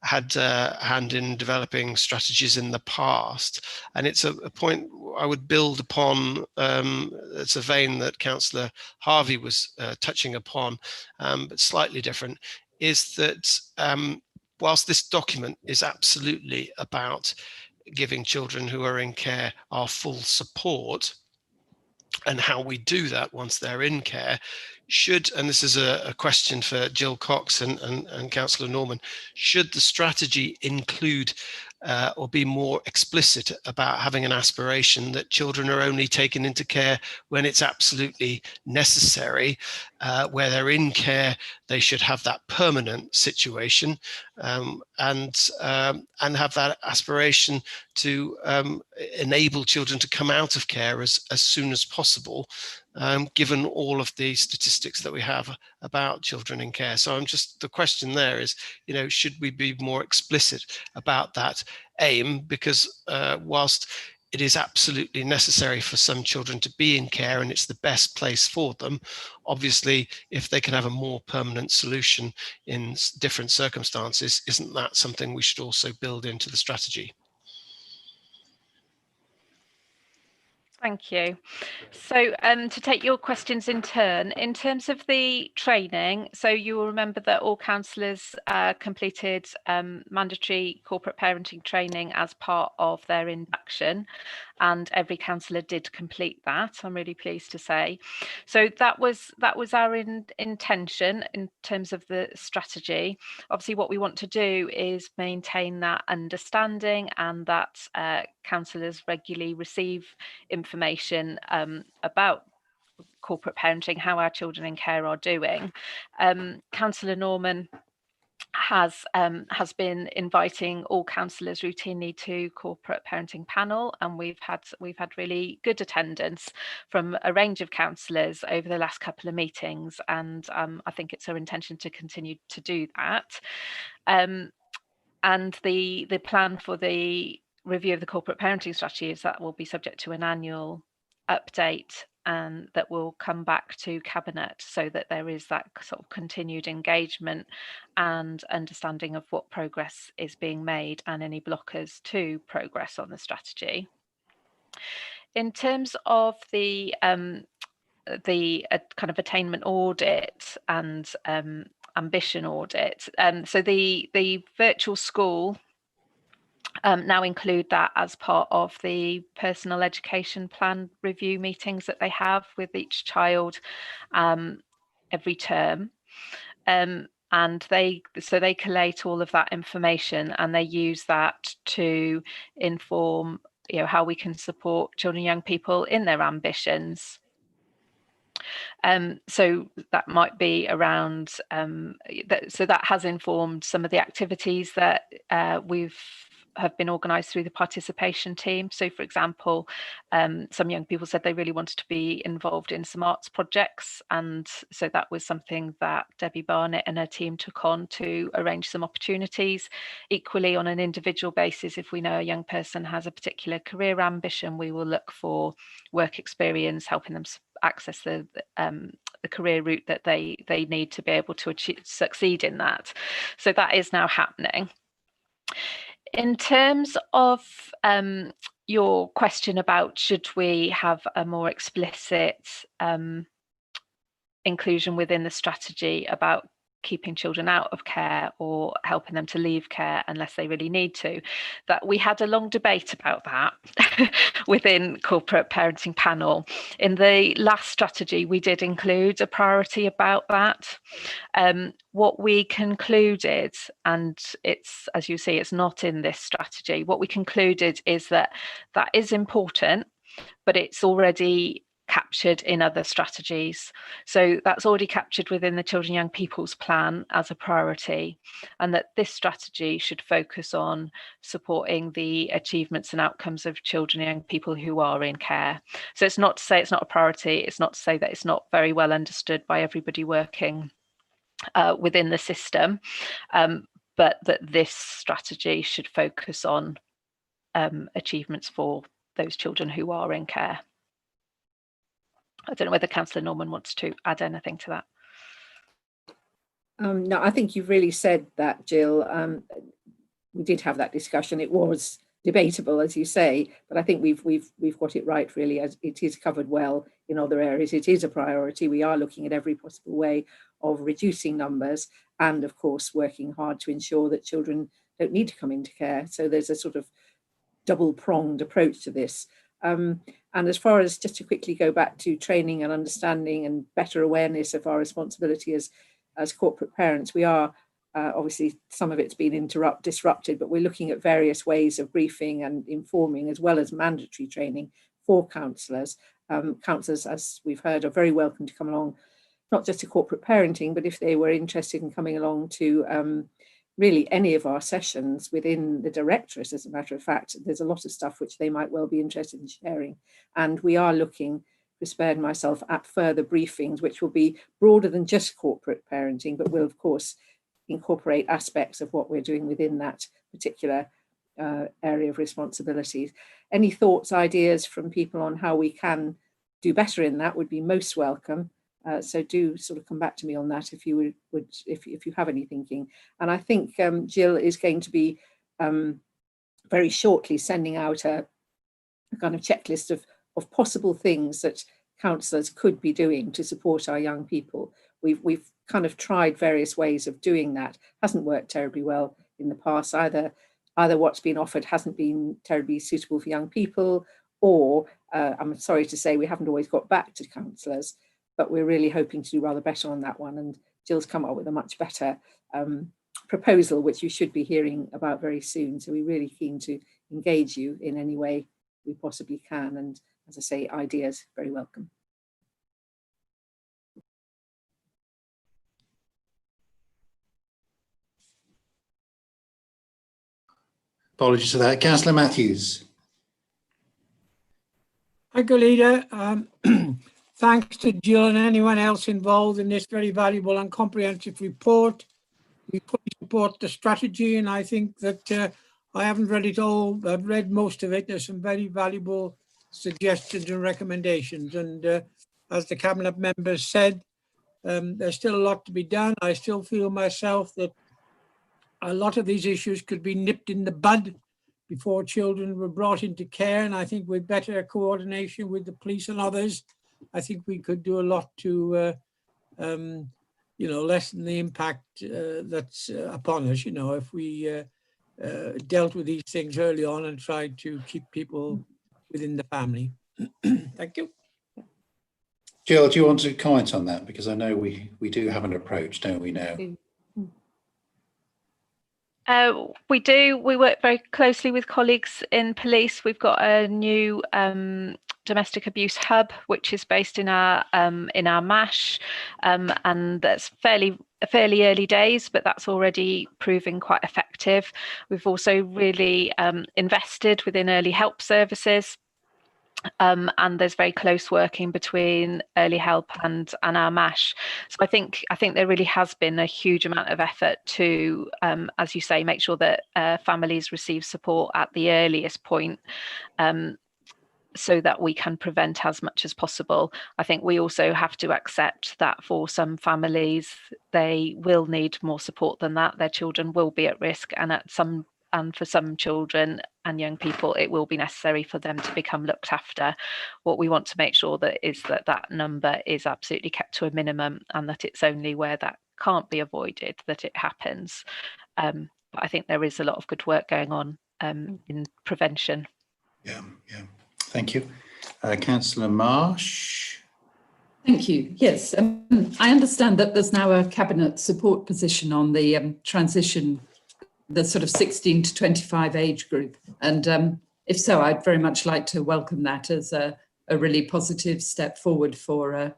had a hand in developing strategies in the past, and it's a point I would build upon. It's a vein that Councillor Harvey was touching upon, but slightly different, is that whilst this document is absolutely about giving children who are in care our full support, and how we do that once they're in care, should, and this is a question for Jill Cox and Councillor Norman, should the strategy include or be more explicit about having an aspiration that children are only taken into care when it's absolutely necessary, where they're in care, they should have that permanent situation, and have that aspiration to enable children to come out of care as soon as possible, given all of the statistics that we have about children in care. So the question there is, should we be more explicit about that aim? Because whilst it is absolutely necessary for some children to be in care and it's the best place for them, obviously, if they can have a more permanent solution in different circumstances, isn't that something we should also build into the strategy? Thank you. So to take your questions in turn, in terms of the training, so you will remember that all councillors completed mandatory corporate parenting training as part of their induction, and every councillor did complete that, I'm really pleased to say. So that was our intention in terms of the strategy. Obviously, what we want to do is maintain that understanding and that councillors regularly receive information about corporate parenting, how our children in care are doing. Councillor Norman has been inviting all councillors routinely to corporate parenting panel, and we've had really good attendance from a range of councillors over the last couple of meetings, and I think it's our intention to continue to do that. And the plan for the review of the corporate parenting strategy is that will be subject to an annual update, and that will come back to Cabinet, so that there is that sort of continued engagement and understanding of what progress is being made and any blockers to progress on the strategy. In terms of the kind of attainment audit and ambition audit, so the virtual school now include that as part of the personal education plan review meetings that they have with each child every term. And they collate all of that information, and they use that to inform how we can support children and young people in their ambitions. So that might be around, so that has informed some of the activities that have been organised through the participation team. So, for example, some young people said they really wanted to be involved in some arts projects, and so that was something that Debbie Barnett and her team took on to arrange some opportunities. Equally, on an individual basis, if we know a young person has a particular career ambition, we will look for work experience, helping them access the career route that they need to be able to succeed in that. So that is now happening. In terms of your question about should we have a more explicit inclusion within the strategy about keeping children out of care or helping them to leave care unless they really need to, that we had a long debate about that within corporate parenting panel. In the last strategy, we did include a priority about that. What we concluded, and it's, as you see, it's not in this strategy, what we concluded is that that is important, but it's already captured in other strategies. So that's already captured within the Children and Young People's Plan as a priority, and that this strategy should focus on supporting the achievements and outcomes of children and young people who are in care. So it's not to say it's not a priority, it's not to say that it's not very well understood by everybody working within the system, but that this strategy should focus on achievements for those children who are in care. I don't know whether Councillor Norman wants to add anything to that. No, I think you've really said that, Jill. We did have that discussion. It was debatable, as you say, but I think we've got it right, really, as it is covered well in other areas. It is a priority. We are looking at every possible way of reducing numbers, and of course working hard to ensure that children don't need to come into care. So there's a sort of double-pronged approach to this. And as far as, just to quickly go back to training and understanding and better awareness of our responsibility as corporate parents, we are obviously, some of it's been disrupted, but we're looking at various ways of briefing and informing, as well as mandatory training for councillors. Councillors, as we've heard, are very welcome to come along, not just to corporate parenting, but if they were interested in coming along to really any of our sessions within the directorate. As a matter of fact, there's a lot of stuff which they might well be interested in sharing. And we are looking Chris and myself at further briefings, which will be broader than just corporate parenting, but will of course incorporate aspects of what we're doing within that particular area of responsibilities. Any thoughts, ideas from people on how we can do better in that would be most welcome. So do sort of come back to me on that if you would if you have any thinking. And I think Jill is going to be very shortly sending out a kind of checklist of possible things that councillors could be doing to support our young people. We've kind of tried various ways of doing that. Hasn't worked terribly well in the past. Either what's been offered hasn't been terribly suitable for young people, or I'm sorry to say we haven't always got back to councillors, but we're really hoping to do rather better on that one. And Jill's come up with a much better proposal, which you should be hearing about very soon. So we're really keen to engage you in any way we possibly can. And as I say, ideas very welcome. Apologies for that. Councillor Matthews. Thank you, Leader. Thanks to Jill and anyone else involved in this very valuable and comprehensive report. We fully support the strategy, and I think that I haven't read it all. I've read most of it. There's some very valuable suggestions and recommendations. And as the Cabinet members said, there's still a lot to be done. I still feel myself that a lot of these issues could be nipped in the bud before children were brought into care. And I think with better coordination with the police and others, I think we could do a lot to, lessen the impact that's upon us, if we dealt with these things early on and tried to keep people within the family. Thank you. Jill, do you want to comment on that? Because I know we do have an approach, don't we now? We do. We work very closely with colleagues in police. We've got a new domestic abuse hub, which is based in our MASH, and that's fairly early days, but that's already proving quite effective. We've also really invested within early help services. And there's very close working between early help and our MASH. So I think there really has been a huge amount of effort to, as you say, make sure that families receive support at the earliest point, so that we can prevent as much as possible. I think we also have to accept that for some families, they will need more support than that. Their children will be at risk, and for some children and young people, it will be necessary for them to become looked after. What we want to make sure is that number is absolutely kept to a minimum, and that it's only where that can't be avoided that it happens. But I think there is a lot of good work going on in prevention. Yeah. Thank you. Councillor Marsh. Thank you. Yes, I understand that there's now a cabinet support position on the transition, the sort of 16 to 25 age group. And if so, I'd very much like to welcome that as a really positive step forward for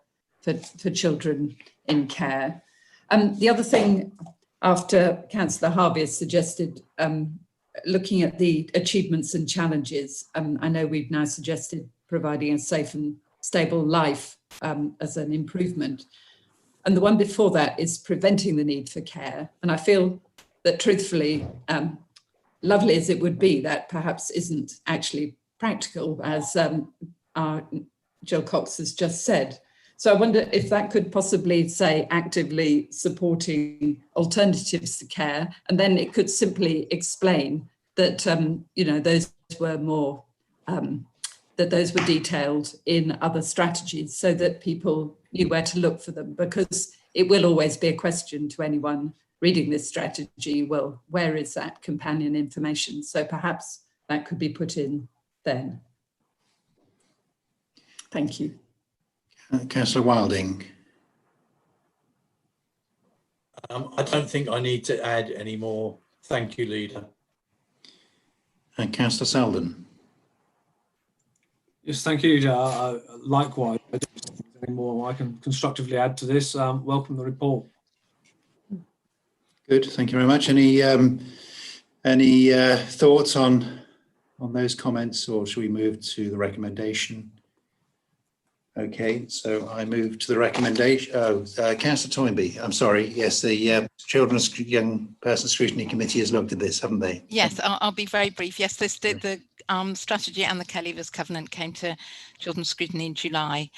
children in care. The other thing, after Councillor Harvey has suggested looking at the achievements and challenges, I know we've now suggested providing a safe and stable life as an improvement. And the one before that is preventing the need for care. And I feel that truthfully, lovely as it would be, that perhaps isn't actually practical, as our Jill Cox has just said. So I wonder if that could possibly say actively supporting alternatives to care, and then it could simply explain that those were more that those were detailed in other strategies, so that people knew where to look for them, because it will always be a question to anyone reading this strategy. Well, where is that companion information? So perhaps that could be put in then. Thank you. Councillor Wilding. I don't think I need to add any more. Thank you, Leader. And Councillor Selden. Yes, thank you, Leader. Likewise, I don't think there's any more I can constructively add to this. Welcome the report. Good, thank you very much. Any thoughts on those comments, or should we move to the recommendation? Okay, so I move to the recommendation. Councillor Toynbee, I'm sorry. Yes, the Children's Young Person Scrutiny Committee has looked at this, haven't they? Yes, I'll be very brief. Yes, the strategy and the Kellyver's Covenant came to Children's Scrutiny in July.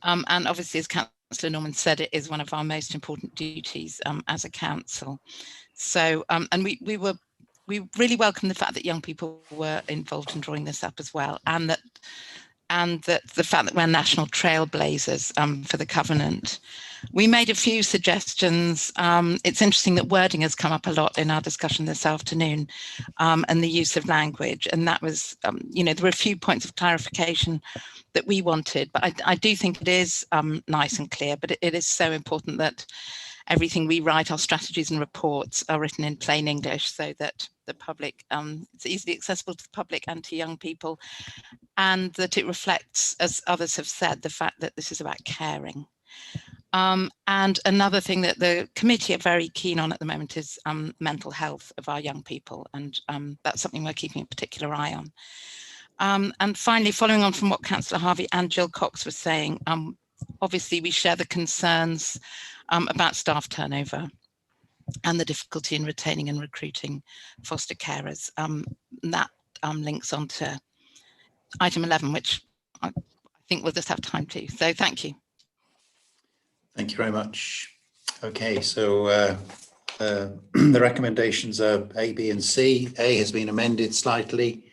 And obviously, as Councillor Norman said, it is one of our most important duties as a council. So, and we really welcome the fact that young people were involved in drawing this up as well, and that the fact that we're national trailblazers for the Covenant. We made a few suggestions. It's interesting that wording has come up a lot in our discussion this afternoon, and the use of language. And that was, you know, there were a few points of clarification that we wanted, but I do think it is nice and clear, but it is so important that everything we write, our strategies and reports, are written in plain English so that the public, it's easily accessible to the public and to young people, and that it reflects, as others have said, the fact that this is about caring. And another thing that the committee are very keen on at the moment is mental health of our young people, and that's something we're keeping a particular eye on. And finally, following on from what Councillor Harvey and Jill Cox were saying, obviously we share the concerns about staff turnover and the difficulty in retaining and recruiting foster carers. That links on to item 11, which I think we'll just have time to. So thank you. Thank you very much. Okay, so the recommendations are A, B and C. A has been amended slightly.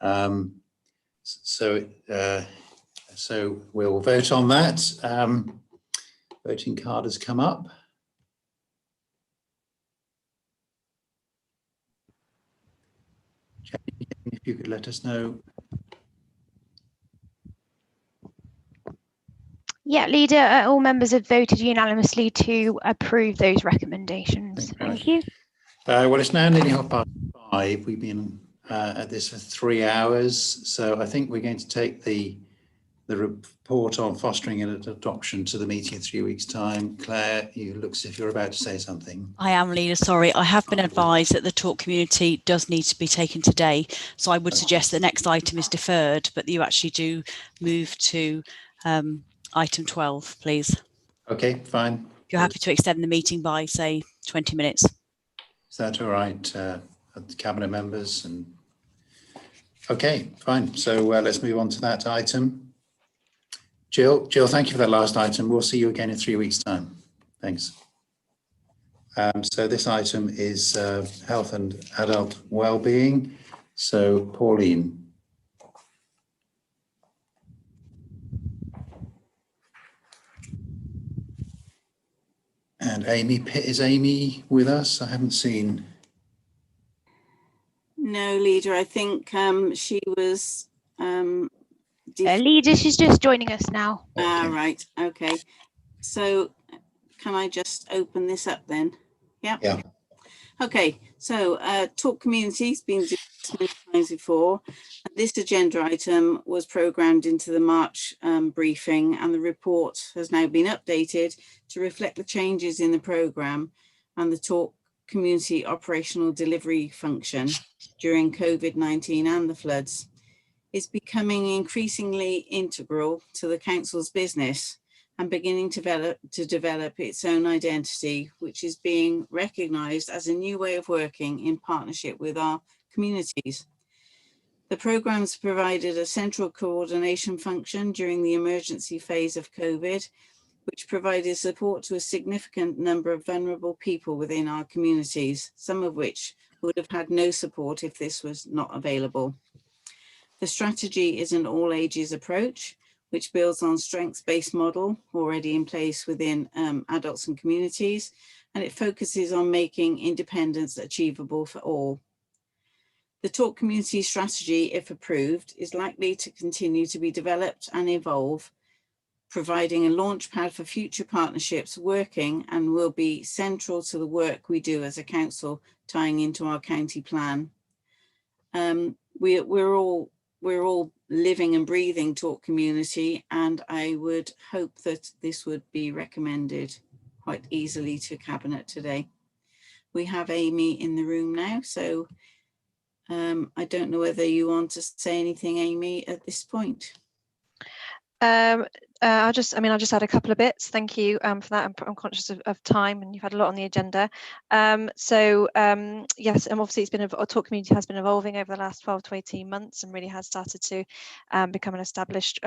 So we'll vote on that. Voting card has come up. If you could let us know. Yeah, Leader, all members have voted unanimously to approve those recommendations. Thank you. Well, it's now nearly 5:30. We've been at this for 3 hours, so I think we're going to take the report on fostering and adoption to the meeting in 3 weeks' time. Claire, you look as if you're about to say something. I am, Leader. Sorry, I have been advised that the talk community does need to be taken today, so I would suggest the next item is deferred, but you actually do move to item 12, please. Okay, fine. If you're happy to extend the meeting by, say, 20 minutes. Is that all right, cabinet members? And okay, fine. So let's move on to that item. Jill, thank you for that last item. We'll see you again in 3 weeks' time. Thanks. So this item is health and adult wellbeing. So Pauline. And Amy, is Amy with us? I haven't seen. No, Leader, I think she was... Leader, she's just joining us now. Ah, right, okay. So can I just open this up then? Yeah. Okay, so talk community has been discussed many times before. This agenda item was programmed into the March briefing, and the report has now been updated to reflect the changes in the programme and the talk community operational delivery function during COVID-19 and the floods. Is becoming increasingly integral to the council's business and beginning to develop its own identity, which is being recognised as a new way of working in partnership with our communities. The programmes provided a central coordination function during the emergency phase of COVID, which provided support to a significant number of vulnerable people within our communities, some of which would have had no support if this was not available. The strategy is an all ages approach, which builds on strengths-based model already in place within adults and communities, and it focuses on making independence achievable for all. The talk community strategy, if approved, is likely to continue to be developed and evolve, providing a launch pad for future partnerships working and will be central to the work we do as a council, tying into our county plan. We're all living and breathing talk community, and I would hope that this would be recommended quite easily to Cabinet today. We have Amy in the room now, so I don't know whether you want to say anything, Amy, at this point. I'll just add a couple of bits. Thank you for that. I'm conscious of time, and you've had a lot on the agenda. Yes, obviously it's been a talk community has been evolving over the last 12 to 18 months, and really has started to become an established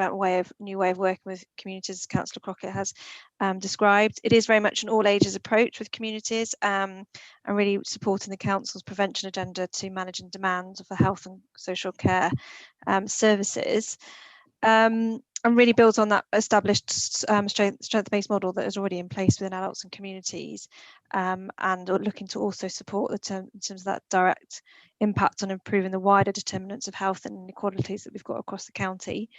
new way of working with communities, as Councillor Crockett has described. It is very much an all ages approach with communities, and really supporting the council's prevention agenda to managing demand for health and social care services. And really builds on that established strength-based model that is already in place within adults and communities, and looking to also support in terms of that direct impact on improving the wider determinants of health and inequalities that we've got across the county.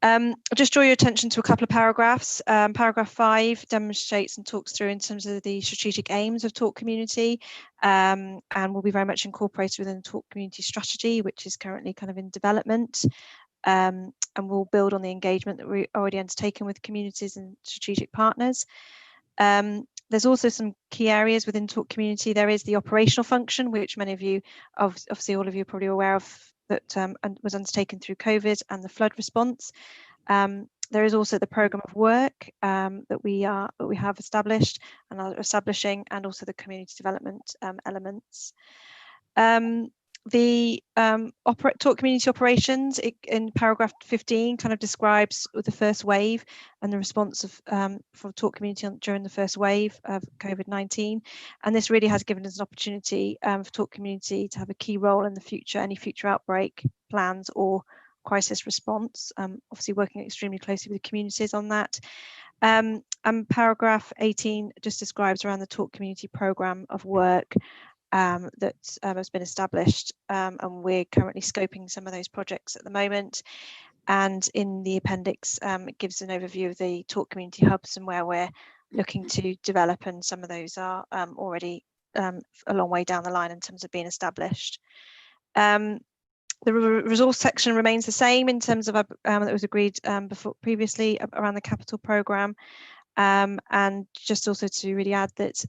I'll just draw your attention to a couple of paragraphs. Paragraph 5 demonstrates and talks through in terms of the strategic aims of Talk Community, and will be very much incorporated within the Talk Community strategy, which is currently kind of in development. And we'll build on the engagement that we're already undertaken with communities and strategic partners. There's also some key areas within Talk Community. There is the operational function, which many of you, obviously all of you are probably aware of, that was undertaken through COVID and the flood response. There is also the programme of work that we have established and are establishing, and also the community development elements. The Talk Community operations in paragraph 15 kind of describes the first wave and the response of from Talk Community during the first wave of COVID-19, and this really has given us an opportunity for Talk Community to have a key role in the future, any future outbreak plans or crisis response, obviously working extremely closely with the communities on that. And paragraph 18 just describes around the Talk Community programme of work that has been established, and we're currently scoping some of those projects at the moment. And in the appendix, it gives an overview of the Talk Community hubs and where we're looking to develop, and some of those are already a long way down the line in terms of being established. The resource section remains the same in terms of that was agreed previously around the capital programme. And just also to really add that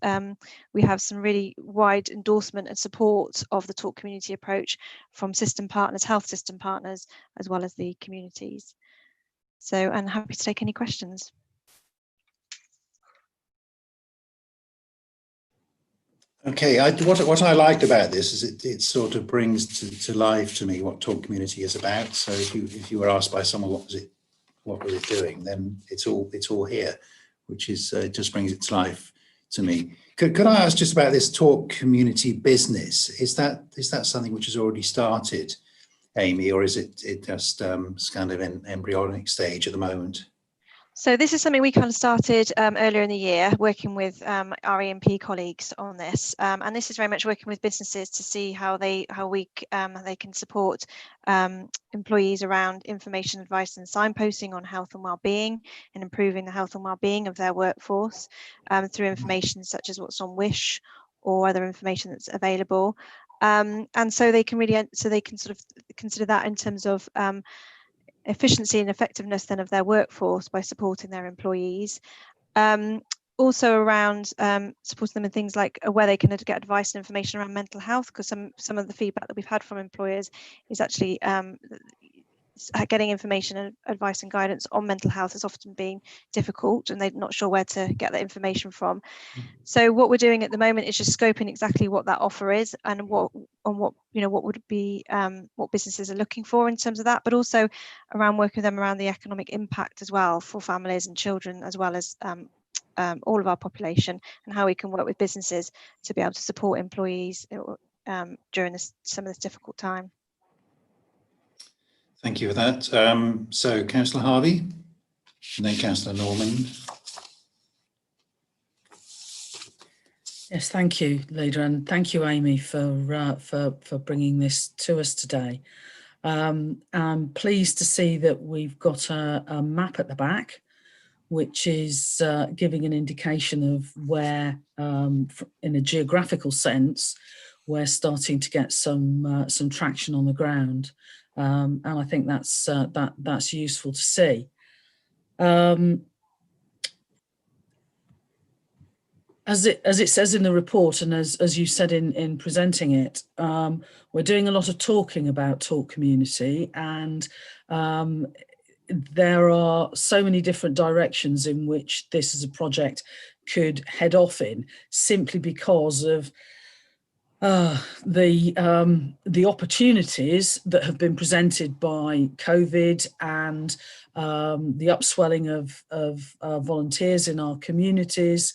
we have some really wide endorsement and support of the Talk Community approach from system partners, health system partners, as well as the communities. So I'm happy to take any questions. Okay, what I liked about this is it sort of brings to life to me what Talk Community is about. So if you were asked by someone what was it doing, then it's all here, which is just brings it to life to me. Could I ask just about this Talk Community business? Is that something which has already started, Amy, or is it just kind of in embryonic stage at the moment? So this is something we kind of started earlier in the year, working with our EMP colleagues on this, and this is very much working with businesses to see how they can support employees around information, advice, and signposting on health and well-being, and improving the health and well-being of their workforce through information such as what's on Wish or other information that's available, and so they can sort of consider that in terms of efficiency and effectiveness then of their workforce by supporting their employees. Also around supporting them in things like where they can get advice and information around mental health, because some of the feedback that we've had from employers is actually getting information and advice and guidance on mental health has often been difficult, and they're not sure where to get that information from. So what we're doing at the moment is just scoping exactly what that offer is and what would be what businesses are looking for in terms of that, but also around working with them around the economic impact as well for families and children, as well as all of our population, and how we can work with businesses to be able to support employees during some of this difficult time. Thank you for that. So Councillor Harvey, and then Councillor Norman. Yes, thank you, Leader, and thank you, Amy, for bringing this to us today. I'm pleased to see that we've got a map at the back, which is giving an indication of where, in a geographical sense, we're starting to get some traction on the ground, and I think that's useful to see. As it says in the report, and as you said in presenting it, we're doing a lot of talking about Talk Community, and there are so many different directions in which this as a project could head off in, simply because of the opportunities that have been presented by COVID and the upswelling of volunteers in our communities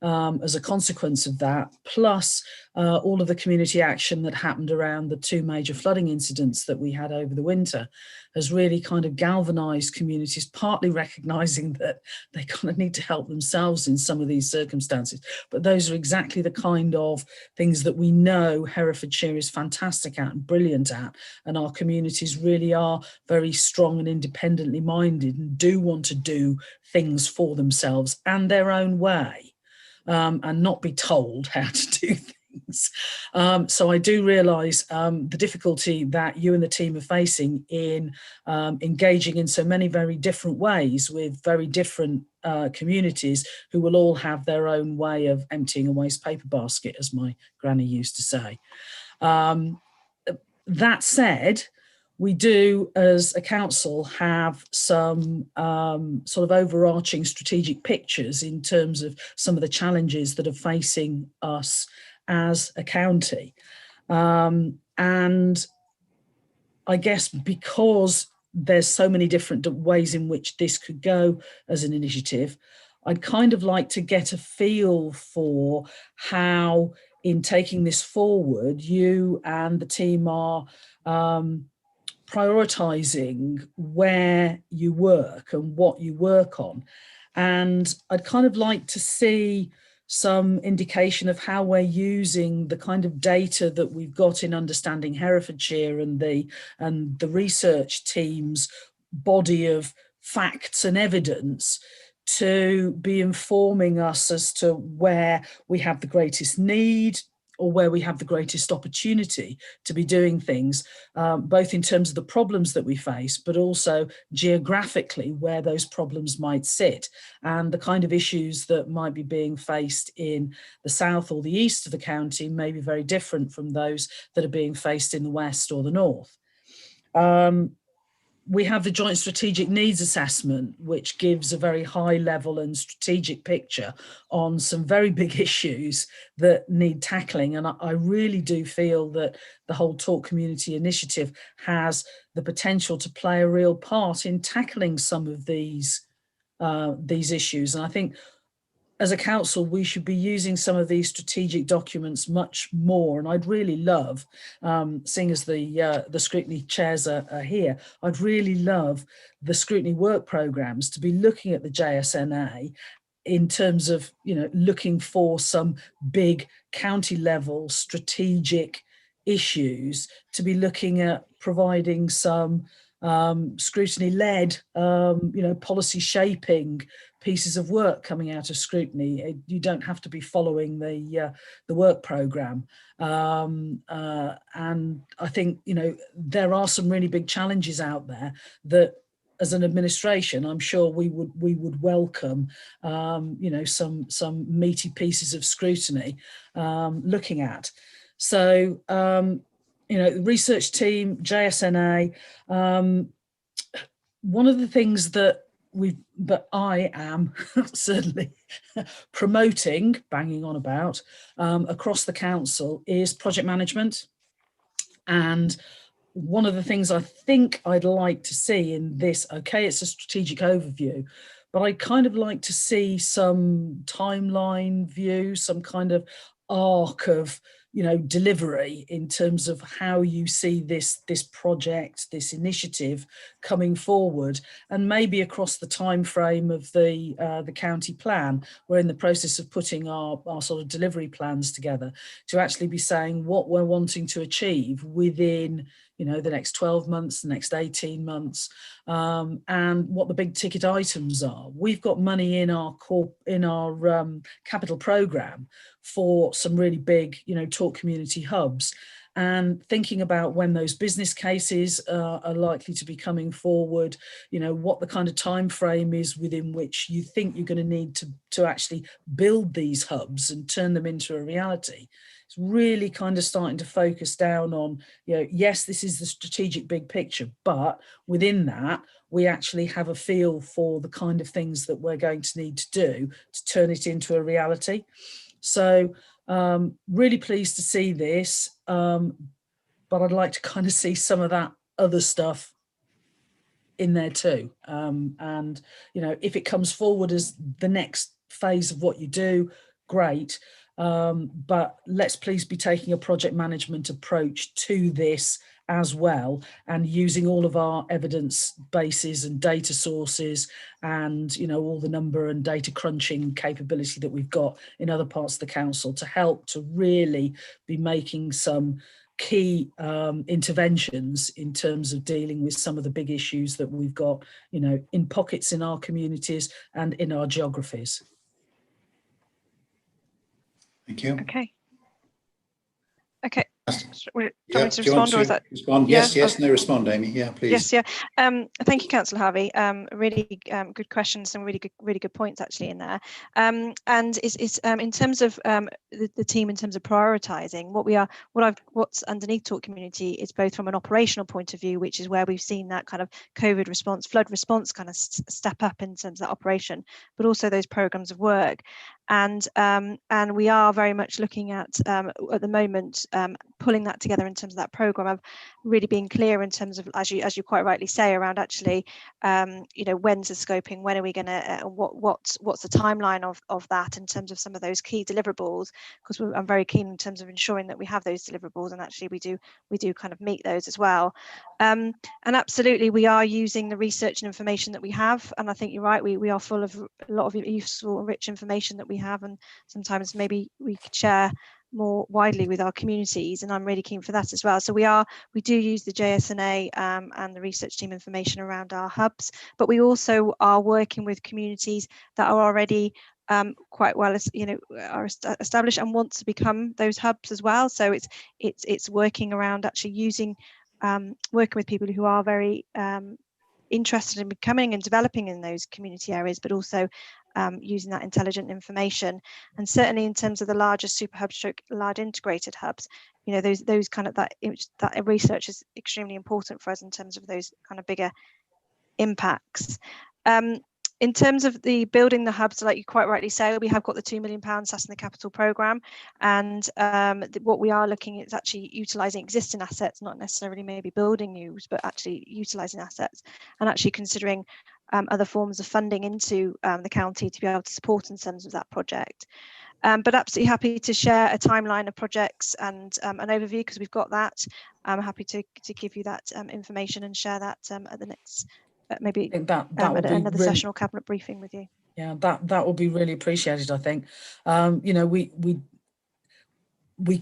as a consequence of that, plus all of the community action that happened around the 2 major flooding incidents that we had over the winter, has really kind of galvanised communities, partly recognising that they kind of need to help themselves in some of these circumstances. But those are exactly the kind of things that we know Herefordshire is fantastic at and brilliant at, and our communities really are very strong and independently minded and do want to do things for themselves and their own way. And not be told how to do things. So I do realise the difficulty that you and the team are facing in engaging in so many very different ways with very different communities who will all have their own way of emptying a waste paper basket, as my granny used to say. That said, we do, as a council, have some sort of overarching strategic pictures in terms of some of the challenges that are facing us as a county. And I guess because there's so many different ways in which this could go as an initiative, I'd kind of like to get a feel for how, in taking this forward, you and the team are prioritising where you work and what you work on. And I'd kind of like to see some indication of how we're using the kind of data that we've got in understanding Herefordshire and the research team's body of facts and evidence to be informing us as to where we have the greatest need or where we have the greatest opportunity to be doing things, both in terms of the problems that we face, but also geographically where those problems might sit and the kind of issues that might be being faced in the south or the east of the county may be very different from those that are being faced in the west or the north. We have the Joint Strategic Needs Assessment, which gives a very high level and strategic picture on some very big issues that need tackling. And I really do feel that the whole Talk Community Initiative has the potential to play a real part in tackling some of these issues. And I think as a council, we should be using some of these strategic documents much more. And I'd really love, seeing as the scrutiny chairs are here, I'd really love the scrutiny work programmes to be looking at the JSNA in terms of, looking for some big county level strategic issues, to be looking at providing some scrutiny-led, policy shaping pieces of work coming out of scrutiny. You don't have to be following the work programme. And I think, there are some really big challenges out there that, as an administration, I'm sure we would welcome, some meaty pieces of scrutiny looking at. So, the research team, JSNA, one of the things that I am certainly promoting, banging on about across the council is project management. And one of the things I think I'd like to see in this, okay, it's a strategic overview, but I'd kind of like to see some timeline view, some kind of arc of, delivery in terms of how you see this project, this initiative coming forward, and maybe across the time frame of the county plan. We're in the process of putting our sort of delivery plans together to actually be saying what we're wanting to achieve within the next 12 months, the next 18 months, and what the big ticket items are. We've got money in our capital programme for some really big, Talk community hubs. and thinking about when those business cases are likely to be coming forward, you know, what the kind of time frame is within which you think you're going to need to actually build these hubs and turn them into a reality. It's really kind of starting to focus down on, you know, yes, this is the strategic big picture, but within that, we actually have a feel for the kind of things that we're going to need to do to turn it into a reality. So really pleased to see this, but I'd like to kind of see some of that other stuff in there too. And, you know, if it comes forward as the next phase of what you do, great. But let's please be taking a project management approach to this as well, and using all of our evidence bases and data sources and, you know, all the number and data crunching capability that we've got in other parts of the council to help to really be making some key interventions in terms of dealing with some of the big issues that we've got, you know, in pockets in our communities and in our geographies. Thank you. Okay. Okay. Do you Yeah, want me to respond, or is that respond? Yes, yes, no, respond, Amy. Yeah, please. Yes, yeah. Thank you, Councillor Harvey. Really good questions, some really good points actually in there. And it's in terms of the team, in terms of prioritising, what's underneath Talk Community is both from an operational point of view, which is where we've seen that kind of COVID response, flood response kind of step up in terms of that operation, but also those programmes of work. And we are very much looking at the moment pulling that together in terms of that programme of really being clear in terms of, as you quite rightly say, around actually you know, when's the scoping, when are we going to what's the timeline of that in terms of some of those key deliverables, because I'm very keen in terms of ensuring that we have those deliverables and actually we do kind of meet those as well. And absolutely, we are using the research and information that we have, and I think you're right, we are full of a lot of useful and rich information that we have, and sometimes maybe we could share more widely with our communities, and I'm really keen for that as well. So we do use the JSNA and the research team information around our hubs, but we also are working with communities that are already quite well, you know, are established and want to become those hubs as well. So it's working around actually using working with people who are very interested in becoming and developing in those community areas, but also using that intelligent information. And certainly in terms of the larger super hub stroke large integrated hubs, you know, those kind of that research is extremely important for us in terms of those kind of bigger impacts. In terms of the building the hubs, like you quite rightly say, we have got the £2 million SAS in the capital programme, and what we are looking at is actually utilising existing assets, not necessarily maybe building new, but actually utilising assets and actually considering other forms of funding into the county to be able to support in terms of that project. But absolutely happy to share a timeline of projects and an overview, because we've got that. I'm happy to give you that information and share that at the next maybe that at another session or cabinet briefing with you. Yeah, that would be really appreciated, I think. You know, we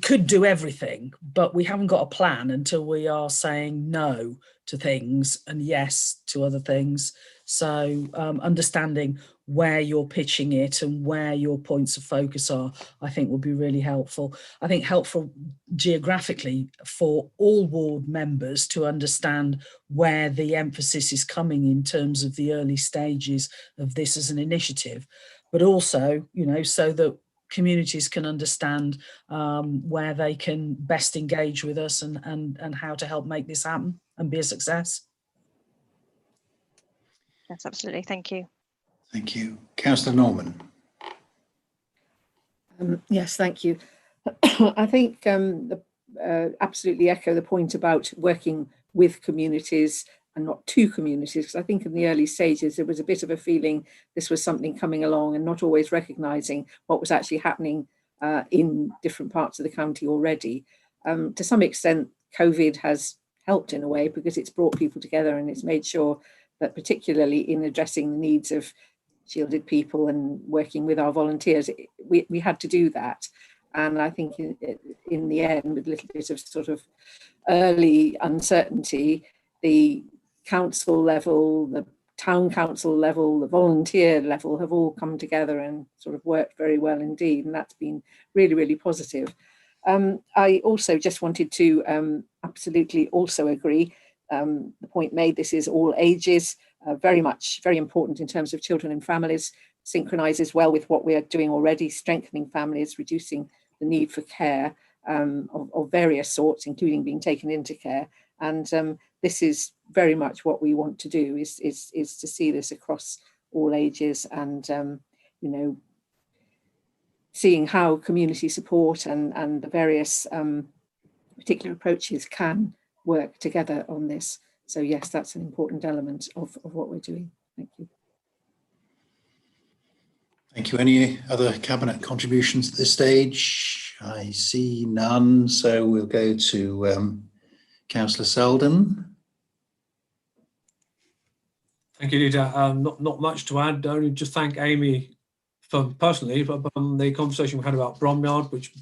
could do everything, but we haven't got a plan until we are saying no to things and yes to other things. So understanding where you're pitching it and where your points of focus are, I think will be really helpful. I think helpful geographically for all ward members to understand where the emphasis is coming in terms of the early stages of this as an initiative, but also, you know, so that communities can understand where they can best engage with us and how to help make this happen and be a success. Yes, absolutely. Thank you. Thank you. Councillor Norman. Yes, thank you. I think absolutely echo the point about working with communities and not to communities, because I think in the early stages there was a bit of a feeling this was something coming along and not always recognising what was actually happening in different parts of the county already. To some extent, COVID has helped in a way, because it's brought people together and it's made sure that, particularly in addressing the needs of shielded people and working with our volunteers, we had to do that. And I think in the end, with a little bit of sort of early uncertainty, the council level, the town council level, the volunteer level have all come together and sort of worked very well indeed. And that's been really, really positive. I also just wanted to absolutely also agree. The point made, this is all ages, very important in terms of children and families, synchronises well with what we are doing already, strengthening families, reducing the need for care of various sorts, including being taken into care. And this is very much what we want to do, is to see this across all ages, and you know, seeing how community support and the various particular approaches can work together on this. So yes, that's an important element of what we're doing. Thank you. Thank you. Any other Cabinet contributions at this stage? I see none, so we'll go to Councillor Selden. Thank you, Leader. Not much to add. Only just thank Amy personally for the conversation we had about Bromyard, which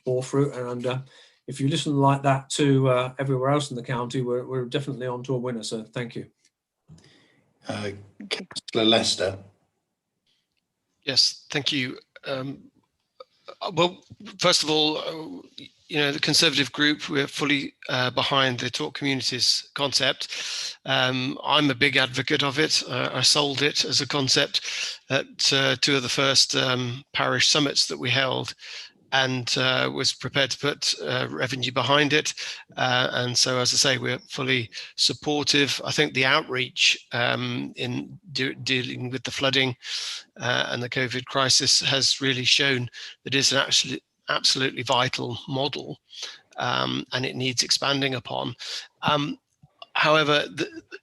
bore fruit. And if you listen like that to everywhere else in the county, we're definitely on to a winner. So thank you. Councillor Lester. Yes, thank you. Well, first of all, you know, the Conservative group, we're fully behind the Talk Communities concept. I'm a big advocate of it. I sold it as a concept at two of the first parish summits that we held, and was prepared to put revenue behind it. And so, as I say, we're fully supportive. I think the outreach in dealing with the flooding and the COVID crisis has really shown that it's an absolutely vital model, and it needs expanding upon. However,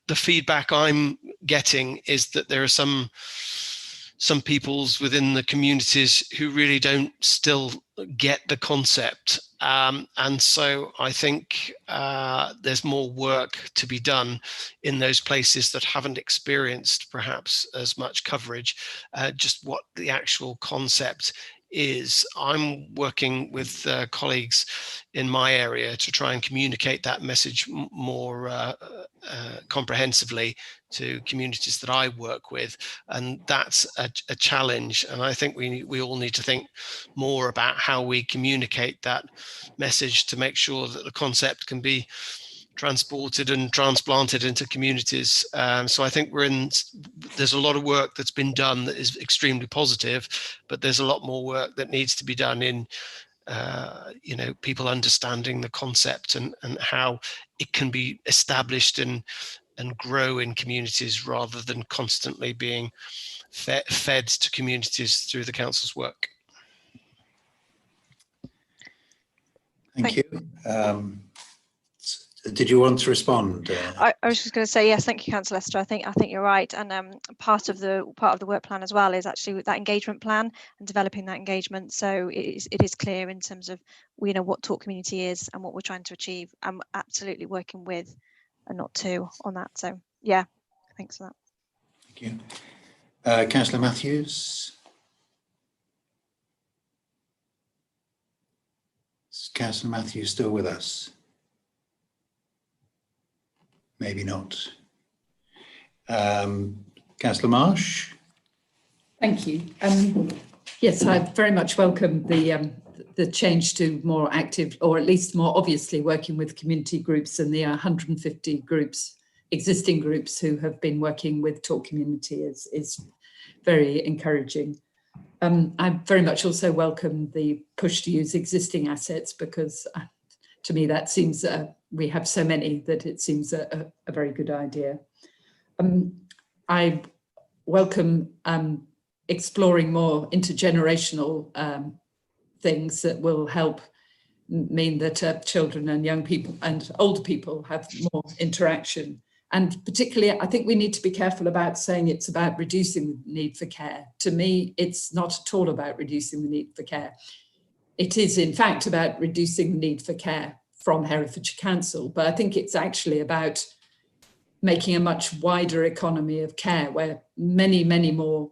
the feedback I'm getting is that there are some peoples within the communities who really don't still get the concept. And so I think there's more work to be done in those places that haven't experienced perhaps as much coverage, just what the actual concept is. I'm working with colleagues in my area to try and communicate that message more comprehensively to communities that I work with, and that's a challenge. And I think we all need to think more about how we communicate that message to make sure that the concept can be transported and transplanted into communities. So I think there's a lot of work that's been done that is extremely positive, but there's a lot more work that needs to be done in you know, people understanding the concept and how it can be established and grow in communities rather than constantly being fed to communities through the council's work. Thank you. Did you want to respond? I was just going to say yes, thank you, Councillor Lester. I think you're right, and part of the work plan as well is actually that engagement plan and developing that engagement. So it is clear in terms of, you know, what Talk Community is and what we're trying to achieve. I'm absolutely working with and not to on that. So yeah, thanks for that. Thank you, Councillor Matthews. Is Councillor Matthews still with us? Maybe not. Councillor Marsh. Thank you. Yes, I very much welcome the change to more active, or at least more obviously working with community groups, and the 150 groups, existing groups who have been working with Talk Community is very encouraging. I very much also welcome the push to use existing assets, because to me that seems we have so many that it seems a very good idea. I welcome exploring more intergenerational things that will help mean that children and young people and older people have more interaction. And particularly, I think we need to be careful about saying it's about reducing the need for care. To me, it's not at all about reducing the need for care. It is, in fact, about reducing the need for care from Herefordshire Council, but I think it's actually about making a much wider economy of care where many, many more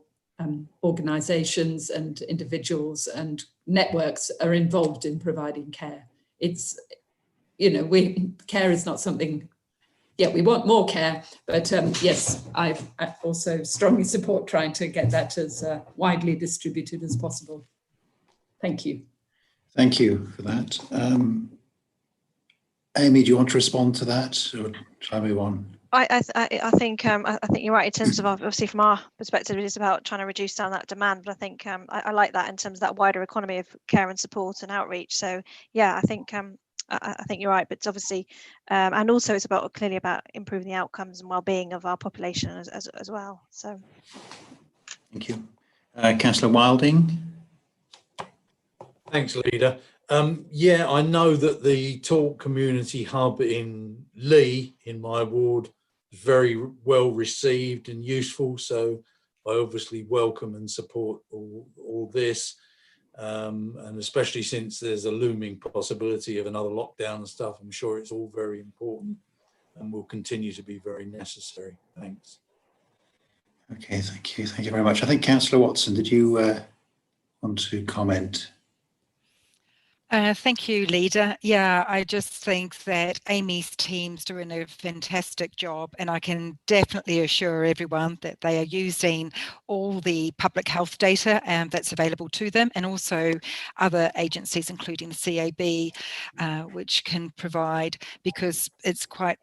organisations and individuals and networks are involved in providing care. It's, you know, care is not something, yeah, we want more care, but yes, I also strongly support trying to get that as widely distributed as possible. Thank you. Thank you for that. Amy, do you want to respond to that, or shall I move on? I think you're right in terms of, obviously from our perspective, it is about trying to reduce down that demand. But I think I like that in terms of that wider economy of care and support and outreach. So yeah, I think you're right. But obviously, and also it's clearly about improving the outcomes and well-being of our population as well. So thank you, Councillor Wilding. Thanks, Leader. Yeah, I know that the Talk Community Hub in Lee, in my ward, is very well received and useful. So I obviously welcome and support all this. And especially since there's a looming possibility of another lockdown and stuff, I'm sure it's all very important and will continue to be very necessary. Thanks. Okay, thank you. Thank you very much. I think Councillor Watson, did you want to comment? Thank you, Leader. Yeah, I just think that Amy's team's doing a fantastic job, and I can definitely assure everyone that they are using all the public health data that's available to them, and also other agencies, including the CAB, which can provide, because it's quite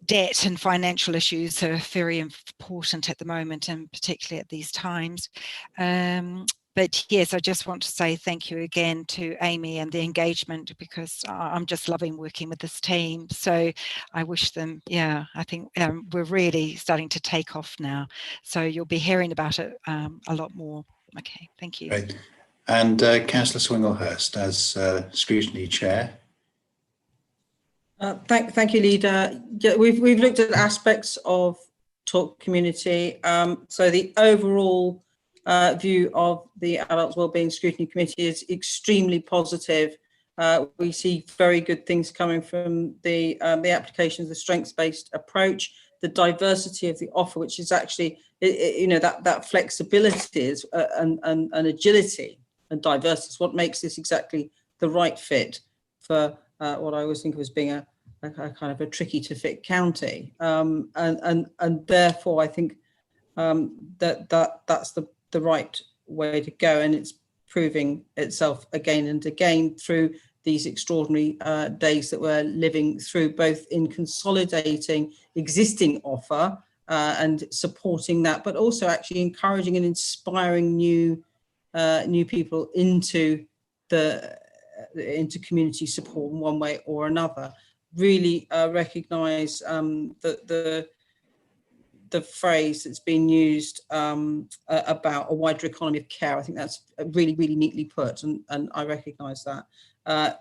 debt and financial issues are very important at the moment, and particularly at these times. But yes, I just want to say thank you again to Amy and the engagement, because I'm just loving working with this team. So I wish them, yeah, I think we're really starting to take off now. So you'll be hearing about it a lot more. Okay, thank you. Great. And Councillor Swinglehurst as Scrutiny Chair. Thank you, Leader. Yeah, we've looked at aspects of Talk Community. So the overall view of the Adults Wellbeing Scrutiny Committee is extremely positive. We see very good things coming from the application of the strengths-based approach, the diversity of the offer, which is actually, that flexibility is, and agility and diversity is what makes this exactly the right fit for what I always think of as being a kind of a tricky to fit county, and therefore I think that's the right way to go, and it's proving itself again and again through these extraordinary days that we're living through, both in consolidating existing offer and supporting that, but also actually encouraging and inspiring new people into community support in one way or another. Really recognise the phrase that's been used about a wider economy of care. I think that's really, really neatly put, and I recognise that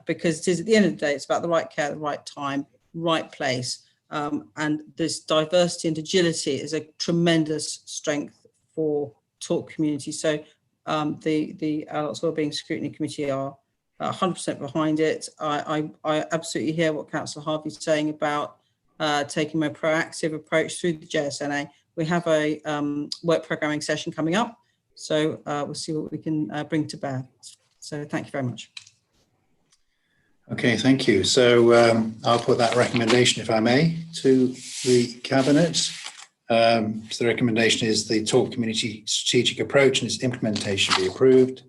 because it is, at the end of the day, it's about the right care at the right time, right place, and this diversity and agility is a tremendous strength for Talk Community. So the Adults Wellbeing Scrutiny Committee are 100% behind it. I absolutely hear what Councillor Harvey's saying about taking a proactive approach through the JSNA. We have a work programming session coming up, so we'll see what we can bring to bear. So thank you very much. Okay, thank you. So I'll put that recommendation, if I may, to the Cabinet. So the recommendation is the Talk Community strategic approach and its implementation be approved,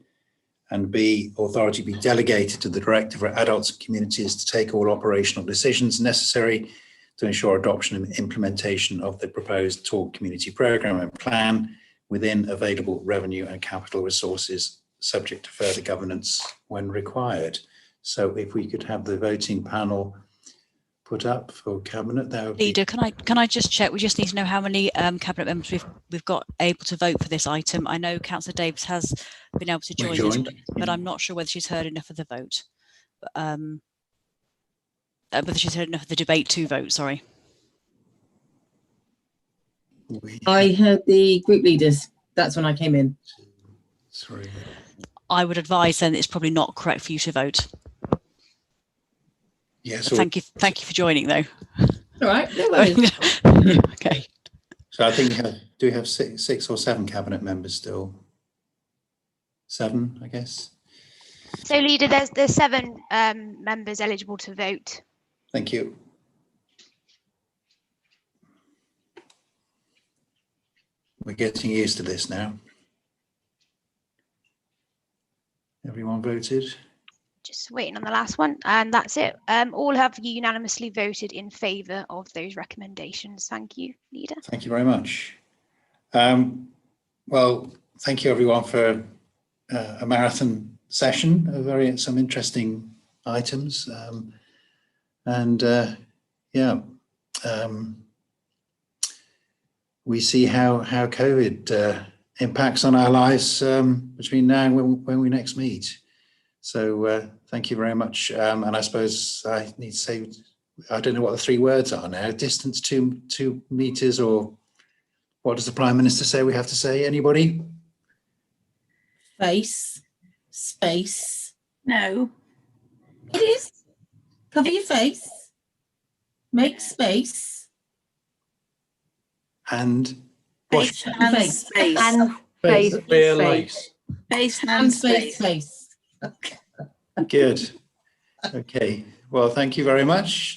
and B, authority be delegated to the Director for Adults and Communities to take all operational decisions necessary to ensure adoption and implementation of the proposed Talk Community Programme and Plan within available revenue and capital resources, subject to further governance when required. So if we could have the voting panel put up for Cabinet, that would be... Leader, can I just check? We just need to know how many Cabinet members we've got able to vote for this item. I know Councillor Davis has been able to join us, but I'm not sure whether she's heard enough of the vote. Whether she's heard enough of the debate to vote, sorry. I heard the group leaders. That's when I came in. Sorry. I would advise then it's probably not correct for you to vote. Yes. Thank you for joining, though. All right, no worries. Okay. So I think do we have six or seven Cabinet members still? 7, I guess. So, Leader, there's 7 members eligible to vote. Thank you. We're getting used to this now. Everyone voted? Just waiting on the last one, and that's it. All have unanimously voted in favour of those recommendations. Thank you, Leader. Thank you very much. Well, thank you everyone for a marathon session, some interesting items, we see how COVID impacts on our lives between now and when we next meet. So thank you very much. And I suppose I need to say, I don't know what the 3 words are now. Distance 2 meters, or what does the Prime Minister say we have to say? Anybody? Face, space. No. It is. Cover your face. Make space. And Face, hand, space. space. And Face, space. bare lace. Face, hand, Hand, space, space. space. Good. Okay. Well, thank you very much.